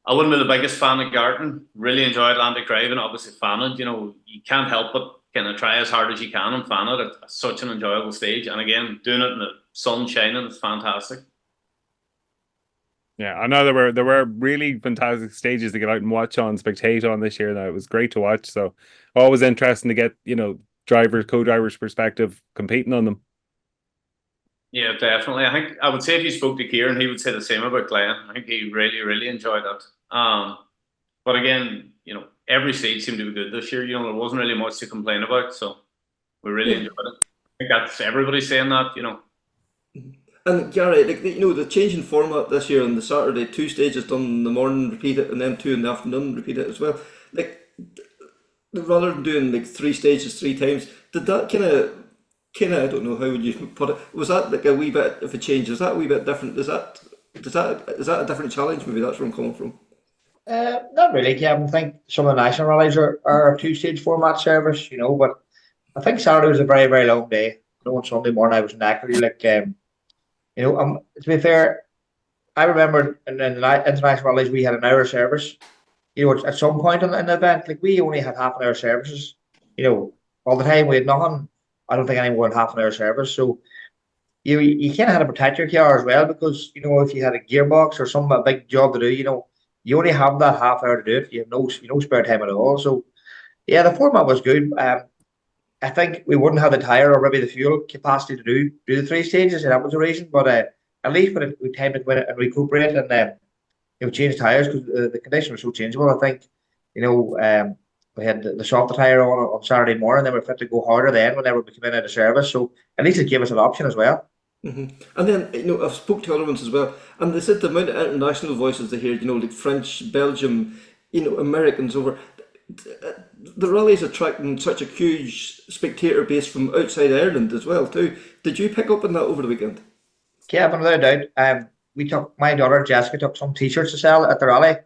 I wouldn't be the biggest fan of Garton. Really enjoyed Atlantic Drive and obviously Fanad. You know, you can't help but kind of try as hard as you can on Fanad. It's such an enjoyable stage. And again, doing it in the sun shining is fantastic. Yeah, I know there were really fantastic stages to get out and watch on Spectator on this year. That it was great to watch. So always interesting to get, you know, co-drivers' perspective competing on them. Yeah, definitely. I think I would say if you spoke to Kieran, he would say the same about Glen. I think he really, really enjoyed it. But again, you know, every stage seemed to be good this year. You know, there wasn't really much to complain about, so we really enjoyed it. I think that's everybody saying that, you know. And Gary, like you know, the change in format this year on the Saturday, 2 stages done in the morning, repeat it, and then 2 in the afternoon, repeat it as well. Like rather than doing like 3 stages 3 times, did that kind of I don't know how would you put it. Was that like a wee bit of a change? Is that a wee bit different? Is that a different challenge? Maybe that's where I'm coming from. Not really, Kevin. I think some of the national rallies are a 2-stage format service, you know, but I think Saturday was a very, very long day. I know on Sunday morning I was knackered. Like, you know, to be fair, I remember in the international rallies we had an hour service. You know, at some point in the event, like we only had half an hour services. You know, all the time we had nothing. I don't think anyone had half an hour service. So you kind of had to protect your car as well, because, you know, if you had a gearbox or a big job to do, you know, you only have that half hour to do it. You have no spare time at all. So yeah, the format was good. I think we wouldn't have the tire or maybe the fuel capacity to do the 3 stages, and that was the reason. But at least when we time to go in and recuperate and you know, change tires, because the conditions were so changeable. I think, you know, we had the softer tire on Saturday morning, then we were fit to go harder then whenever we came in out of service. So at least it gave us an option as well. And then, you know, I've spoke to other ones as well, and they said the amount of international voices they hear, you know, like French, Belgium, you know, Americans over. The rally is attracting such a huge spectator base from outside Ireland as well too. Did you pick up on that over the weekend? Kevin, without a doubt. My daughter Jessica took some T-shirts to sell at the rally,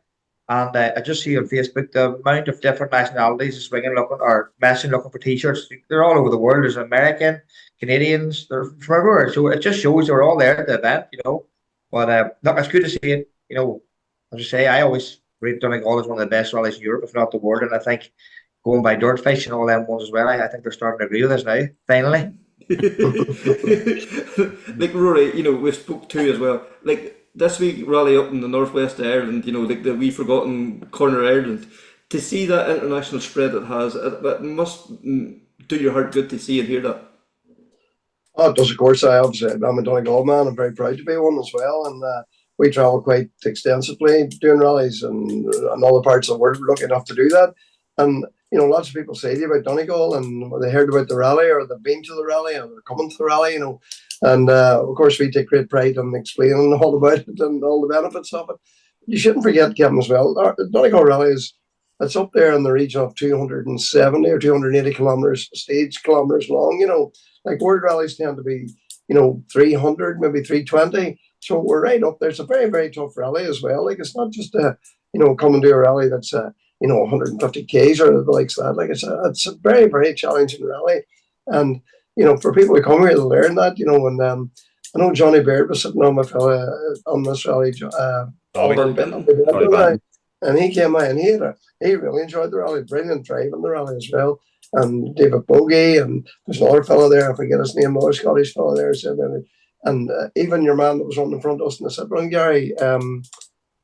and I just see on Facebook the amount of different nationalities is ringing looking or messaging looking for T-shirts. They're all over the world. There's American, Canadians, they're from everywhere. So it just shows they're all there at the event, you know. But look, it's good to see it. You know, as I say, I always rate Donegal as one of the best rallies in Europe, if not the world, and I think going by Dirtfish and all them ones as well, I think they're starting to agree with us now, finally. Like Rory, you know, we spoke to as well. Like this week rally up in the northwest of Ireland, you know, like the wee forgotten corner of Ireland. To see that international spread it has, it must do your heart good to see and hear that. Oh, it does, of course. I'm a Donegal man. I'm very proud to be one as well, and we travel quite extensively doing rallies and other parts of the world. We're lucky enough to do that. And you know, lots of people say to you about Donegal, and they heard about the rally, or they've been to the rally, or they're coming to the rally, you know. And of course, we take great pride in explaining all about it and all the benefits of it. You shouldn't forget, Kevin, as well, the Donegal Rally it's up there in the region of 270 or 280 stage kilometers long. You know, like world rallies tend to be, you know, 300, maybe 320. So we're right up there. It's a very, very tough rally as well. Like, it's not just you know, come and do a rally that's you know, 150 k's or the likes of that. Like, it's a very, very challenging rally, and you know, for people to come here to learn that, you know, and I know Johnny Baird was sitting on my fella on this rally, and he came out and he really enjoyed the rally. Brilliant drive in the rally as well. And David Bogey, and there's another fellow there, I forget his name, another Scottish fellow there said that. And even your man that was on the front of us in the sit run, Gary,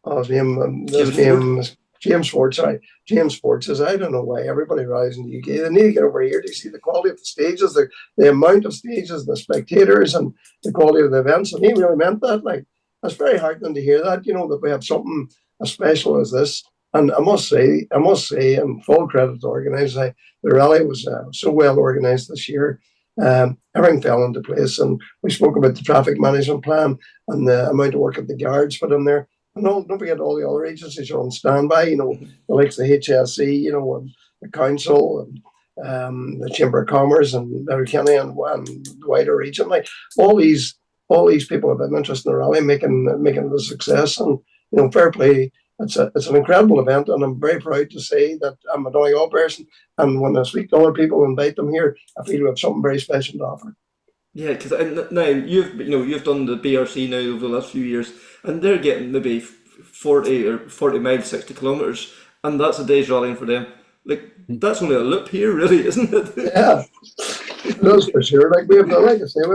his name is James Ford, sorry. James Ford says, I don't know why everybody rides in the UK. They need to get over here to see the quality of the stages, the amount of stages, the spectators, and the quality of the events. And he really meant that. Like, it's very heartening to hear that, that we have something as special as this. And I must say, and full credit to the organisers, the rally was so well organised this year. Everything fell into place, and we spoke about the traffic management plan and the amount of work that the guards put in there. And don't forget all the other agencies are on standby, the likes of the HSE, and the council, and the Chamber of Commerce, and Rory Kennedy, and the wider region. Like all these people have been interested in the rally, making it a success. And fair play. It's an incredible event, and I'm very proud to say that I'm a Donegal person. And when I speak to other people and invite them here, I feel we have something very special to offer. Yeah, because now you've done the BRC now over the last few years, and they're getting maybe 40 miles, 60 kilometres, and that's a day's rallying for them. Like that's only a loop here, really, isn't it? Yeah, that's for sure. Like we have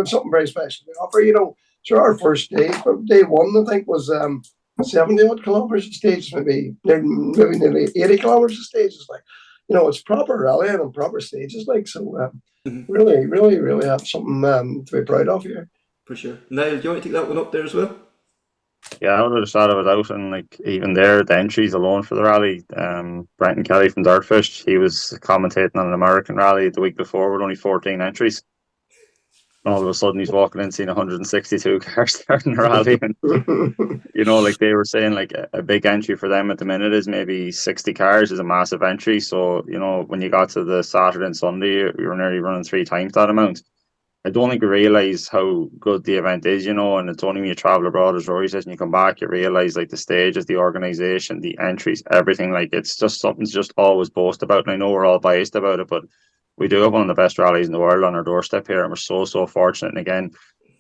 something very special to offer. So our first day one, I think, was 70 odd kilometres of stages, maybe nearly 80 kilometres of stages. Like, it's proper rallying and proper stages. Like, so really, really, really have something to be proud of here. For sure. Niall, do you want to take that one up there as well? Yeah, I would have started without, and like even there, the entries alone for the rally. Brenton Kelly from Dirtfish, he was commentating on an American rally the week before with only 14 entries. All of a sudden he's walking in seeing 162 cars starting the rally, and like they were saying, like a big entry for them at the minute is maybe 60 cars is a massive entry. So when you got to the Saturday and Sunday, you were nearly running 3 times that amount. I don't think we realise how good the event is, and it's only when you travel abroad, as Rory says, and you come back, you realise like the stages, the organisation, the entries, everything. Like it's just something to just always boast about. And I know we're all biased about it, but we do have one of the best rallies in the world on our doorstep here, and we're so fortunate. And again,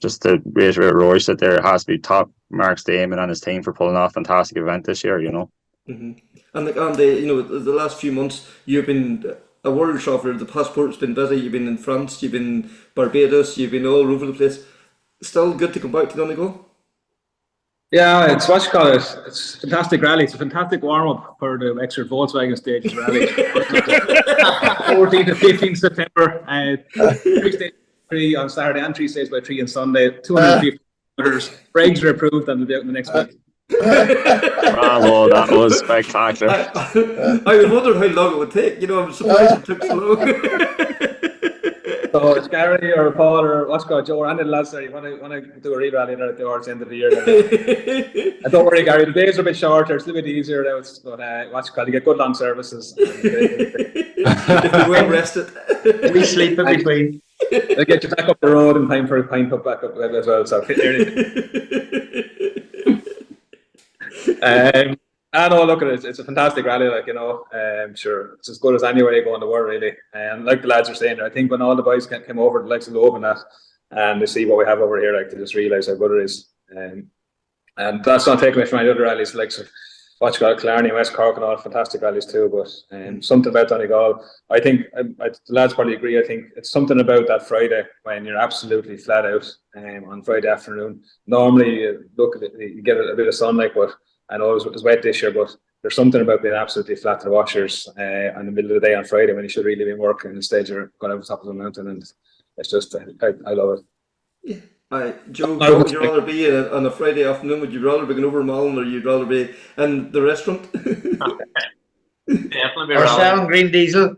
just to reiterate what Rory said there, it has to be top marks to Eamon and his team for pulling off a fantastic event this year, Mm-hmm. And the last few months, you've been a world traveller. The passport's been busy. You've been in France, you've been Barbados, you've been all over the place. Still good to come back to Donegal? Yeah, it's what you call it. It's a fantastic rally. It's a fantastic warm-up for the Wexford Volkswagen Stages rally. 14 to 15 September. 3 stages by 3 on Saturday and 3 stages by 3 on Sunday. 250 kilometres. Breaks are approved and they'll be out in the next week. Bravo, that was spectacular. I was wondering how long it would take. I'm surprised it took so long. So it's Gary or Paul or what's called Joe or any of the lads there. You want to do a re-rally there towards the end of the year. And don't worry, Gary. The days are a bit shorter. It's a little bit easier now. But what's called, you get good long services. If you well rested, we sleep in between. They get you back up the road in time for a pint up back up as well. So I know, look at it. It's a fantastic rally, sure, it's as good as anywhere you go in the world, really. And like the lads are saying, I think when all the boys came over, the likes of Loeb and that, and they see what we have over here, like they just realise how good it is. And that's not taking away from any other rallies, like what's called Clarny, West Cork, and all fantastic rallies too. But something about Donegal, I think the lads probably agree. I think it's something about that Friday when you're absolutely flat out on Friday afternoon. Normally, you get a bit of sunlight, but I know it was wet this year, but there's something about being absolutely flat to the washers in the middle of the day on Friday when you should really be working. Instead, you're going over the top of the mountain, and it's just, I love it. Yeah. Joe, what would you rather be on a Friday afternoon? Would you rather be going over Malin, or you'd rather be in the restaurant? Definitely be or selling green diesel.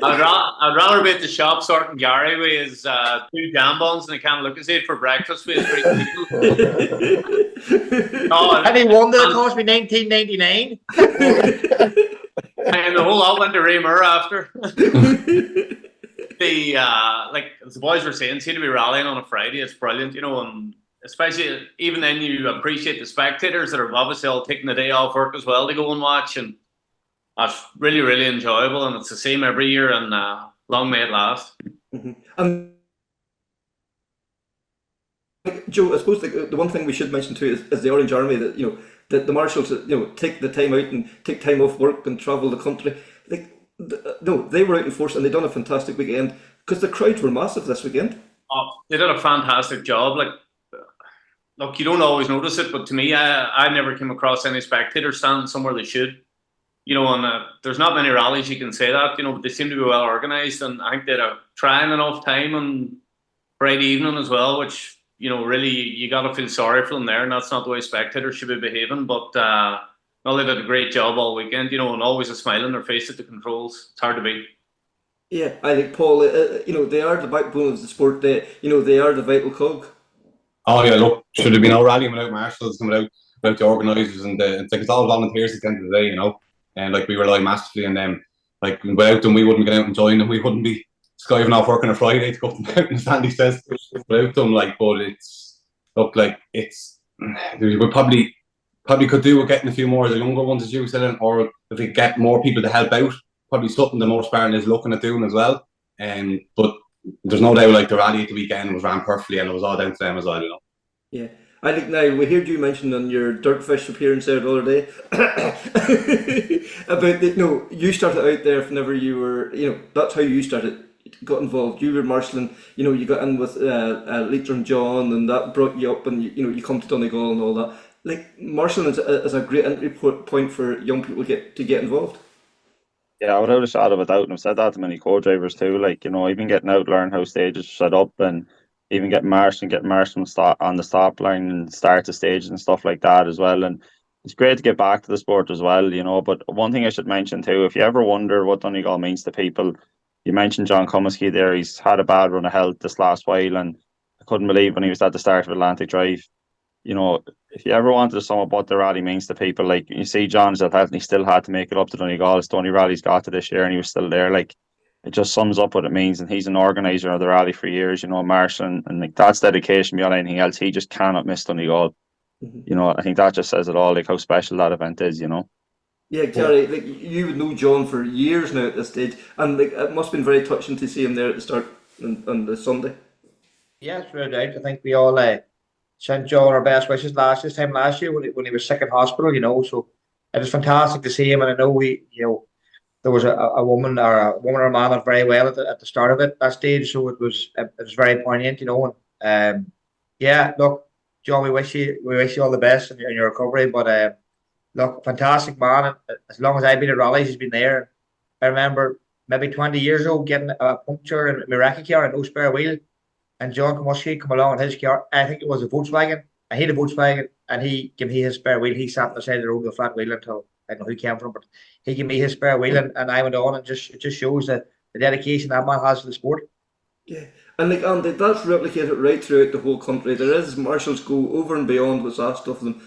I'd rather be at the shop sorting Gary with his 2 jam buns and a can of Lucasade for breakfast with his green diesel. Any wonder it cost me $19.99? And the whole lot went to Ray Moore after. Like the boys were saying, seem to be rallying on a Friday. It's brilliant, and especially even then you appreciate the spectators that are obviously all taking the day off work as well to go and watch, and that's really, really enjoyable, and it's the same every year, and long may it last. Mm-hmm. And Joe, I suppose the one thing we should mention too is the Orange Army, that that the marshals, take the time out and take time off work and travel the country. No, they were out in force and they done a fantastic weekend because the crowds were massive this weekend. Oh, they did a fantastic job. Look, you don't always notice it, but to me, I never came across any spectators standing somewhere they should. And there's not many rallies you can say that, but they seem to be well organised, and I think they had a trying enough time on Friday evening as well, which, really you got to feel sorry for them there, and that's not the way spectators should be behaving, but they did a great job all weekend, and always a smile on their face at the controls. It's hard to beat. Yeah, I think, Paul, they are the backbone of the sport. They are the vital cog. Oh yeah, look, should have been no rally without marshals and without the organisers, and it's all volunteers at the end of the day, and we rely massively on them. Without them, we wouldn't get out and join them. We wouldn't be skiving off work on a Friday to go up the mountain, as Andy says. Without them, we probably could do with getting a few more of the younger ones, as you said, or if we get more people to help out, probably something the most Spartan is looking at doing as well. But there's no doubt, the rally at the weekend was ran perfectly, and it was all down to them as well, Yeah. I think, Niall, we heard you mention on your Dirtfish appearance there the other day about you started out there whenever you were, that's how you got involved. You were marshalling, you got in with Leiter and John, and that brought you up, and you come to Donegal and all that. Marshalling is a great entry point for young people to get involved. Yeah, without a shadow of a doubt, and I've said that to many co-drivers too. Even getting out, learn how stages are set up, and even getting marshed on the stop line and start the stages and stuff like that as well. And it's great to get back to the sport as well, But one thing I should mention too, if you ever wonder what Donegal means to people, you mentioned John Cummesky there. He's had a bad run of health this last while, and I couldn't believe when he was at the start of Atlantic Drive. If you ever wanted to sum up what the rally means to people, you see John's at health and he still had to make it up to Donegal. It's the only rally he's got to this year, and he was still there. It just sums up what it means, and he's an organizer of the rally for years, Marshall, and that's dedication beyond anything else. He just cannot miss Donegal. Mm-hmm. I think that just says it all, how special that event is, Yeah, Garry, you would know John for years now at this stage, and it must have been very touching to see him there at the start on the Sunday. Yeah, it's really right. I think we all sent John our best wishes this time last year when he was sick in hospital, so it was fantastic to see him, and I know there was a woman or a man that very well at the start of that stage, so it was very poignant, and yeah, look, John, we wish you all the best in your recovery, but look, fantastic man. As long as I've been at rallies, he's been there. I remember maybe 20 years ago getting a puncture in my wrecking car and no spare wheel, and John Cummesky come along in his car. I think it was a Volkswagen. I hate a Volkswagen, and he gave me his spare wheel. He sat on the side of the road with a flat wheel until I don't know who he came from, but he gave me his spare wheel, and I went on, and it just shows the dedication that man has to the sport. Yeah, and Andy, that's replicated right throughout the whole country. There is marshals go over and beyond what's asked of them.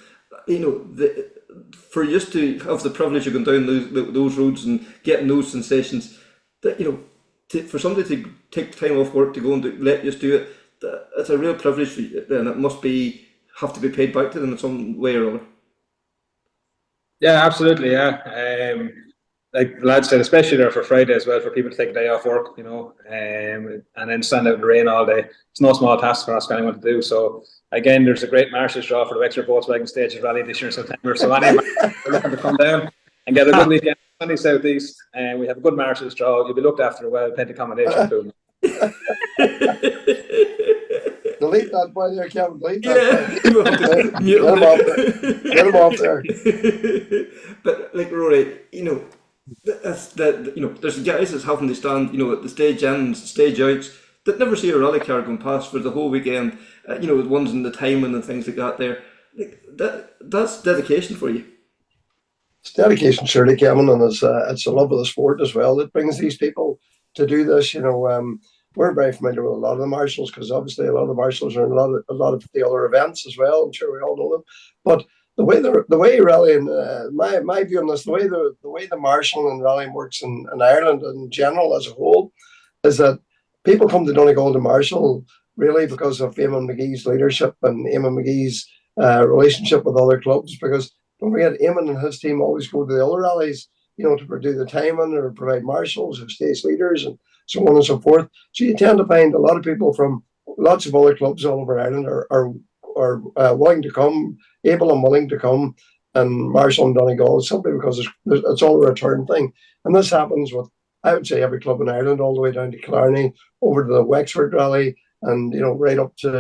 For you to have the privilege of going down those roads and getting those sensations, that for somebody to take time off work to go and let you do it, it's a real privilege for you, and it must have to be paid back to them in some way or other. Yeah, absolutely. Yeah, like the lads said, especially there for Friday as well, for people to take a day off work, and then stand out in the rain all day. It's no small task for us anyone to do. So again, there's a great Marshals draw for the Wexford Volkswagen Stages Rally this year in September. So anyone looking to come down and get a good weekend on the southeast, and we have a good Marshals draw. You'll be looked after well, plenty of accommodation too. Delete that by there, Kevin. Delete that. Get him off there. But Rory, there's guys that's having to stand, at the stage ends, stage outs, that never see a rally car going past for the whole weekend. The ones in the timing and things like that. There, that's dedication for you. It's dedication, surely, Kevin, and it's a love of the sport as well that brings these people to do this. We're very familiar with a lot of the marshals because obviously a lot of the marshals are in a lot of the other events as well. I'm sure we all know them. But the way rallying, my view on this, the way the marshal and rallying works in Ireland in general as a whole, is that people come to Donegal to marshal really because of Eamon McGee's leadership and Eamon McGee's relationship with other clubs. Because don't forget, Eamon and his team always go to the other rallies, to do the timing or provide marshals or stage leaders and so on and so forth. So you tend to find a lot of people from lots of other clubs all over Ireland are willing to come, able and willing to come and Marshall and Donegal simply because it's all a return thing. And this happens with, I would say, every club in Ireland, all the way down to Killarney, over to the Wexford Rally, and right up to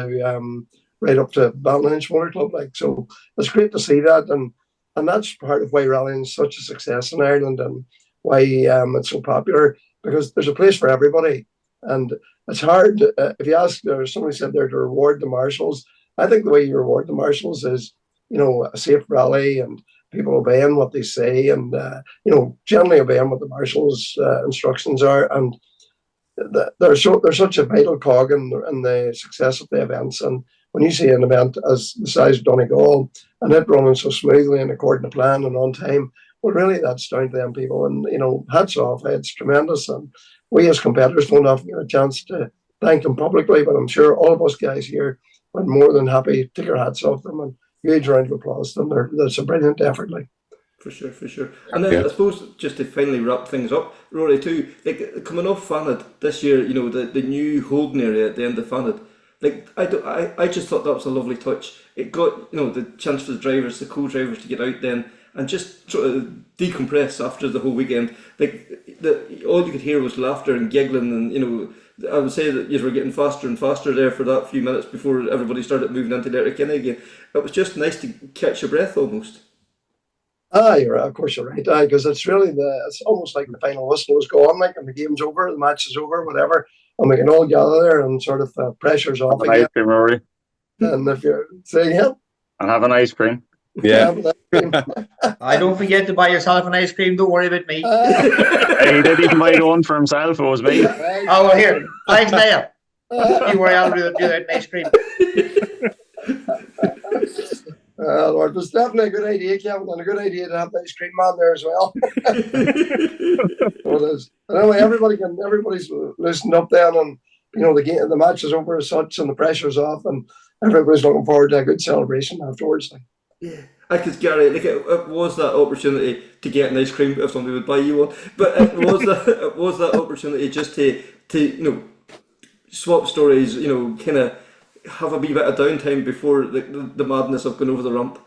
Ballinhinch Motor Club. Like, so it's great to see that, and that's part of why rallying is such a success in Ireland, and why it's so popular, because there's a place for everybody. And it's hard, if you ask, somebody said there, to reward the Marshals. I think the way you reward the Marshals is, a safe rally and people obeying what they say, and generally obeying what the Marshals' instructions are. And they're such a vital cog in the success of the events. And when you see an event as the size of Donegal and it running so smoothly and according to plan and on time, well, really, that's down to them people. And hats off, it's tremendous. And we as competitors don't often get a chance to thank them publicly, but I'm sure all of us guys here are more than happy to take our hats off them and huge round of applause to them. That's a brilliant effort, like. For sure. And then I suppose, just to finally wrap things up, Rory, too, like coming off Fanad this year, the new holding area at the end of Fanad, like I just thought that was a lovely touch. It got the chance for the drivers, the co-drivers, to get out then and just sort of decompress after the whole weekend. Like all you could hear was laughter and giggling, and I would say that you were getting faster and faster there for that few minutes before everybody started moving into Rory Kennedy again. It was just nice to catch your breath almost. Of course you're right. Because it's really it's almost like the final whistle is gone, like, and the game's over, the match is over, whatever, and we can all gather there and sort of pressure's off again. Ice cream, Rory. And if you're saying and have an ice cream. Yeah. I don't forget to buy yourself an ice cream. Don't worry about me. He didn't even buy one for himself. It was me. Oh, well, here. Thanks, Niall. You worry, I'll do that ice cream. Lord, it's definitely a good idea, Kevin, and a good idea to have the ice cream man there as well. Well, it is. Anyway, everybody's loosened up then, and the match is over as such, and the pressure's off, and everybody's looking forward to a good celebration afterwards. Yeah, because Garry, it was that opportunity to get an ice cream if somebody would buy you one, but it was that opportunity just to swap stories, kind of have a wee bit of downtime before the madness of going over the ramp.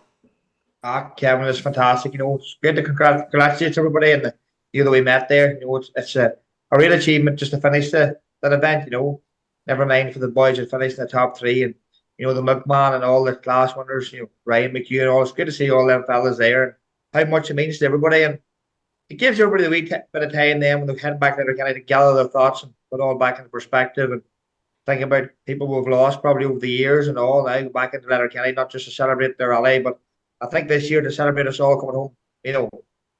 Kevin, it's fantastic. It's great to congratulate everybody and that we met there. It's a real achievement just to finish that event. Never mind for the boys that finished in the top three, and the McMahon and all the class winners. Ryan MacHugh and all. It's good to see all them fellas there and how much it means to everybody. And it gives everybody the wee bit of time then when they head back there to gather their thoughts and put all back into perspective and think about people we've lost probably over the years and all. Now go back into Letterkenny, not just to celebrate their rally, but I think this year to celebrate us all coming home.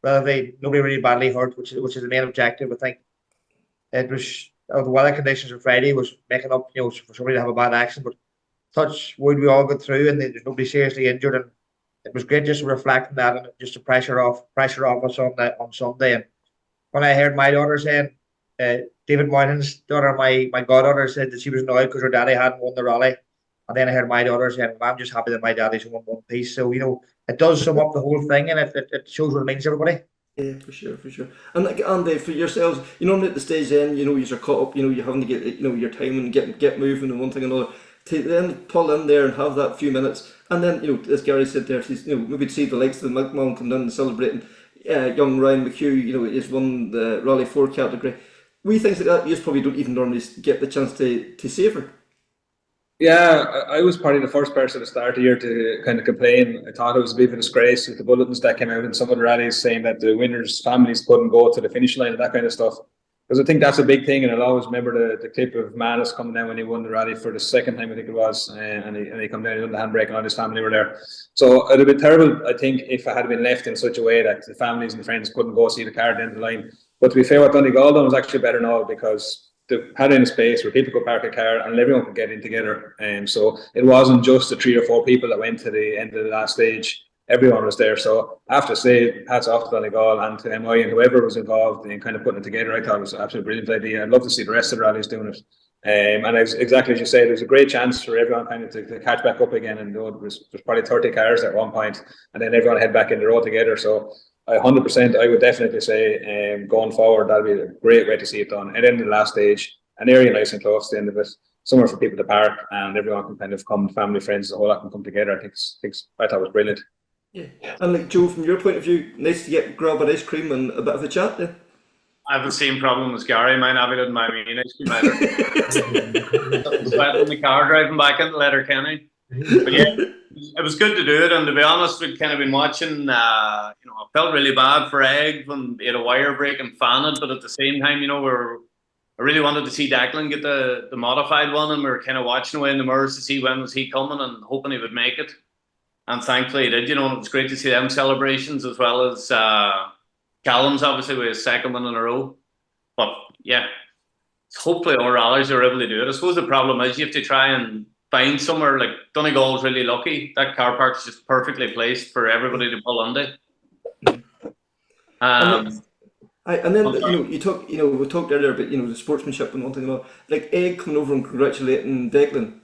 Relatively nobody really badly hurt, which is the main objective. I think it was the weather conditions on Friday was making up, for somebody to have a bad accident, but touch wood we all got through, and there's nobody seriously injured, and it was great just to reflect on that and just to pressure off us on Sunday. And when I heard my daughter saying, David Moynihan's daughter, my goddaughter, said that she was annoyed because her daddy hadn't won the rally, and then I heard my daughter saying, well, I'm just happy that my daddy's won one piece. So it does sum up the whole thing, and it shows what it means to everybody. Yeah, for sure. And Andy, for yourselves, normally at the stage then, you're caught up, you're having to get, your time and get moving and one thing and another. To then pull in there and have that few minutes, and then as Garry said there, maybe to see the likes of the McMahon come down and celebrating young Ryan MacHugh, he's won the Rally 4 category. Wee things like that, you just probably don't even normally get the chance to savour. Yeah, I was probably the first person to start the year to kind of complain. I thought it was a bit of a disgrace with the bulletins that came out in some of the rallies saying that the winners' families couldn't go to the finish line and that kind of stuff. Because I think that's a big thing, and I'll always remember the clip of Manus coming down when he won the rally for the second time, I think it was, and he come down and done the handbrake, and all his family were there. So it'd have been terrible, I think, if I had been left in such a way that the families and friends couldn't go see the car at the end of the line. But to be fair, what Donegal done was actually better now, because they had in a space where people could park a car and everyone could get in together. And so it wasn't just the 3 or 4 people that went to the end of the last stage. Everyone was there. So I have to say, hats off to Donegal and to MI and whoever was involved in kind of putting it together. I thought it was an absolutely brilliant idea. I'd love to see the rest of the rallies doing it. And exactly as you said, it was a great chance for everyone kind of to catch back up again. And there's probably 30 cars at one point, and then everyone head back in the road together. So 100%, I would definitely say going forward, that'll be a great way to see it done. And then the last stage, an area nice and close to the end of it, somewhere for people to park, and everyone can kind of come, family, friends, the whole lot can come together. I thought it was brilliant. Yeah. And like Joe, from your point of view, nice to grab an ice cream and a bit of a chat then. I have the same problem as Gary. Mine Abby didn't mind me ice cream either. Sweating in the car driving back into Letterkenny. But yeah, it was good to do it. And to be honest, we'd kind of been watching. I felt really bad for Egg when he had a wire break and fan it, but at the same time, I really wanted to see Declan get the modified one, and we were kind of watching away in the mirrors to see when was he coming and hoping he would make it. And thankfully he did. And it was great to see them celebrations, as well as Callum's obviously with his second one in a row. But yeah, hopefully our rallies are able to do it. I suppose the problem is you have to try and find somewhere. Like Donegal's really lucky. That car park is just perfectly placed for everybody to pull into. And then we talked earlier about the sportsmanship and one thing about like Egg coming over and congratulating Declan.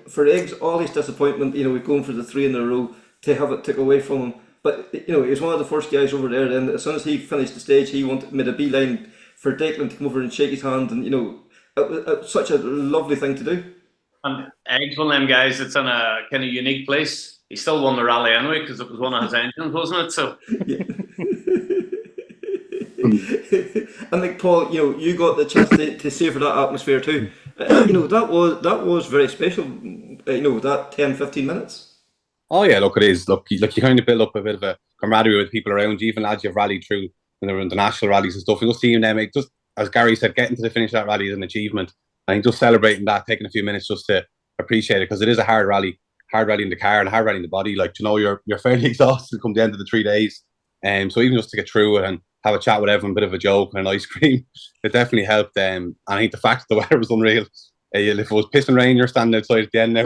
For Egg's all his disappointment, we're going for the 3 in a row to have it took away from him. But he was one of the first guys over there. And as soon as he finished the stage, he made a beeline for Declan to come over and shake his hand. And it was such a lovely thing to do. And Egg's one of them guys that's in a kind of unique place. He still won the rally anyway because it was one of his engines, wasn't it? So. Yeah. And like Paul, you got the chance to savor that atmosphere too. That was very special. That 10-15 minutes. Oh yeah, look, it is. Look, you kind of build up a bit of a camaraderie with people around you, even lads you've rallied through when they were in the national rallies and stuff. And just seeing them, just as Gary said, getting to the finish of that rally is an achievement. I think just celebrating that, taking a few minutes just to appreciate it, because it is a hard rally in the car and a hard rally in the body. Like, you're fairly exhausted come the end of the 3 days, so even just to get through it and have a chat with everyone, a bit of a joke and an ice cream, it definitely helped. And I think the fact that the weather was unreal. If it was pissing rain, you're standing outside at the end now.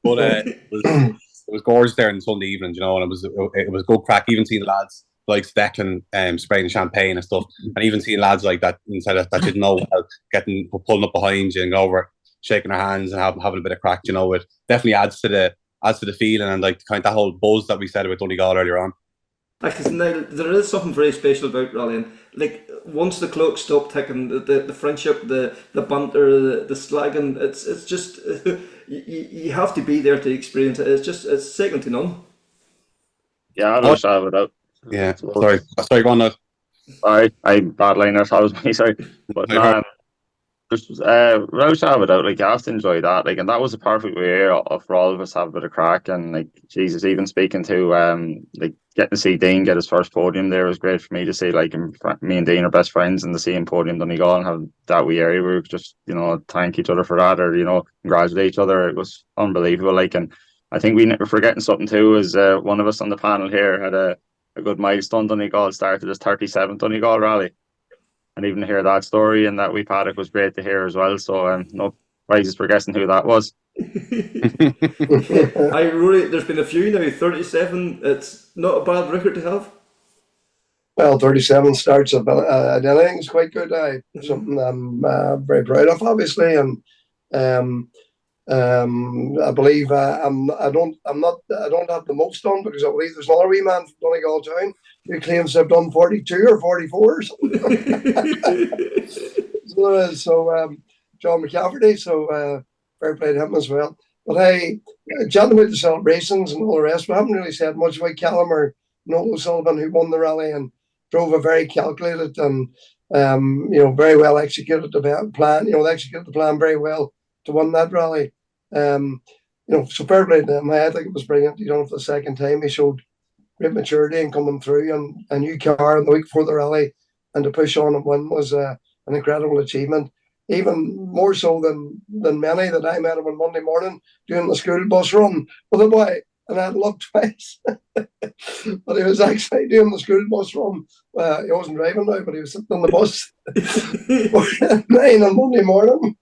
But it was gorgeous there on Sunday evening, and it was good crack. Even seeing lads like Declan spraying champagne and stuff, and even seeing lads like that inside that didn't know about pulling up behind you and go over, shaking their hands and having a bit of crack. It definitely adds to the feeling and like kind of that whole buzz that we said about Donegal earlier on. Because now there is something very special about rallying. Like once the clock stopped ticking, the friendship, the banter, the slagging, it's just you have to be there to experience it. It's second to none. Yeah, I wish I would have. Yeah, sorry, go on now. Sorry, I'm bad liner, so I was me, sorry. But just without a doubt, like, you have to enjoy that, like, and that was a perfect way for all of us to have a bit of crack. And like, Jesus, even speaking to like getting to see Dean get his first podium there was great for me to see. Like, me and Dean are best friends, and the same podium Donegal and have that wee area where we could just thank each other for that, or congratulate each other. It was unbelievable. Like, and I think we're forgetting something too. Is one of us on the panel here had a good milestone. Donegal started his 37th Donegal rally. And even to hear that story and that wee paddock was great to hear as well. So no prizes for guessing who that was. Rory, there's been a few now. 37. It's not a bad record to have. Well, 37 starts at anything is quite good. Something I'm very proud of, obviously, and I believe I don't have the most done, because I believe there's another wee man from Donegal town who claims I've done 42 or 44 or something. so John McCafferty, so fair play to him as well. But hey, chatting about the celebrations and all the rest, we haven't really said much about Callum or Noel O'Sullivan, who won the rally and drove a very calculated and very well executed the plan. They executed the plan very well to win that rally. So fair play to them. I think it was brilliant. For the second time, he showed great maturity and coming through, and a new car in the week before the rally, and to push on and win was an incredible achievement. Even more so than many that I met him on Monday morning doing the school bus run with a boy, and I had looked twice. But he was actually doing the school bus run. He wasn't driving now, but he was sitting on the bus 9 on Monday morning.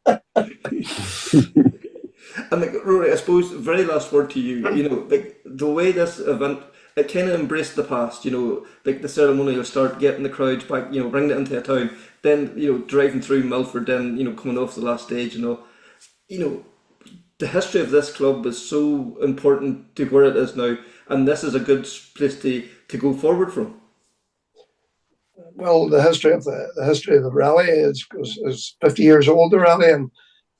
And like, Rory, I suppose very last word to you. Like the way this event, it kind of embraced the past. Like the ceremonial start, getting the crowds back. Bringing it into a town. Then driving through Milford. Then coming off the last stage. The history of this club is so important to where it is now, and this is a good place to go forward from. Well, the history of the rally is 50 years old. The rally, and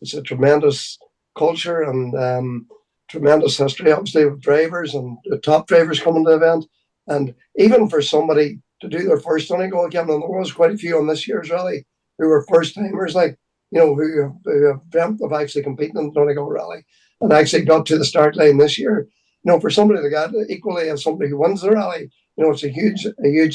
it's a tremendous culture and tremendous history, obviously, with drivers and the top drivers coming to the event. And even for somebody to do their first Donegal game, and there was quite a few on this year's rally who were first timers, like, you know, who have dreamt of actually competing in the Donegal Rally and actually got to the start line this year. You know, for somebody to get equally as somebody who wins the rally, you know, it's a huge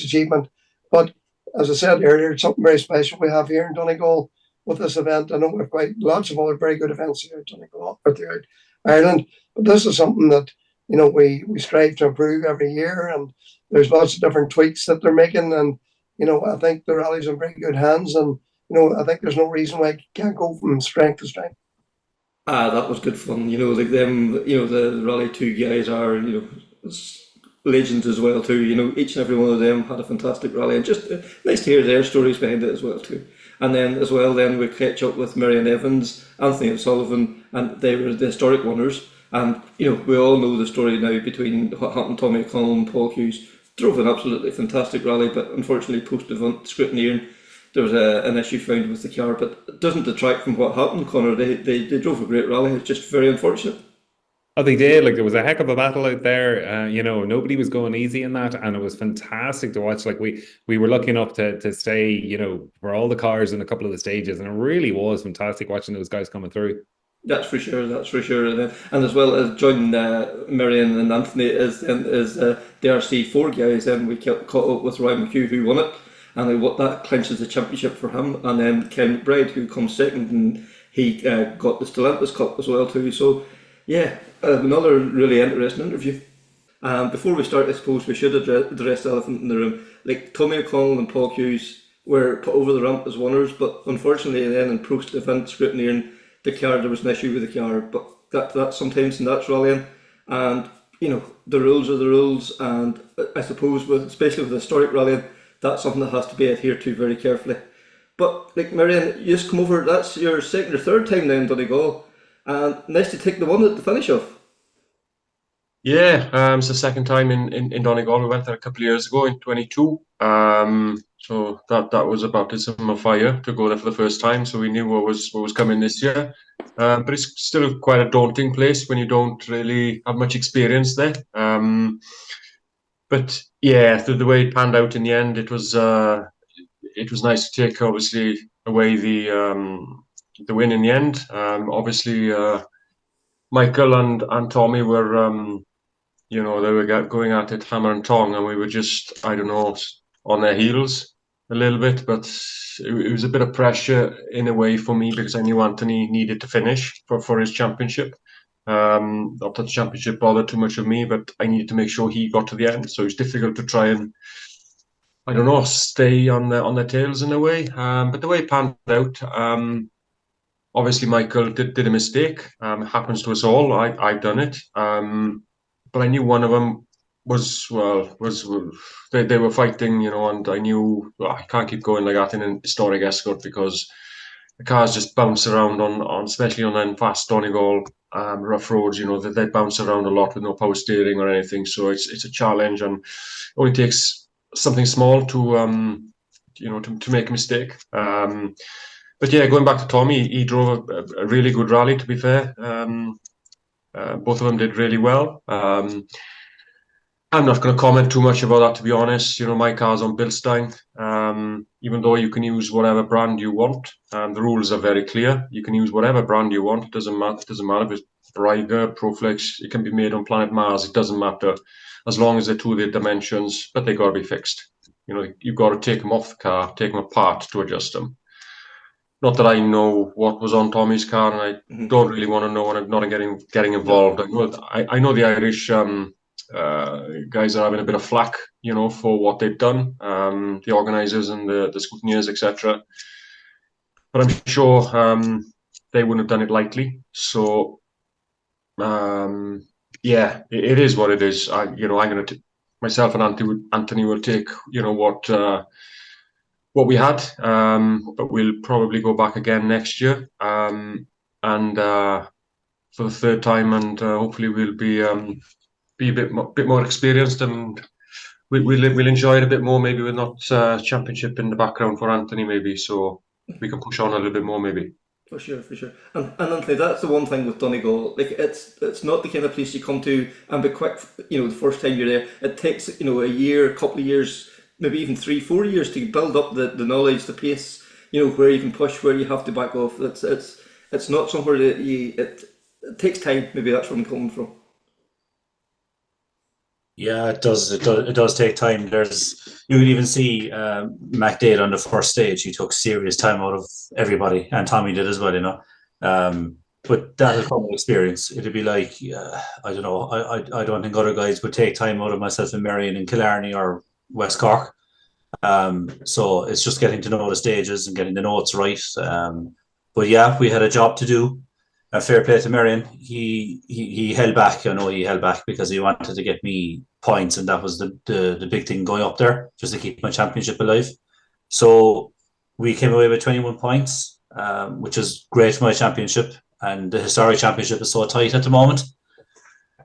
achievement. But as I said earlier, it's something very special we have here in Donegal with this event. I know we've quite lots of other very good events here in Donegal or throughout Ireland, but this is something that, you know, we strive to improve every year, and there's lots of different tweaks that they're making. And, you know, I think the rally's in very good hands, and, you know, I think there's no reason why it can't go from strength to strength. That was good fun. You know, like them, you know, the Rally 2 guys are, you know, legends as well too. You know, each and every one of them had a fantastic rally, and just nice to hear their stories behind it as well too. And then as well, then we catch up with Meirion Evans Anthony O'Sullivan, and they were the historic winners. And, you know, we all know the story now between what happened to Tommy Callum and Paul Hughes. Drove an absolutely fantastic rally, but unfortunately post-event scrutineering, there was an issue found with the car, but it doesn't detract from what happened, Conor. They drove a great rally. It's just very unfortunate. Oh, they did. Like, there was a heck of a battle out there. You know, nobody was going easy in that, and it was fantastic to watch. Like, we were lucky enough to stay, you know, for all the cars in a couple of the stages, and it really was fantastic watching those guys coming through. That's for sure. And as well as joining Meirion and Anthony as the RC4 guys, then we caught up with Ryan MacHugh, who won it, and what that clinches the championship for him. And then Kyle McBride, who comes second, and he got the Stellantis Cup as well too. So yeah, another really interesting interview. Before we start, I suppose we should address the elephant in the room. Like, Tommy O'Connell and Paul Hughes were put over the ramp as winners, but unfortunately then in post-event scrutineering, the car, there was an issue with the car. But that's sometimes, and that's rallying. And, you know, the rules are the rules, and I suppose especially with historic rallying, that's something that has to be adhered to very carefully. But like, Meirion, you just come over, that's your second or third time now in Donegal, and nice to take the one at the finish off. Yeah, it's the second time in Donegal. We went there a couple of years ago in 22. So that was a baptism of fire to go there for the first time. So we knew what was coming this year. But it's still quite a daunting place when you don't really have much experience there. But yeah, the way it panned out in the end, it was nice to take, obviously, away the win in the end. Obviously, Michael and Tommy were, you know, they were going at it hammer and tong, and we were just, I don't know, on their heels a little bit. But it was a bit of pressure in a way for me, because I knew Anthony needed to finish for his championship. Not that the championship bothered too much of me, but I needed to make sure he got to the end. So it was difficult to try and, I don't know, stay on their tails in a way. But the way it panned out, obviously Michael did a mistake. It happens to us all. I've done it. But I knew one of them they were fighting, you know, and I knew, well, I can't keep going like that in an historic escort, because the cars just bounce around on especially on them fast Donegal rough roads. You know, they bounce around a lot with no power steering or anything. So it's a challenge, and it only takes something small to you know, to make a mistake. But yeah, going back to Tommy, he drove a really good rally, to be fair. Both of them did really well. I'm not going to comment too much about that, to be honest. You know, my car's on Bilstein. Even though you can use whatever brand you want, the rules are very clear. You can use whatever brand you want. It doesn't matter. It doesn't matter if it's Braiger, Proflex. It can be made on planet Mars. It doesn't matter, as long as they're to their dimensions. But they got to be fixed. You know, you've got to take them off the car, take them apart to adjust them. Not that I know what was on Tommy's car, and I don't really want to know, and I'm not getting involved. I know the Irish guys are having a bit of flack, you know, for what they've done, the organisers and the scrutineers, etc. But I'm sure they wouldn't have done it lightly. So yeah, it is what it is. You know, I'm going to myself and Anthony will take, you know, what we had, but we'll probably go back again next year, and for the third time, and hopefully we'll be a bit more experienced, and we'll enjoy it a bit more. Maybe with not championship in the background for Anthony, maybe, so we can push on a little bit more, maybe. For sure, for sure. And Anthony, that's the one thing with Donegal. Like it's not the kind of place you come to and be quick. The first time you're there, it takes a year, a couple of years, maybe even 3-4 years to build up the knowledge, the pace. Where you can push, where you have to back off. It's not somewhere that it takes time. Maybe that's where I'm coming from. Yeah, it does. It does take time. You can even see Mac did on the first stage. He took serious time out of everybody, and Tommy did as well. But that'll come with experience. It'd be like I don't know. I don't think other guys would take time out of myself and Meirion in Killarney or West Cork. So it's just getting to know the stages and getting the notes right. But yeah, we had a job to do. Fair play to Meirion. He held back. I know he held back because he wanted to get me points, and that was the big thing going up there, just to keep my championship alive. So we came away with 21 points, which is great for my championship. And the historic championship is so tight at the moment.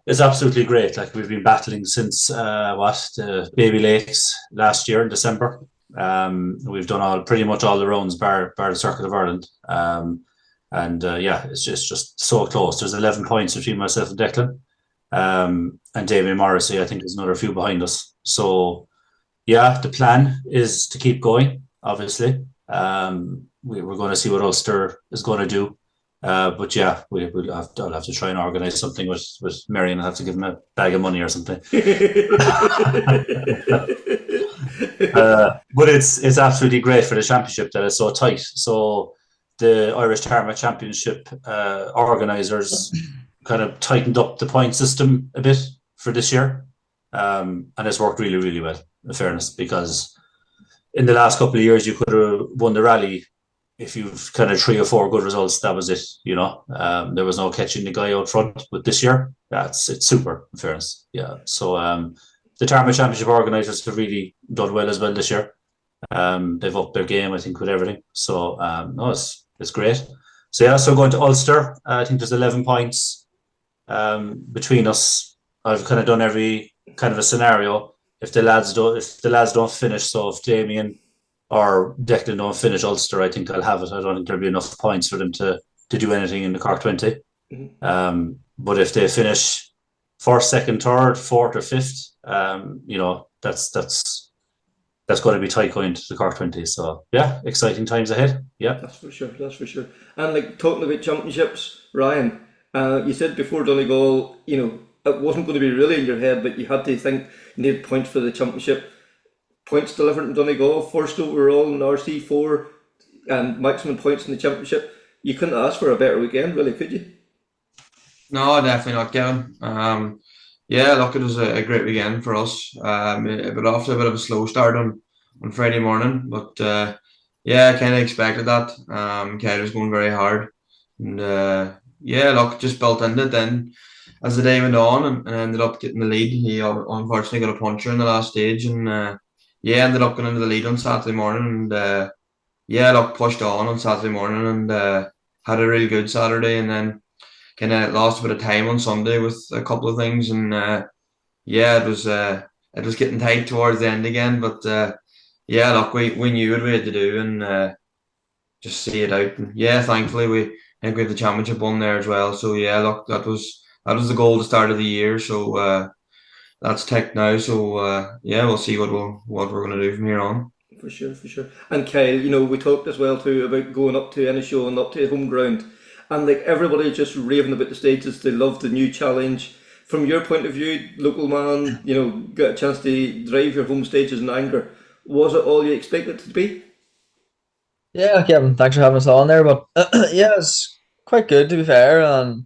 It's absolutely great. Like, we've been battling since the Baby Lakes last year in December. We've done pretty much all the rounds bar the Circuit of Ireland. It's just so close. There's 11 points between myself and Declan. And Damien Morrissey, I think, is another few behind us. So yeah, the plan is to keep going, obviously. We're going to see what Ulster is going to do. But yeah, I'll have to try and organise something with Meirion. I'll have to give him a bag of money or something. But it's absolutely great for the championship that it's so tight. So the Irish Tarmac Championship organisers kind of tightened up the point system a bit for this year. And it's worked really, really well, in fairness, because in the last couple of years, you could have won the rally if you've kind of 3 or 4 good results. That was it, There was no catching the guy out front. But this year, it's super, in fairness. Yeah. So the Tarmac Championship organisers have really done well as well this year. They've upped their game, I think, with everything. So it's great. So yeah, so going to Ulster, I think there's 11 points between us. I've kind of done every kind of a scenario. If the lads don't finish, so if Damien or Declan don't finish Ulster, I think I'll have it. I don't think there'll be enough points for them to do anything in the Cork 20. Mm-hmm. But if they finish first, second, third, fourth, or fifth, that's going to be tight going to the Cork 20. So yeah, exciting times ahead. Yeah, that's for sure. And like, talking about championships, Ryan, you said before Donegal, it wasn't going to be really in your head, but you had to think you needed points for the championship. Points delivered in Donegal, first overall in RC4, and maximum points in the championship. You couldn't ask for a better weekend, really, could you? No, definitely not, Kevin. Look, it was a great weekend for us. It got off to a bit of a slow start on Friday morning, but I kind of expected that. Kyle was going very hard, and look, just built into it then as the day went on, and ended up getting the lead. He unfortunately got a puncture in the last stage, and ended up going into the lead on Saturday morning, and pushed on Saturday morning, and had a really good Saturday, and then kind of lost a bit of time on Sunday with a couple of things, and it was getting tight towards the end again, but look, we knew what we had to do, and just see it out, and thankfully I think we have the championship won there as well. So look, that was the goal at the start of the year, so that's ticked now. So we'll see what we're going to do from here on. For sure. And Kyle, we talked as well too about going up to any show and up to home ground, and like everybody just raving about the stages. They love the new challenge. From your point of view, local man, got a chance to drive your home stages in Anger. Was it all you expected it to be? Yeah, Kevin, thanks for having us on there. But it's quite good, to be fair. And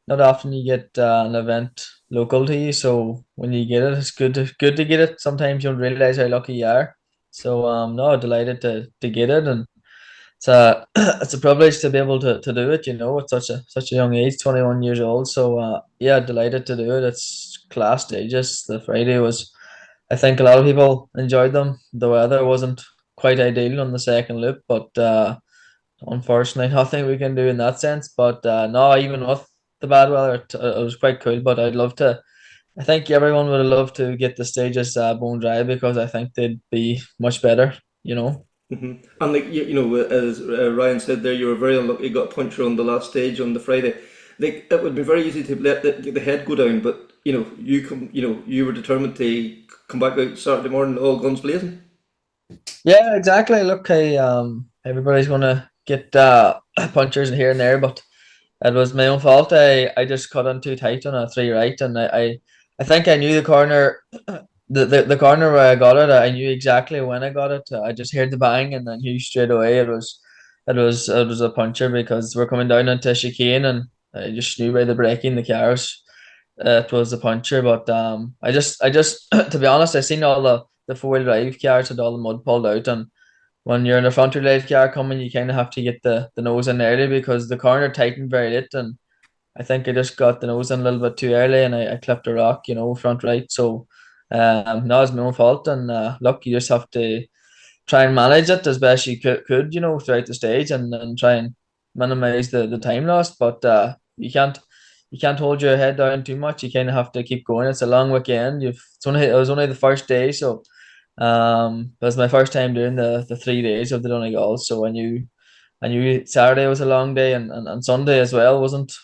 not often you get an event local to you, so when you get it, it's good to get it. Sometimes you don't realize how lucky you are. So delighted to get it, and it's a it's a privilege to be able to do it. At such a young age, 21 years old. So delighted to do it. It's class stages. The Friday was, I think a lot of people enjoyed them. The weather wasn't quite ideal on the second loop, but unfortunately nothing we can do in that sense. But no, even with the bad weather, it was quite cool. But I think everyone would have loved to get the stages bone dry, because I think they'd be much better. And like you know, as Ryan said there, you were very unlucky. You got a puncture on the last stage on the Friday. Like it would be very easy to let the head go down, but you know, you were determined to come back out Saturday morning, all guns blazing. Yeah, exactly. Look, everybody's gonna get punctures here and there, but it was my own fault. I just cut on too tight on a 3 right, and I think I knew the corner, the corner where I got it. I knew exactly when I got it. I just heard the bang, and I knew straight away it was a puncher because we're coming down into chicane, and I just knew by the braking the cars it was a puncher. But I just to be honest, I seen all the 4-wheel drive cars had all the mud pulled out, and when you're in a front wheel drive car coming, you kind of have to get the nose in early because the corner tightened very late, and I think I just got the nose in a little bit too early, and I clipped a rock, front right. So no, it's my own fault, and look, you just have to try and manage it as best you could, throughout the stage, and try and minimize the time lost. But you can't hold your head down too much. You kind of have to keep going. It's a long weekend. It was only the first day, so it was my first time doing the 3 days of the Donegal. So I knew Saturday was a long day, and Sunday as well wasn't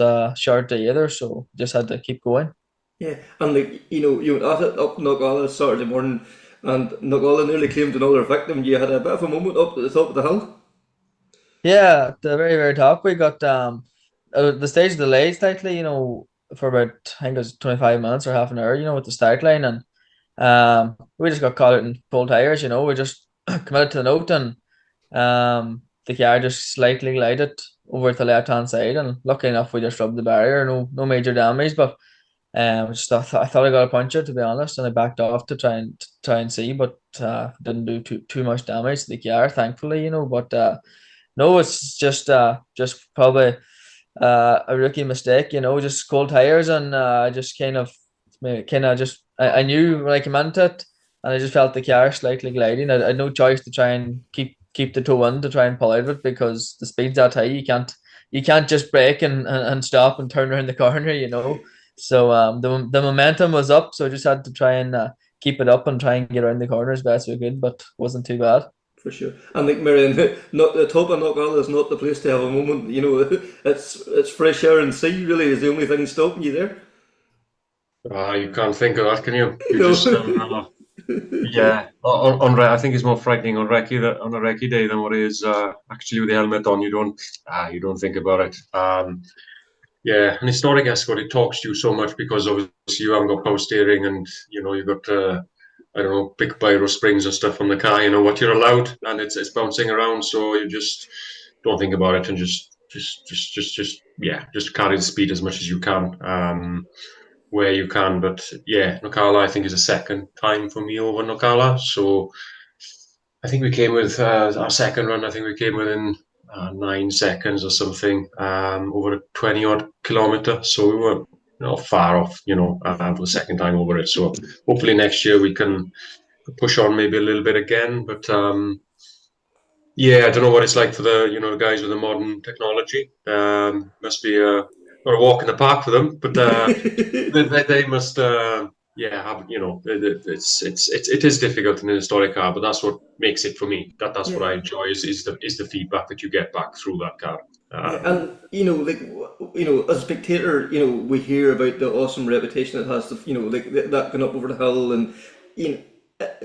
a short day either. So just had to keep going. Yeah, and like you went at it up Knockalla Saturday morning, and Knockalla nearly claimed another victim. You had a bit of a moment up at the top of the hill. Yeah, at the very, very top, we got the stage delayed slightly, for about, I think it was 25 minutes or half an hour, with the start line, and we just got caught out in cold tires. We just committed to the note, and the car just slightly glided over to the left hand side, and lucky enough we just rubbed the barrier, no major damage, but I thought I got a puncture, to be honest, and I backed off to try and see, but didn't do too much damage to the car, thankfully, but no, it's just probably a rookie mistake, just cold tires, and just I knew when I came into it, and I just felt the car slightly gliding. I had no choice to try and keep the toe in to try and pull out of it because the speed's that high. You can't just brake and stop and turn around the corner. So the momentum was up, so I just had to try and keep it up and try and get around the corner as best we could, but wasn't too bad. For sure. And like Meirion, not the top of Knockalla is not the place to have a moment. It's fresh air and sea really is the only thing stopping you there. You can't think of that, can you? You No. just yeah. I think it's more frightening on a recce day than what it is actually with the helmet on. You don't think about it. Yeah, an historic escort, it talks to you so much because obviously you haven't got power steering, and you've got I don't know, big pyro springs and stuff on the car. You know what you're allowed, and it's bouncing around, so you just don't think about it and just carry the speed as much as you can, where you can. But yeah, Knockalla I think is a second time for me over Knockalla. So I think we came with our second run. I think we came within 9 seconds or something over a 20-odd kilometer. So we weren't far off, for the second time over it. So hopefully next year we can push on maybe a little bit again. But yeah, I don't know what it's like for the guys with the modern technology. Must be not a walk in the park for them, but they must. Have, it is difficult in an historic car, but that's what makes it for me. That's what I enjoy is the feedback that you get back through that car. And as a spectator, we hear about the awesome reputation it has. That going up over the hill, and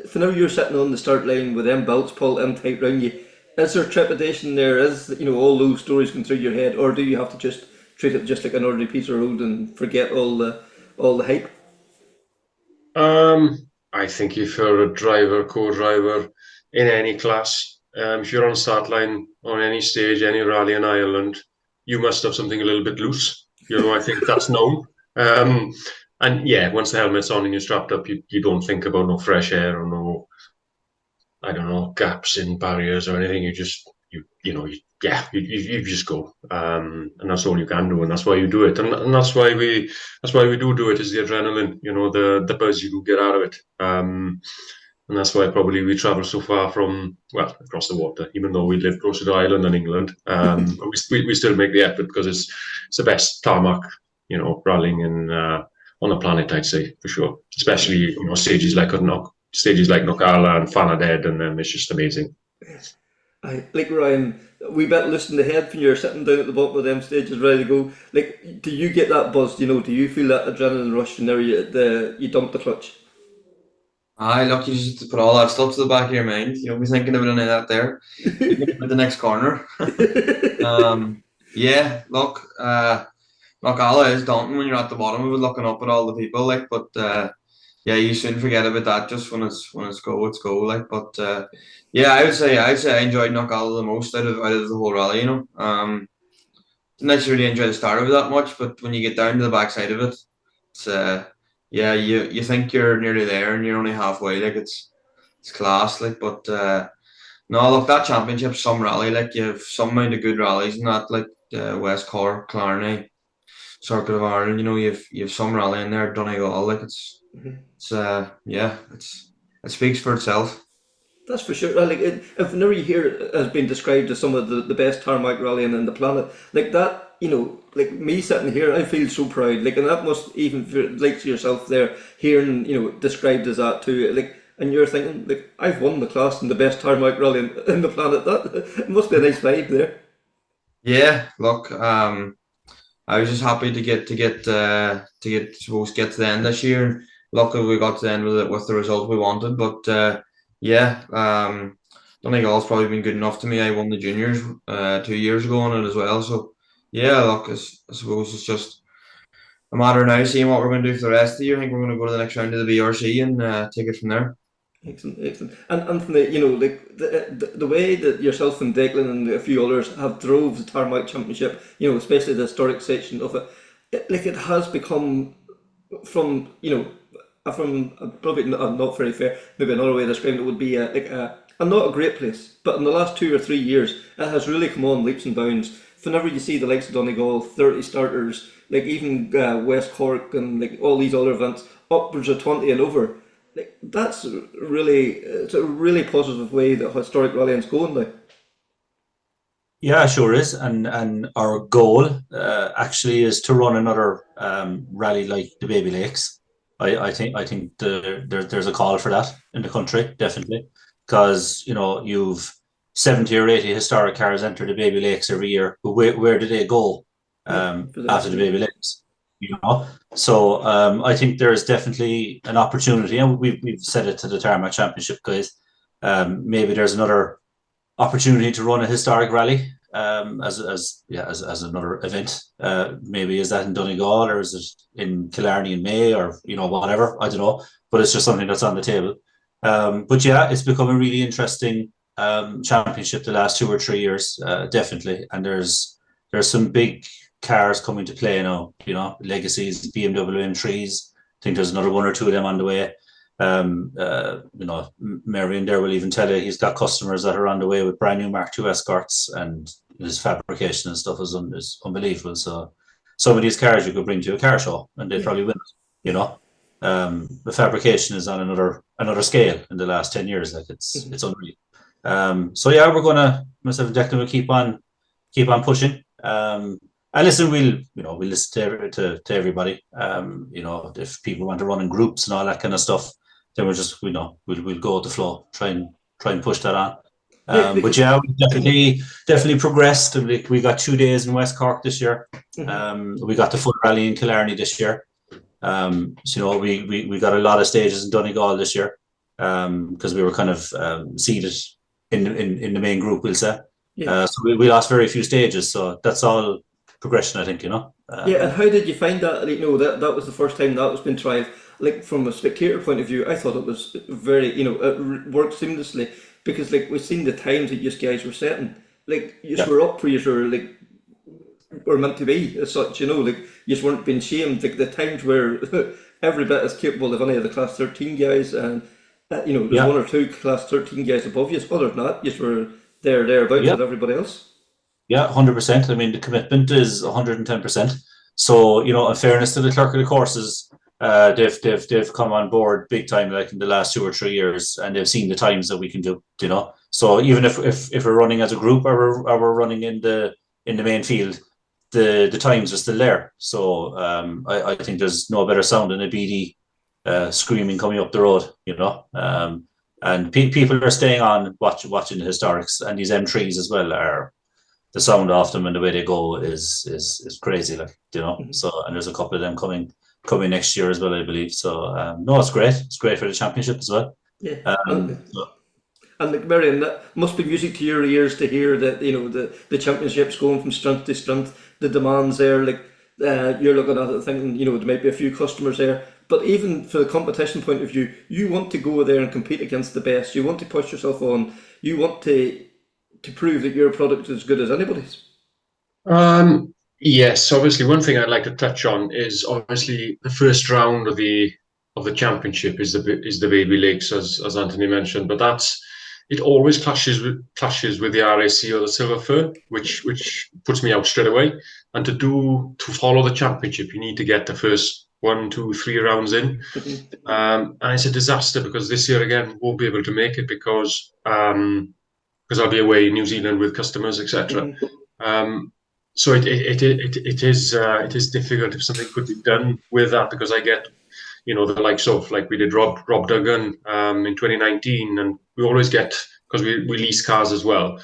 for now you're sitting on the start line with them belts pulled in tight round you. Is there trepidation there? Is all those stories going through your head, or do you have to just treat it just like an ordinary piece of road and forget all the hype? I think if you're a driver, co-driver in any class, if you're on start line on any stage, any rally in Ireland, you must have something a little bit loose. I think that's known. And yeah, once the helmet's on and you're strapped up, you don't think about no fresh air or no, I don't know, gaps in barriers or anything. You just you just go, and that's all you can do, and that's why you do it, and that's why we do it is the adrenaline, the buzz you do get out of it, and that's why probably we travel so far across the water, even though we live closer to Ireland than England. We still make the effort because it's the best tarmac, rallying in on the planet, I'd say, for sure, especially stages like Knock stages like Noel and Fanaded, and it's just amazing. I like Ryan. We bit loose in the head when you're sitting down at the bottom of them stages, ready to go. Like, do you get that buzz? Do you feel that adrenaline rush whenever you dump the clutch? Aye, look, you just have to put all that stuff to the back of your mind. You don't be thinking about any of that there. You're thinking about the next corner. Yeah, look, Allah is daunting when you're at the bottom of it, looking up at all the people, like, but yeah, you soon forget about that just when it's go, like, but yeah, I'd say I enjoyed Knockalla the most out of the whole rally, Didn't actually really enjoy the start of it that much, but when you get down to the backside of it, it's yeah, you think you're nearly there and you're only halfway, like it's class, like, but no, look, that championship's some rally, like you have some amount of good rallies in that, like West Cork, Clarny, Circuit of Ireland, you have some rally in there, Donegal, like it's yeah, it speaks for itself. That's for sure. Like, if whenever you hear it has been described as some of the best tarmac rallying on the planet, like that, like me sitting here, I feel so proud. Like, and that must even feel like to yourself there, hearing described as that too. Like, and you're thinking, like, I've won the class in the best tarmac rally in the planet. That it must be a nice vibe there. Yeah, look, I was just happy to get to the end this year. And luckily, we got to the end with the result we wanted. But yeah, Donegal's probably been good enough to me. I won the juniors 2 years ago on it as well. So yeah, look, I suppose it's just a matter of now seeing what we're going to do for the rest of the year. I think we're going to go to the next round of the BRC and take it from there. Excellent. And from the like the way that yourself and Declan and a few others have drove the tarmac championship, especially the historic section of it, like it has become from probably not very fair. Maybe another way of describing it would be not a great place, but in the last 2 or 3 years, it has really come on leaps and bounds. Whenever you see the likes of Donegal, 30 starters, like even West Cork and like all these other events, upwards of 20 and over. Like, it's a really positive way that historic rallying's going now. Yeah, sure is, and our goal actually is to run another rally like the Baby Lakes. I think there's a call for that in the country, definitely, because you've 70 or 80 historic cars enter the Baby Lakes every year, but where do they go after the Baby Lakes? So I think there's definitely an opportunity, and we've said it to the Tarmac Championship guys. Maybe there's another opportunity to run a historic rally as another event. Maybe is that in Donegal or is it in Killarney in May or whatever, I don't know, but it's just something that's on the table. But yeah, it's become a really interesting championship the last 2 or 3 years, definitely, and there's some big cars coming to play now, legacies, BMW M3s. I think there's another 1 or 2 of them on the way. Meirion there will even tell you he's got customers that are on the way with brand new Mark II Escorts, and his fabrication and stuff is unbelievable. So some of these cars you could bring to a car show and they'd probably win it, the fabrication is on another scale in the last 10 years. Like it's unreal. So yeah, we're gonna, myself and Declan will keep on pushing. And listen, we'll listen to everybody. If people want to run in groups and all that kind of stuff, then we'll just we'll go with the flow, try and push that on. But yeah, we definitely progressed. We got 2 days in West Cork this year. We got the full rally in Killarney this year. So we got a lot of stages in Donegal this year because we were kind of seeded in the main group, we'll say. So we lost very few stages. So that's all progression, I think. Yeah, and how did you find that? That was the first time that was been tried. Like, from a spectator point of view, I thought it was very, it worked seamlessly because, like, we've seen the times that you guys were setting. Like, you were up where you were meant to be as such, like, you weren't being shamed. Like, the times were every bit as capable of any of the class 13 guys, and, there's 1 or 2 class 13 guys above you. Other than that, you were thereabouts with everybody else. Yeah, 100%. I mean, the commitment is 110%. So, in fairness to the clerk of the courses, they've come on board big time, like in the last 2 or 3 years, and they've seen the times that we can do. So even if we're running as a group or we're running in the main field, the times are still there. So I think there's no better sound than a BD screaming coming up the road, you know. And people are staying on watching the historics, and these M3s as well are, the sound of them and the way they go is crazy, like, you know. So, and there's a couple of them coming next year as well, I believe. So no, it's great. It's great for the championship as well. Yeah. And Meirion, that must be music to your ears to hear that, you know, the championships going from strength to strength, the demands there, like you're looking at it thinking, you know, there might be a few customers there, but even for the competition point of view, you want to go there and compete against the best. You want to push yourself on. You want to prove that your product is as good as anybody's. Yes, obviously one thing I'd like to touch on is obviously the first round of the championship is the Baby Lakes, as Anthony mentioned, but it always clashes with the RAC or the Silver Fern, which puts me out straight away. And to follow the championship, you need to get the first 1, 2, 3 rounds in, and it's a disaster because this year again won't be able to make it because I'll be away in New Zealand with customers, etc. So it is difficult if something could be done with that, because I get, you know, the likes of, like we did Rob Duggan in 2019, and we always get, because we lease cars as well,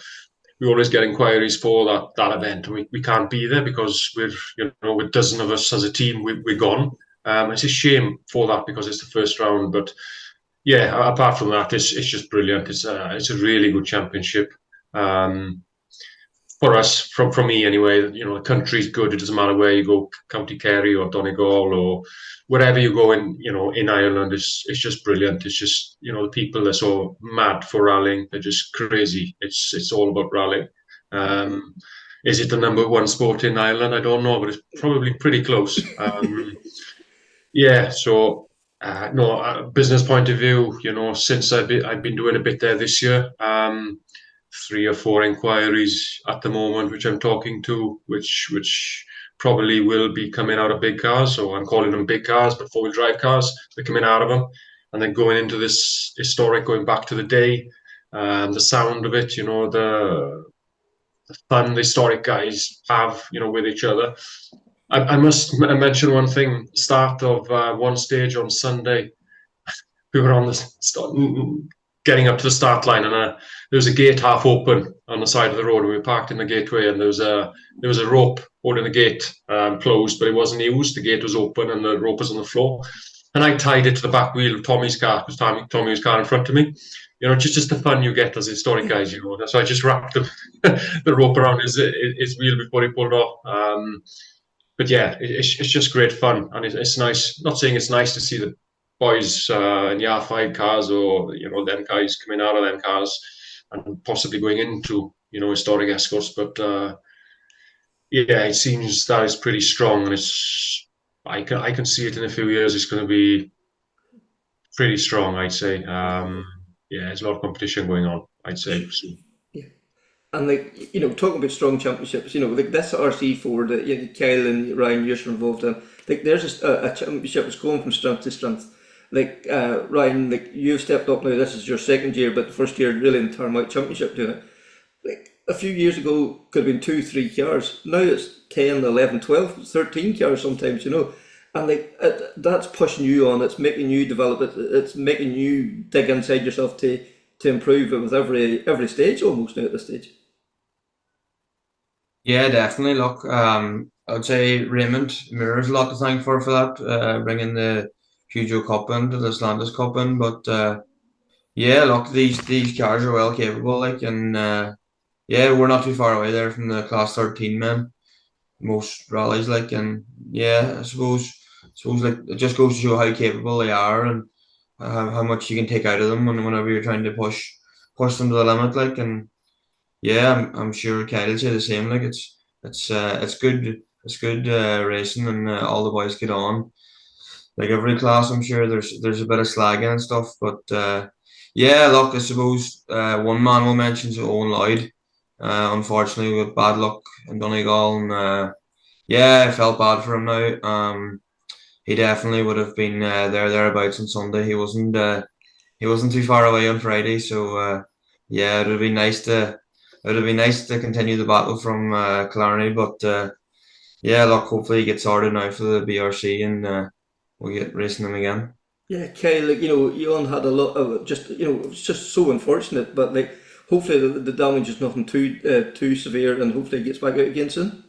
we always get inquiries for that event, and we can't be there because we're, you know, with a dozen of us as a team, we're gone. It's a shame for that because it's the first round, but yeah, apart from that, it's just brilliant. It's a really good championship. For us, from me anyway, you know, the country's good. It doesn't matter where you go, County Kerry or Donegal or wherever you go in, you know, in Ireland, it's just brilliant. It's just, you know, the people are so mad for rallying. They're just crazy. It's all about rallying. Is it the #1 sport in Ireland? I don't know, but it's probably pretty close. Yeah, so no, business point of view, you know, since I've been doing a bit there this year, 3 or 4 inquiries at the moment, which I'm talking to, which probably will be coming out of big cars. So I'm calling them big cars, but 4-wheel drive cars. They're coming out of them, and then going into this historic, going back to the day, the sound of it, you know, the fun the historic guys have, you know, with each other. I must mention one thing. Start of one stage on Sunday, we were on the getting up to the start line, and there was a gate half open on the side of the road. We were parked in the gateway, and there was a rope holding the gate closed, but it wasn't used. The gate was open, and the rope was on the floor. And I tied it to the back wheel of Tommy's car, because Tommy was car in front of me. You know, just the fun you get as historic guys, you know. So I just wrapped the rope around his wheel before he pulled off. But yeah, it's just great fun, and it's nice. Not saying it's nice to see the boys in the R5 cars, or, you know, them guys coming out of them cars and possibly going into, you know, historic escorts, but yeah, it seems that is pretty strong, and I can see it in a few years. It's going to be pretty strong, I'd say. Yeah, there's a lot of competition going on, I'd say. So. And, like, you know, talking about strong championships, you know, like this RC4 that, you know, Kyle and Ryan, you're involved in, like there's a championship that's going from strength to strength. Like Ryan, like you've stepped up now. This is your second year, but the first year really in the Tarmac Championship doing it. Like a few years ago, could have been 2, 3 cars. Now it's 10, 11, 12, 13 cars sometimes, you know. And like that's pushing you on. It's making you develop it. It's making you dig inside yourself to improve it with every stage almost now at this stage. Yeah, definitely. Look, I would say Raymond Mirror's a lot to thank for that, bringing the Hugo Cup into the Slandis Cup in. But yeah, look, these cars are well capable, like, and yeah, we're not too far away there from the class 13 men, most rallies, like, and yeah, I suppose like it just goes to show how capable they are, and how much you can take out of them whenever you're trying to push them to the limit, like, and yeah, I'm sure Kyle will say the same. Like it's good racing, and all the boys get on. Like every class, I'm sure there's a bit of slagging and stuff, but yeah, look, I suppose one man we'll mention is Owen Lloyd. Unfortunately, with bad luck in Donegal, and yeah, I felt bad for him now. He definitely would have been thereabouts on Sunday. He wasn't too far away on Friday, so yeah, it would be nice to. It would be nice to continue the battle from Killarney, but yeah, look, hopefully he gets sorted now for the BRC, and we'll get racing them again. Yeah, Kyle, like, Ewan had a lot of just, it was just so unfortunate, but like, hopefully the damage is nothing too severe, and hopefully he gets back out again soon.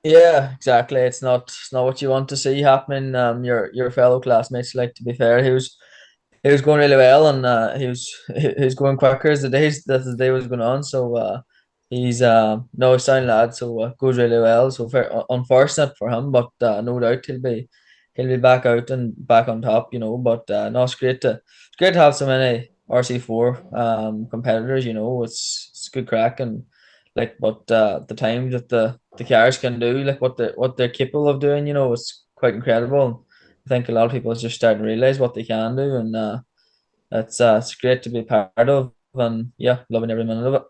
Yeah, exactly. It's not what you want to see happening. Your fellow classmates, like, to be fair, he was going really well, and he was going quicker as the day was going on. So he's no, sound lad. So goes really well. So unfortunate for him, but no doubt he'll be back out and back on top. But no, it's great to have so many RC4 competitors. It's good crack, and like, but the time that the cars can do, like what they're capable of doing, it's quite incredible. I think a lot of people are just starting to realize what they can do, and it's great to be part of, and yeah, loving every minute of it.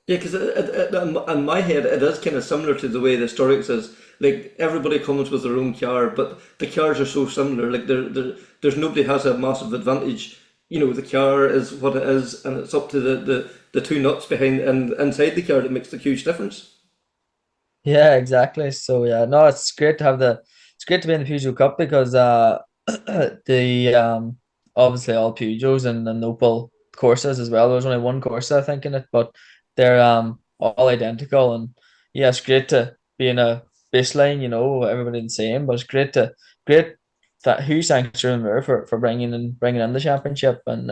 Yeah, because in my head, it is kind of similar to the way the Historics is. Like, everybody comes with their own car, but the cars are so similar. Like, there's nobody has a massive advantage. The car is what it is, and it's up to the two nuts behind and inside the car that makes the huge difference. Yeah, exactly. So yeah, no, it's great to be in the Peugeot Cup because the obviously all Peugeots and Opel Corsas as well. There's only one Corsa I think in it, but they're all identical, and yeah, it's great to be in a baseline. Everybody the same, but it's great that huge thanks to them there for bringing in the championship, and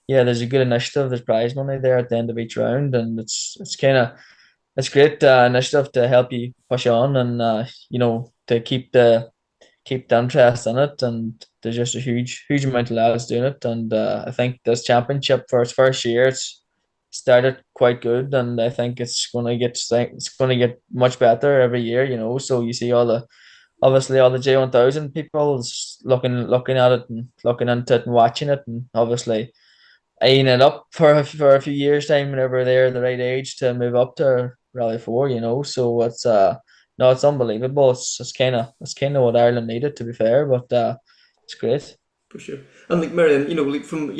yeah, there's a good initiative. There's prize money there at the end of each round, and it's great initiative to help you push on, and to keep the interest in it. And there's just a huge amount of lads doing it, and I think this championship for its first year, it's started quite good, and I think it's going to get much better every year. So you see obviously all the J1000 people is looking at it and looking into it and watching it, and obviously eyeing it up for a few years time whenever they're the right age to move up to Rally 4. So it's no, it's unbelievable. It's kind of what Ireland needed, to be fair, but it's great. For sure. And like Meirion, like from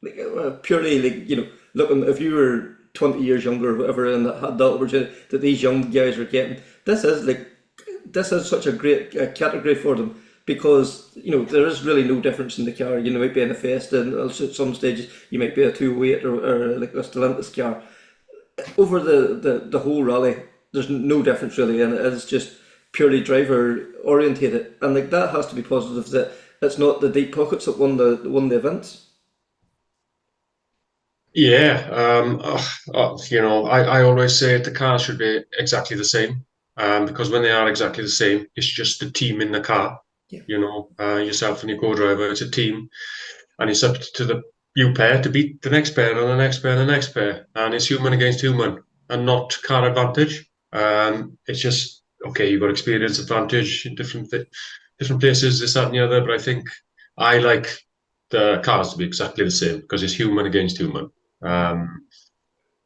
like purely like looking, if you were 20 years younger or whatever and had that opportunity that these young guys are getting, this is such a great category for them, because there is really no difference in the car. You might be in a Fiesta, and also at some stages you might be a 208 or like a Stellantis car. Over the whole rally, there's no difference really, and it is just purely driver orientated, and like that has to be positive, that it's not the deep pockets that won the events. Yeah, I always say the car should be exactly the same, because when they are exactly the same, it's just the team in the car. Yeah. Yourself and your co-driver, it's a team, and it's up to you pair to beat the next pair and the next pair and the next pair, and it's human against human and not car advantage. It's just, okay, you've got experience advantage in different places, this, that, and the other, but I think I like the cars to be exactly the same because it's human against human. And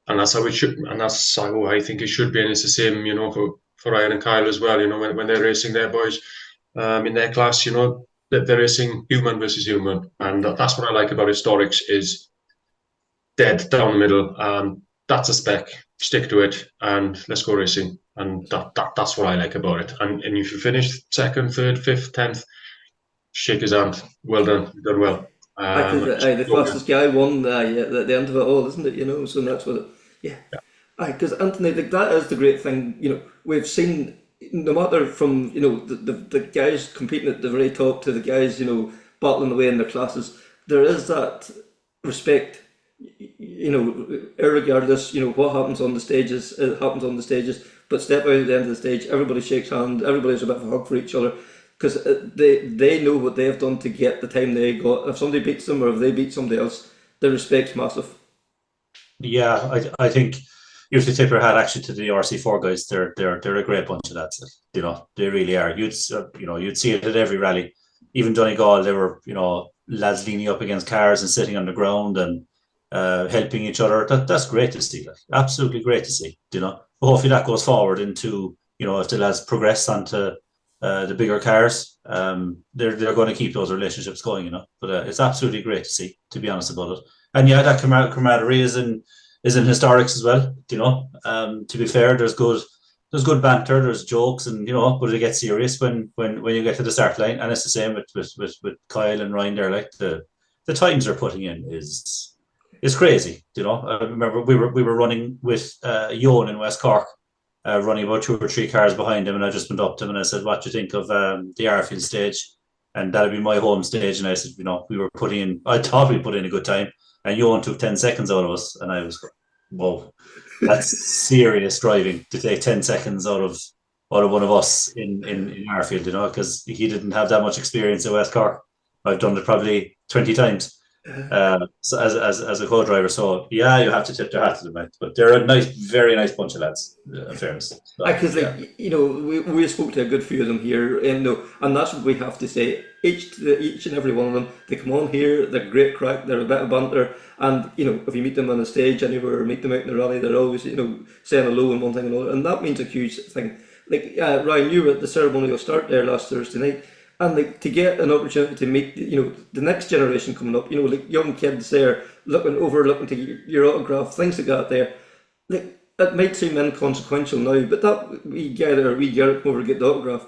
that's how it should, and that's how I think it should be, and it's the same, for Ryan and Kyle as well. When they're racing their boys in their class, that they're racing human versus human, and that's what I like about Historics, is dead down the middle. That's a spec, stick to it, and let's go racing. And that's what I like about it. And if you finish second, third, fifth, 10th, shake his hand. Well done, you've done well. The fastest guy won at the end of it all, isn't it? So that's what yeah. Because Anthony, like, that is the great thing. We've seen, no matter from the guys competing at the very top to the guys battling away in their classes, there is that respect. Irregardless, what happens on the stages, it happens on the stages. But step out at the end of the stage, everybody shakes hands, everybody's a bit of a hug for each other, because they know what they have done to get the time they got. If somebody beats them, or if they beat somebody else, the respect's massive. Yeah, I think you have to tip your hat actually to the RC4 guys. They're a great bunch of lads. They really are. You'd see it at every rally. Even Donegal, they were lads leaning up against cars and sitting on the ground and helping each other. That's great to see. Absolutely great to see. Hopefully that goes forward into if the lads progress onto the bigger cars, they're going to keep those relationships going. But it's absolutely great to see, to be honest about it. And yeah, that camaraderie is in Historics as well. To be fair, there's good there's good banter, there's jokes, and but it gets serious when you get to the start line. And it's the same with Kyle and Ryan there. Like the times they're putting in is crazy. I remember we were running with Ewan in West Cork, running about 2 or 3 cars behind him, and I just went up to him and I said, "What do you think of the Arfield stage?" And that'd be my home stage. And I said, we were putting in. I thought we put in a good time, and Ewan took 10 seconds out of us, and I was, whoa, that's serious driving to take 10 seconds out of one of us in Arfield, because he didn't have that much experience in West Cork. I've done it probably 20 times. So as a co-driver, so yeah, you have to tip their hat to them, mate. But they're a nice, very nice bunch of lads. In fairness, Because we spoke to a good few of them here, and that's what we have to say. Each and every one of them, they come on here, they're great crack, they're a bit of banter, and if you meet them on the stage anywhere or meet them out in the rally, they're always saying hello and one thing and another, and that means a huge thing. Like Ryan, you were at the ceremonial start there last Thursday night. And to get an opportunity to meet, the next generation coming up, like young kids there looking to get your autograph, things like that there. Like, it might seem inconsequential now, but that wee Garrett come over to get the autograph,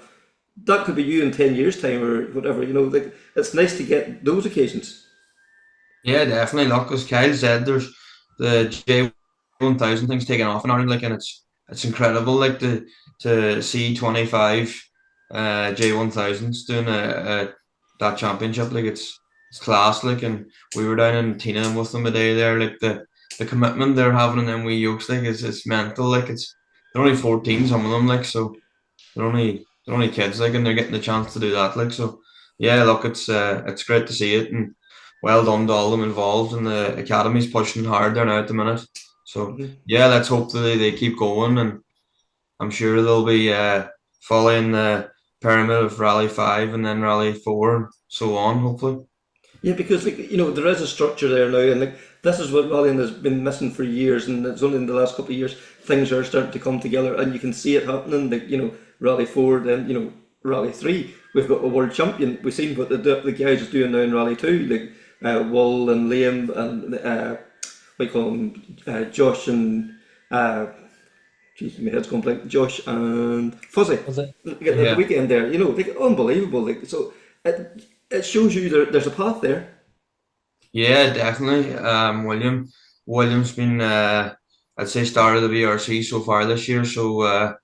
that could be you in 10 years' time or whatever, like, it's nice to get those occasions. Yeah, definitely. Look, as Kyle said, there's the J1000 things taken off in Ireland, like, and it's incredible, like, to see 25 J1000s doing that championship, like it's class, like, and we were down in Tina with them a day there, like the commitment they're having in them wee yokes, like it's mental, like they're only 14, some of them, like, so they're only kids, like, and they're getting the chance to do that, like, so yeah, look, it's great to see it, and well done to all of them involved, and the academy's pushing hard there now at the minute, so yeah, let's hope that they keep going, and I'm sure they'll be following the pyramid of Rally 5 and then Rally 4 and so on, hopefully. Yeah, because there is a structure there now, and like this is what rallying has been missing for years, and it's only in the last couple of years things are starting to come together, and you can see it happening. Like Rally 4, then Rally 3, we've got a world champion. We've seen what the guys is doing now in Rally 2, like Wall and Liam and what do you call them, Josh and. Jeez, my head's going blank. Josh and Fuzzy. The weekend there, like unbelievable. Like so, it shows you there's a path there. Yeah, definitely. William's been I'd say star of the BRC so far this year. So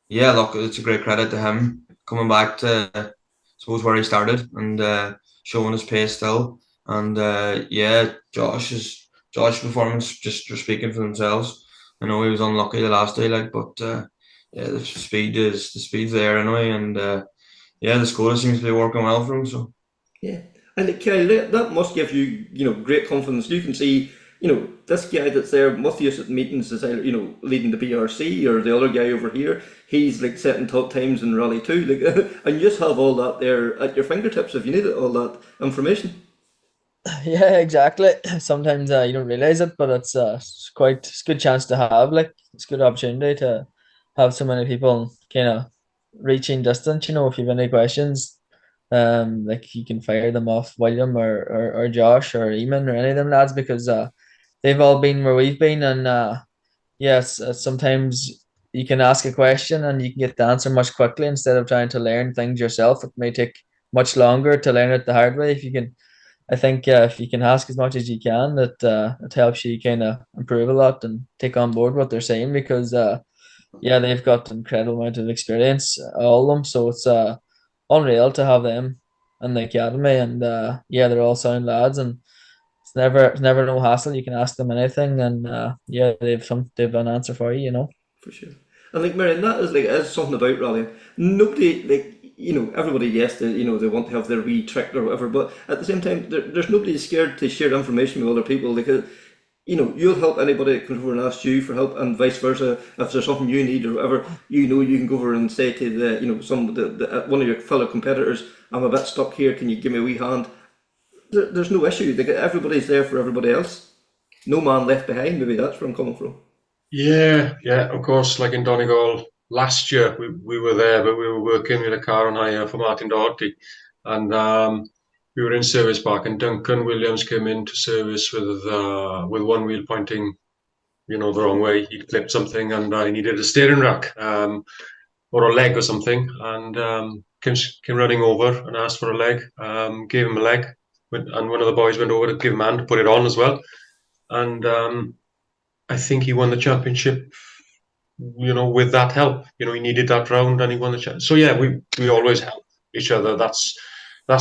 yeah, look, it's a great credit to him coming back to I suppose where he started and showing his pace still. And yeah, Josh's performance just speaking for themselves. I know he was unlucky the last day, like, but yeah, the speed's there anyway, and yeah, the Skoda seems to be working well for him. So yeah, and Kyle, that must give you great confidence. You can see this guy that's there must be at meetings as leading the BRC, or the other guy over here. He's like setting top times in Rally 2, like, and you just have all that there at your fingertips if you need it, all that information. Yeah, exactly. Sometimes you don't realize it, but it's a good chance to have. Like, it's a good opportunity to have so many people kind of reaching distance. If you have any questions, like you can fire them off William or Josh or Eamon or any of them lads, because they've all been where we've been, and yes, sometimes you can ask a question and you can get the answer much quickly instead of trying to learn things yourself. It may take much longer to learn it the hard way. I think if you can ask as much as you can, it helps you kind of improve a lot and take on board what they're saying, because yeah, they've got an incredible amount of experience, all of them. So it's unreal to have them in the academy, and yeah, they're all sound lads, and it's never no hassle. You can ask them anything, and yeah, they've an answer for you. For sure. I think, Meirion, that is something about rallying. Nobody, everybody, yes, they want to have their wee trick or whatever, but at the same time, there's nobody scared to share information with other people, because you'll help anybody that comes over and asks you for help, and vice versa. If there's something you need or whatever, you can go over and say to one of your fellow competitors, I'm a bit stuck here, can you give me a wee hand? There's no issue. Everybody's there for everybody else. No man left behind. Maybe that's where I'm coming from. Yeah, of course. Like in Donegal last year, we were there, but we were working with a car on hire for Martin Doherty, and we were in service park, and Duncan Williams came into service with one wheel pointing the wrong way. He'd clipped something and he needed a steering rack or a leg or something, and came running over and asked for a leg. Gave him a leg, and one of the boys went over to give him a hand to put it on as well. And I think he won the championship, with that help. He needed that round and he won the championship. So yeah, we always help each other. That's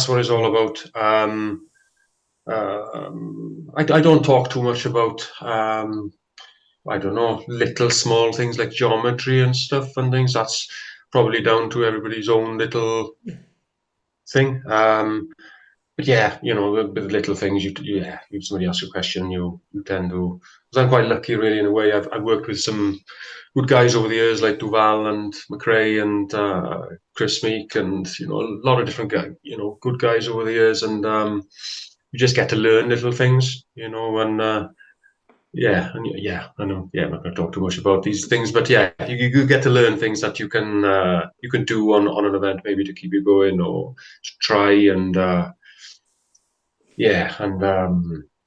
what it's all about. I don't talk too much about I don't know, little small things like geometry and stuff and things. That's probably down to everybody's own little thing. But yeah, with little things, if somebody asks you a question, you tend to. Because I'm quite lucky, really, in a way. I've worked with some good guys over the years, like Duval and McRae and Chris Meek, and a lot of different guys, good guys over the years, and you just get to learn little things, and. Yeah, I know. Yeah, I'm not going to talk too much about these things, but yeah, you get to learn things that you can do on an event, maybe to keep you going or to try and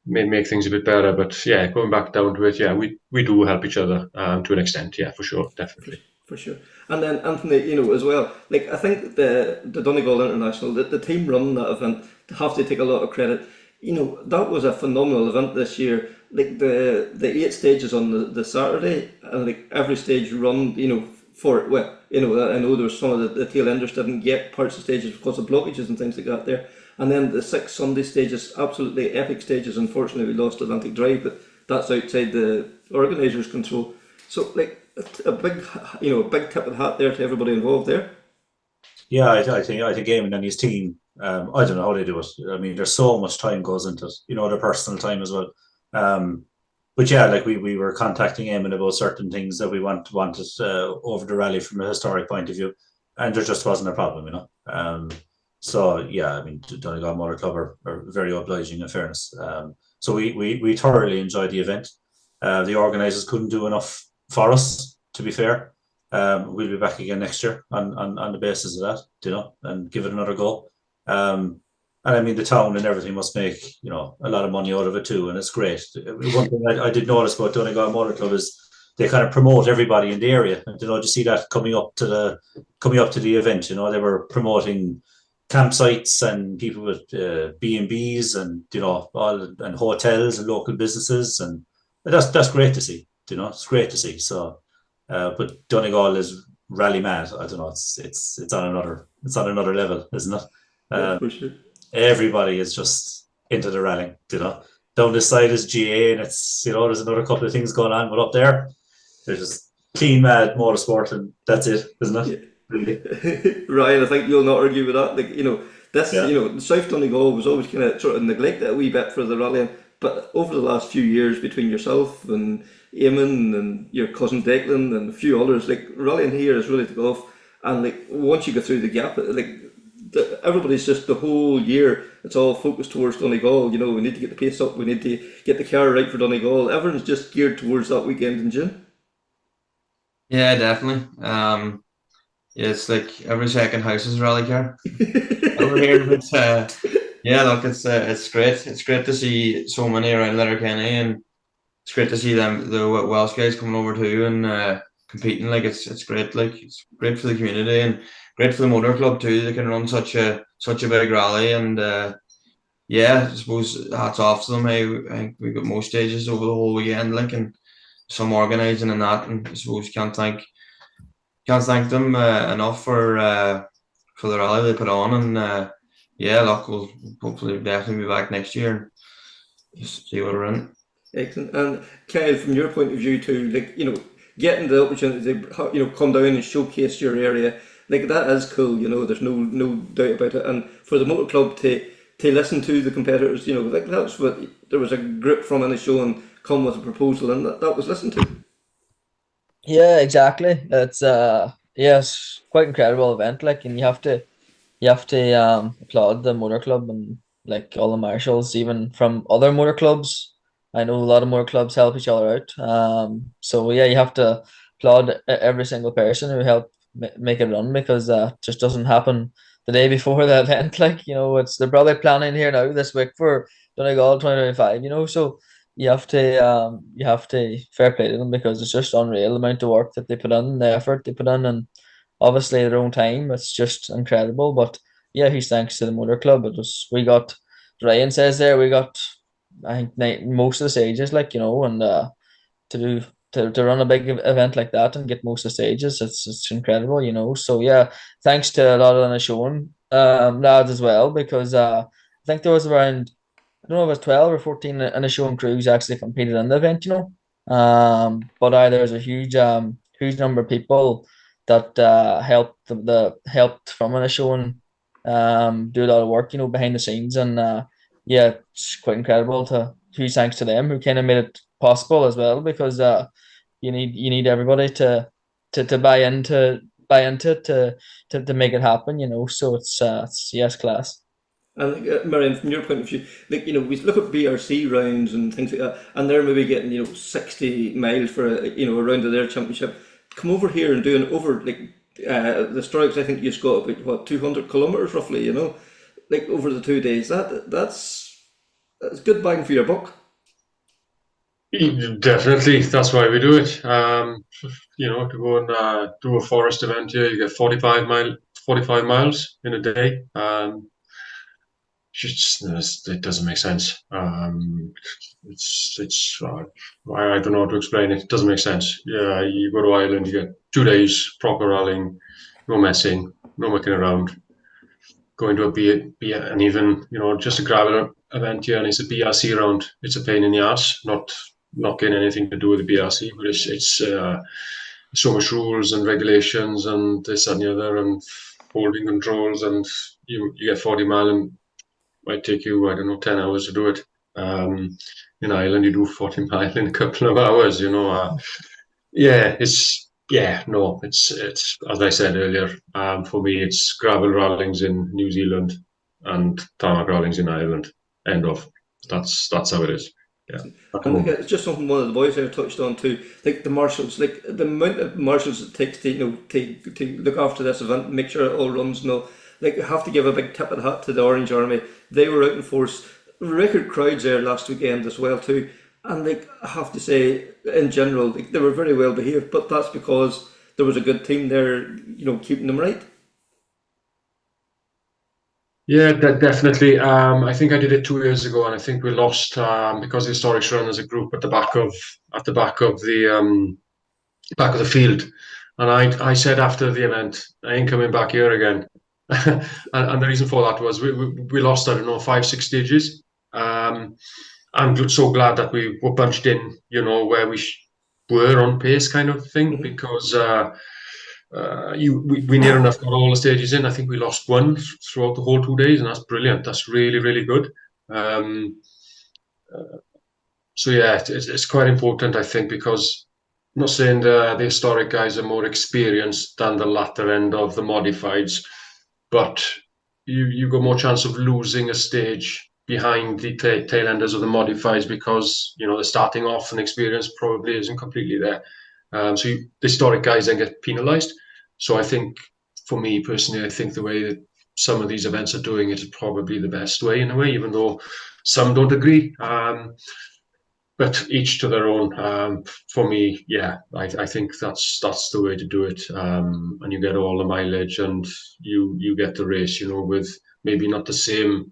make things a bit better. But yeah, going back down to it, yeah, we do help each other to an extent. Yeah, for sure, definitely. For sure. And then Anthony, as well, I think the Donegal International, the team running that event, have to take a lot of credit. That was a phenomenal event this year. The 8 stages on the Saturday, and every stage run, for it. Well, I know there was some of the tail enders didn't get parts of stages because of blockages and things like that there. And then the 6 Sunday stages, absolutely epic stages. Unfortunately, we lost Atlantic Drive, but that's outside the organisers' control. So, a big tip of the hat there to everybody involved there. Yeah, I think Eamon and his team. I don't know how they do it. I mean, there's so much time goes into it. Their personal time as well. But yeah, we were contacting Eamon about certain things that we wanted over the rally from a historic point of view, and there just wasn't a problem, So yeah, I mean, Donegal Motor Club are very obliging, in fairness. So we thoroughly enjoyed the event. The organisers couldn't do enough for us, to be fair. We'll be back again next year on the basis of that, and give it another go. And I mean, the town and everything must make, a lot of money out of it too, and it's great. One thing I did notice about Donegal Motor Club is they kind of promote everybody in the area. And, you see that coming up to the event. They were promoting campsites and people with B&Bs and and hotels and local businesses, and that's great to see. It's great to see. So, but Donegal is rally mad. I don't know. It's on another level, isn't it? For sure. Everybody is just into the rallying, Down this side is GA, and it's there's another couple of things going on, but up there, there's just clean mad motorsport, and that's it, isn't it? Really. Ryan, I think you'll not argue with that. South Donegal was always kind of sort of neglected a wee bit for the rallying, but over the last few years, between yourself and Eamon and your cousin Declan and a few others, rallying here is really took off. And once you go through the gap, everybody's just the whole year, it's all focused towards Donegal. We need to get the pace up, we need to get the car right for Donegal. Everyone's just geared towards that weekend in June. Yeah, definitely. It's like every second house is a rally car over here. But yeah, look, it's great. It's great to see so many around Letterkenny, and it's great to see the Welsh guys coming over too and competing. It's great. It's great for the community and great for the motor club too. They can run such a big rally, and I suppose hats off to them. I think we got most stages over the whole weekend, and some organising and that, and I suppose can't thank them enough for the rally they put on. And we'll hopefully definitely be back next year and just see what we're in. Excellent. And Kyle, from your point of view too, getting the opportunity to come down and showcase your area, that is cool. There's no doubt about it. And for the motor club to listen to the competitors, that's what there was a group from any show and come with a proposal, and that was listened to. Yeah, exactly. It's it's quite incredible event. And you have to applaud the motor club and all the marshals, even from other motor clubs. I know a lot of motor clubs help each other out. So yeah, you have to applaud every single person who helped make it run, because that just doesn't happen the day before the event. They're probably planning here now this week for Donegal 2025. So you have to fair play to them, because it's just unreal the amount of work that they put in, the effort they put in, and obviously their own time. It's just incredible. But yeah, he's thanks to the motor club. We got, Ryan says there, we got, I think, most of the stages, like, and to do to run a big event like that and get most of the stages, it's incredible. So yeah, thanks to a lot of the showing lads as well, because I think there was around, I don't know if it was 12 or 14 in the showing crews actually competed in the event. But there's a huge number of people that helped helped from an showing do a lot of work, behind the scenes. And yeah, it's quite incredible. Huge thanks to them who kind of made it possible as well, because you need everybody to buy into it to make it happen. So it's yes, class. And Meirion, from your point of view, we look at BRC rounds and things like that, and they're maybe getting 60 miles for a round of their championship. Come over here and doing over the strikes. I think you've got about 200 kilometers roughly. Over the 2 days. That's good bang for your buck. Definitely, that's why we do it. To go and do a forest event here, you get 45 miles in a day. It doesn't make sense. It's I don't know how to explain it. It doesn't make sense. Yeah, you go to Ireland, you get 2 days proper rallying, no messing, no mucking around. Going to a and even just a gravel event here, and it's a BRC round. It's a pain in the ass. Not getting anything to do with the BRC, but it's so much rules and regulations and this and the other, and holding controls, and you get 40 mile and might take you, I don't know, 10 hours to do it. In Ireland, you do 40 mile in a couple of hours. It's as I said earlier. For me, it's gravel rallings in New Zealand and tarmac rallings in Ireland. End of. That's how it is. Yeah. And it's just something one of the boys there touched on too, like the marshals, like the amount of marshals it takes to look after this event, and make sure it all runs. I have to give a big tip of the hat to the Orange Army. They were out in force, record crowds there last weekend as well too. And I have to say, in general, they were very well behaved. But that's because there was a good team there, keeping them right. Yeah, definitely. I think I did it 2 years ago, and I think we lost because the Historics run as a group at the back of the field. And I said after the event, I ain't coming back here again. and the reason for that was we lost, I don't know, 5-6 stages. I'm so glad that we were bunched in, where we were on pace, kind of thing, because we near enough got all the stages in. I think we lost one throughout the whole 2 days, and that's brilliant. That's really, really good. So yeah, it's quite important, I think, because I'm not saying the historic guys are more experienced than the latter end of the modifieds, but you got more chance of losing a stage behind the tail enders of the modifieds, because they're starting off and experience probably isn't completely there. So the historic guys then get penalised. So I think, for me personally, I think the way that some of these events are doing it is probably the best way, in a way, even though some don't agree. But each to their own. For me, yeah, I think that's the way to do it. And you get all the mileage, and you get the race, with maybe not the same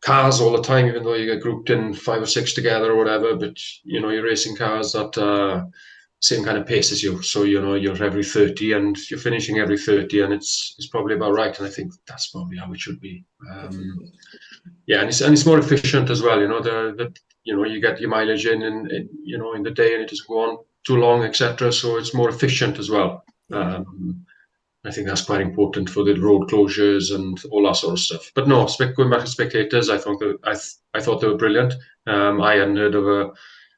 cars all the time, even though you get grouped in 5 or 6 together or whatever. But you're racing cars that same kind of pace as you. So you're every 30, and you're finishing every 30, and it's probably about right. And I think that's probably how it should be. Yeah, and it's more efficient as well. You get your mileage in the day, and it doesn't go on too long, etc. So it's more efficient as well. I think that's quite important for the road closures and all that sort of stuff. But no, going back to spectators, I thought they were brilliant. I hadn't heard of a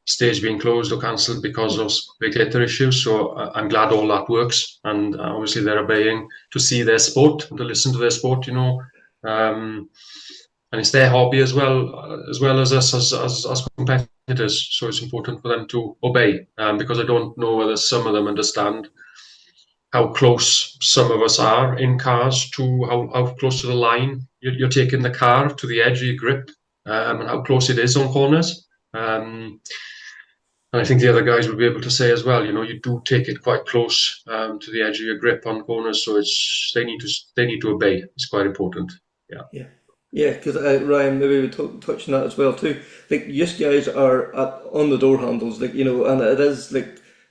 stage being closed or cancelled because of spectator issues. So I'm glad all that works, and obviously they're obeying to see their sport and to listen to their sport. And it's their hobby as well as us as competitors. So it's important for them to obey, because I don't know whether some of them understand how close some of us are in cars to how close to the line you're taking the car to the edge of your grip, and how close it is on corners. And I think the other guys will be able to say as well, you do take it quite close to the edge of your grip on corners, so they need to obey. It's quite important. Yeah. Yeah, because Ryan, maybe we touch on that as well too. Like, you guys are on the door handles, and it is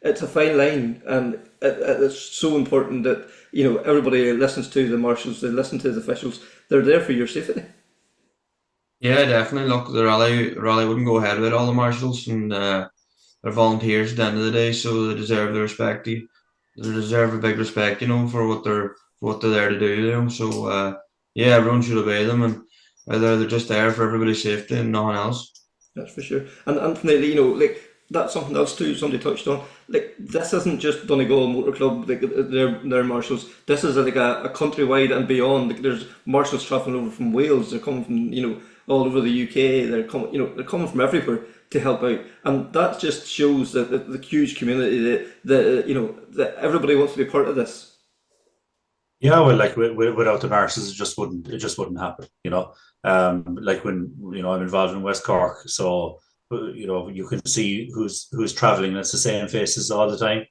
it's a fine line, and it's so important that everybody listens to the marshals, they listen to the officials, they're there for your safety. Yeah, definitely. Look, the rally wouldn't go ahead without all the marshals, and they're volunteers at the end of the day, so they deserve the respect. They deserve a big respect, for what they're there to do. So yeah, everyone should obey them, and they're just there for everybody's safety and nothing else. That's for sure. And Anthony, that's something else too. Somebody touched on. This isn't just Donegal Motor Club. They're marshals. This is a countrywide and beyond. There's marshals traveling over from Wales. They're coming from all over the UK. They're coming from everywhere to help out, and that just shows that the huge community that everybody wants to be part of this. Yeah, well, without the marshals, it just wouldn't happen. Like when I'm involved in West Cork, so you can see who's traveling. It's the same faces all the time.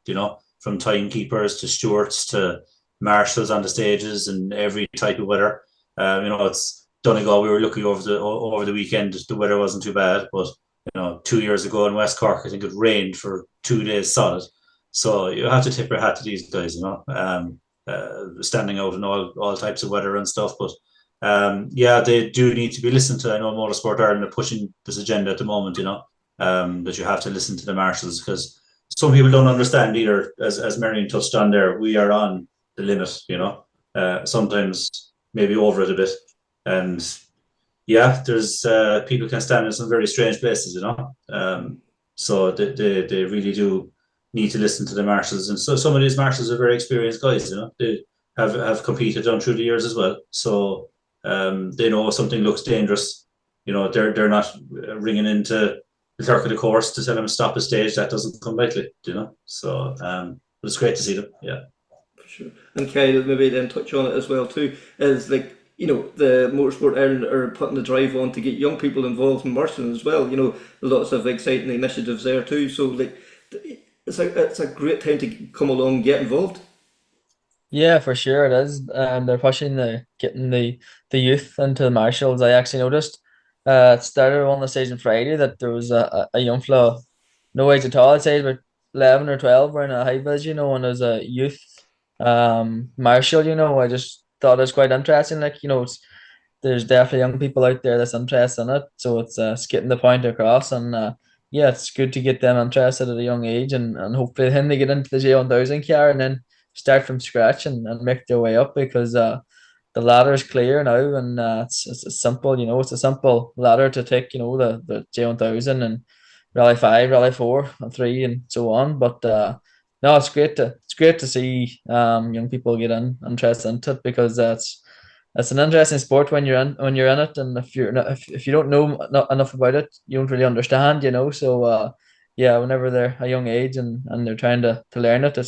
From timekeepers to stewards to marshals on the stages and every type of weather. It's Donegal. We were looking over the weekend. The weather wasn't too bad, but 2 years ago in West Cork, I think it rained for 2 days solid. So you have to tip your hat to these guys. Standing out in all types of weather and stuff, but yeah, they do need to be listened to. I know Motorsport Ireland are pushing this agenda at the moment, that you have to listen to the marshals, because some people don't understand either. As Meirion touched on there, we are on the limit, sometimes maybe over it a bit, and yeah, there's people can stand in some very strange places, so they really do need to listen to the marshals. And so some of these marshals are very experienced guys, they have competed on through the years as well, so they know if something looks dangerous, they're not ringing into the clerk of the course to tell them to stop the stage. That doesn't come lightly, so it's great to see them. Yeah, for sure. And Kyle, maybe then touch on it as well too, is the Motorsport Ireland are putting the drive on to get young people involved in marshalling as well. Lots of exciting initiatives there too, so it's a great time to come along and get involved. Yeah, for sure it is. They're pushing getting the youth into the marshals. I actually noticed it started on the stage on Friday that there was a young fella, no age at all. I'd say about 11 or 12, wearing a high vis, and as a youth marshal, I just thought it was quite interesting. There's definitely young people out there that's interested in it, so it's getting the point across, and yeah, it's good to get them interested at a young age, and hopefully then they get into the J1000 car and then start from scratch and make their way up, because the ladder is clear now, and it's simple. It's a simple ladder to take. The J1000 and Rally 5, Rally 4, and 3, and so on. But no, it's great to see young people get interested into it, because it's an interesting sport when you're in it, and if you don't know enough about it, you don't really understand. So yeah, whenever they're a young age and they're trying to learn it,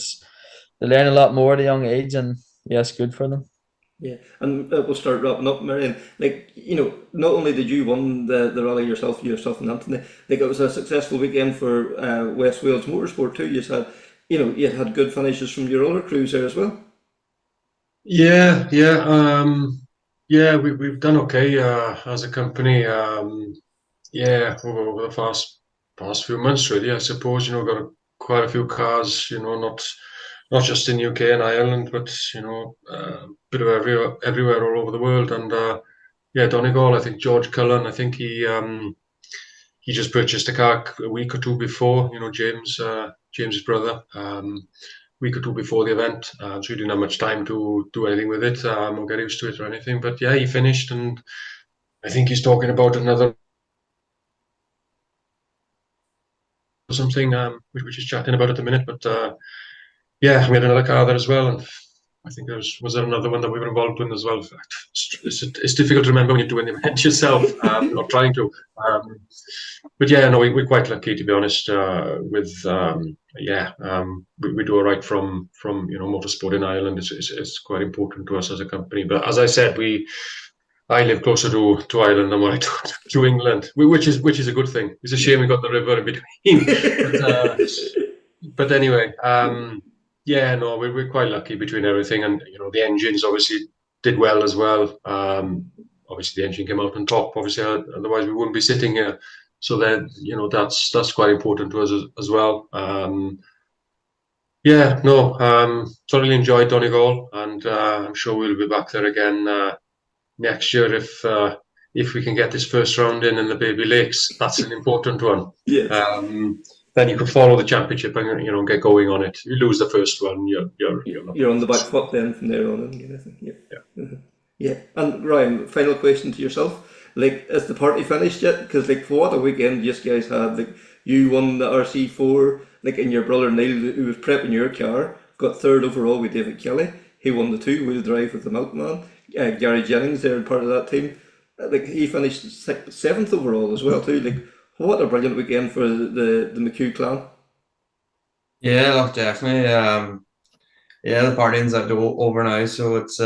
they learn a lot more at a young age, and yeah, it's good for them. Yeah, and we'll start wrapping up, Meirion. Not only did you win the rally yourself and Anthony, it was a successful weekend for West Wales Motorsport too. You had good finishes from your other crews there as well. Yeah, we've done okay as a company. Over the past few months, really. I suppose got quite a few cars. Not just in UK and Ireland, but bit of everywhere all over the world. And Donegal. I think George Cullen. I think he just purchased a car a week or two before. James's brother. Week or two before the event, so he didn't have much time to do anything with it or get used to it or anything. But yeah, he finished, and I think he's talking about another something which we're just chatting about at the minute. But we had another car there as well, and I think was there another one that we were involved in as well. It's difficult to remember when you're doing the event yourself, not trying to. But yeah, no, we're quite lucky, to be honest. We do all right from motorsport in Ireland. It's quite important to us as a company. But as I said, we I live closer to Ireland than what I do to England, which is a good thing. It's a shame we got the river in between. But anyway, yeah, no, we're quite lucky between everything, and the engines obviously did well as well. Obviously, the engine came out on top. Obviously, otherwise we wouldn't be sitting here. So that that's quite important to us as well. Yeah, no, thoroughly enjoyed Donegal, and I'm sure we'll be back there again next year if we can get this first round in the Baby Lakes. That's an important one. Yes. Then you can follow the championship and get going on it. You lose the first one, you're on the back foot then from there on. Yeah. Yeah. And Ryan, final question to yourself: like, is the party finished yet? Because like, for what a weekend you guys had. Like, you won the RC4. Like, and your brother Niall, who was prepping your car, got third overall with David Kelly. He won the 2-wheel drive with the Milkman. Garry Jennings there, part of that team. Like, he finished 7th overall as well too. Like, what a brilliant weekend for the MacHugh clan. Yeah, look, definitely. Yeah, the partying's over now, so it's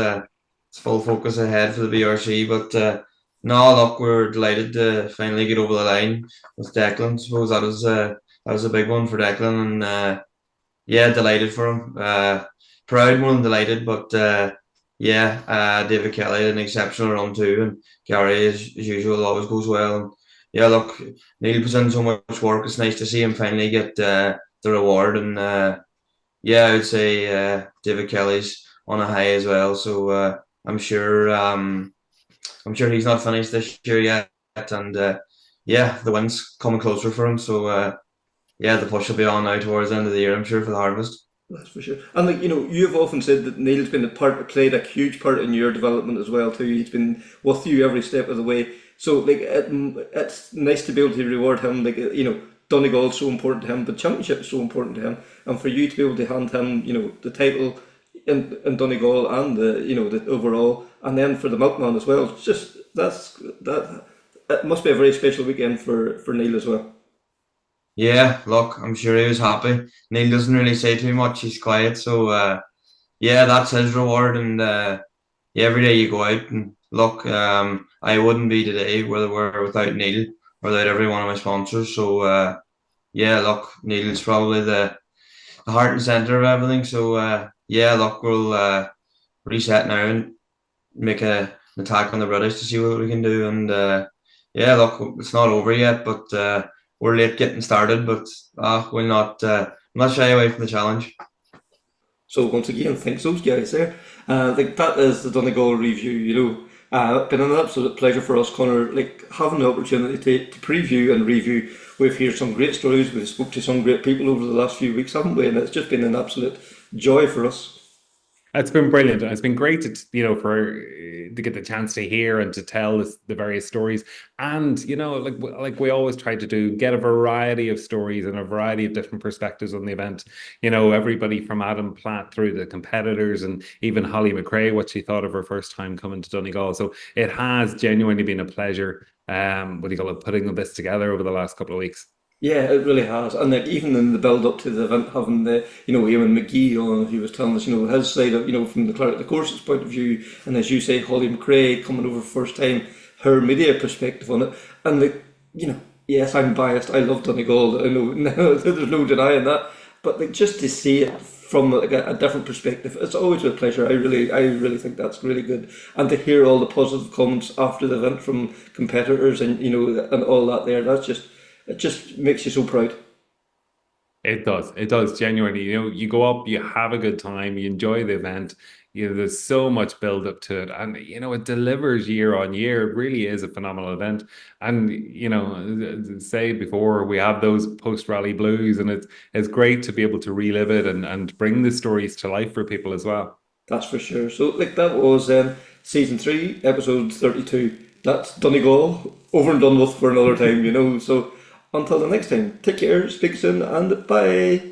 full focus ahead for the BRC. But no, look, we're delighted to finally get over the line with Declan. I suppose that was a big one for Declan, and yeah, delighted for him. Proud, more than delighted, but yeah, David Kelly had an exceptional run too, and Garry, as usual, always goes well. And yeah, look, Neil puts in so much work. It's nice to see him finally get the reward, and yeah, I would say David Kelly's on a high as well. So I'm sure he's not finished this year yet, and yeah, the win's coming closer for him. So yeah, the push will be on now towards the end of the year, I'm sure, for the harvest. That's for sure. And like, you've often said that Neil's played a huge part in your development as well too. He's been with you every step of the way. So like, it's nice to be able to reward him. Like, Donegal's so important to him, but championship is so important to him, and for you to be able to hand him, the title in Donegal and the overall, and then for the Milkman as well. It's just that it must be a very special weekend for Neil as well. Yeah, look, I'm sure he was happy. Neil doesn't really say too much, he's quiet, so yeah, that's his reward. And yeah, every day you go out, and look, I wouldn't be today without Neil, without every one of my sponsors. So yeah, look, Neil's probably the heart and centre of everything. So yeah, look, we'll reset now and make an attack on the British to see what we can do. And yeah, look, it's not over yet, but we're late getting started, but we'll not shy away from the challenge. So once again, thanks those guys there. Like, that is the Donegal review. It's been an absolute pleasure for us, Connor. Like, having the opportunity to preview and review. We've heard some great stories. We've spoke to some great people over the last few weeks, haven't we? And it's just been an absolute joy for us. It's been brilliant. It's been great to get the chance to hear and to tell the various stories, and like we always try to do, get a variety of stories and a variety of different perspectives on the event. Everybody from Adam Platt through the competitors, and even Holly McRae, what she thought of her first time coming to Donegal. So it has genuinely been a pleasure. Putting this together over the last couple of weeks. Yeah, it really has. And like, even in the build up to the event, having the Ewan McGee on, who was telling us his side of from the course's point of view, and as you say, Holly McRae coming over first time, her media perspective on it, and like, yes, I'm biased. I love Donegal. I know there's no denying that, but like, just to see it from like a different perspective, it's always a pleasure. I really think that's really good, and to hear all the positive comments after the event from competitors and and all that there, it just makes you so proud. It does genuinely. You go up, you have a good time, you enjoy the event. There's so much build up to it, and it delivers year on year. It really is a phenomenal event. And say before, we have those post rally blues, and it's great to be able to relive it and bring the stories to life for people as well. That's for sure. So like, that was season 3, episode 32. That's Donegal over and done with for another time. So until the next time, take care, speak soon, and bye.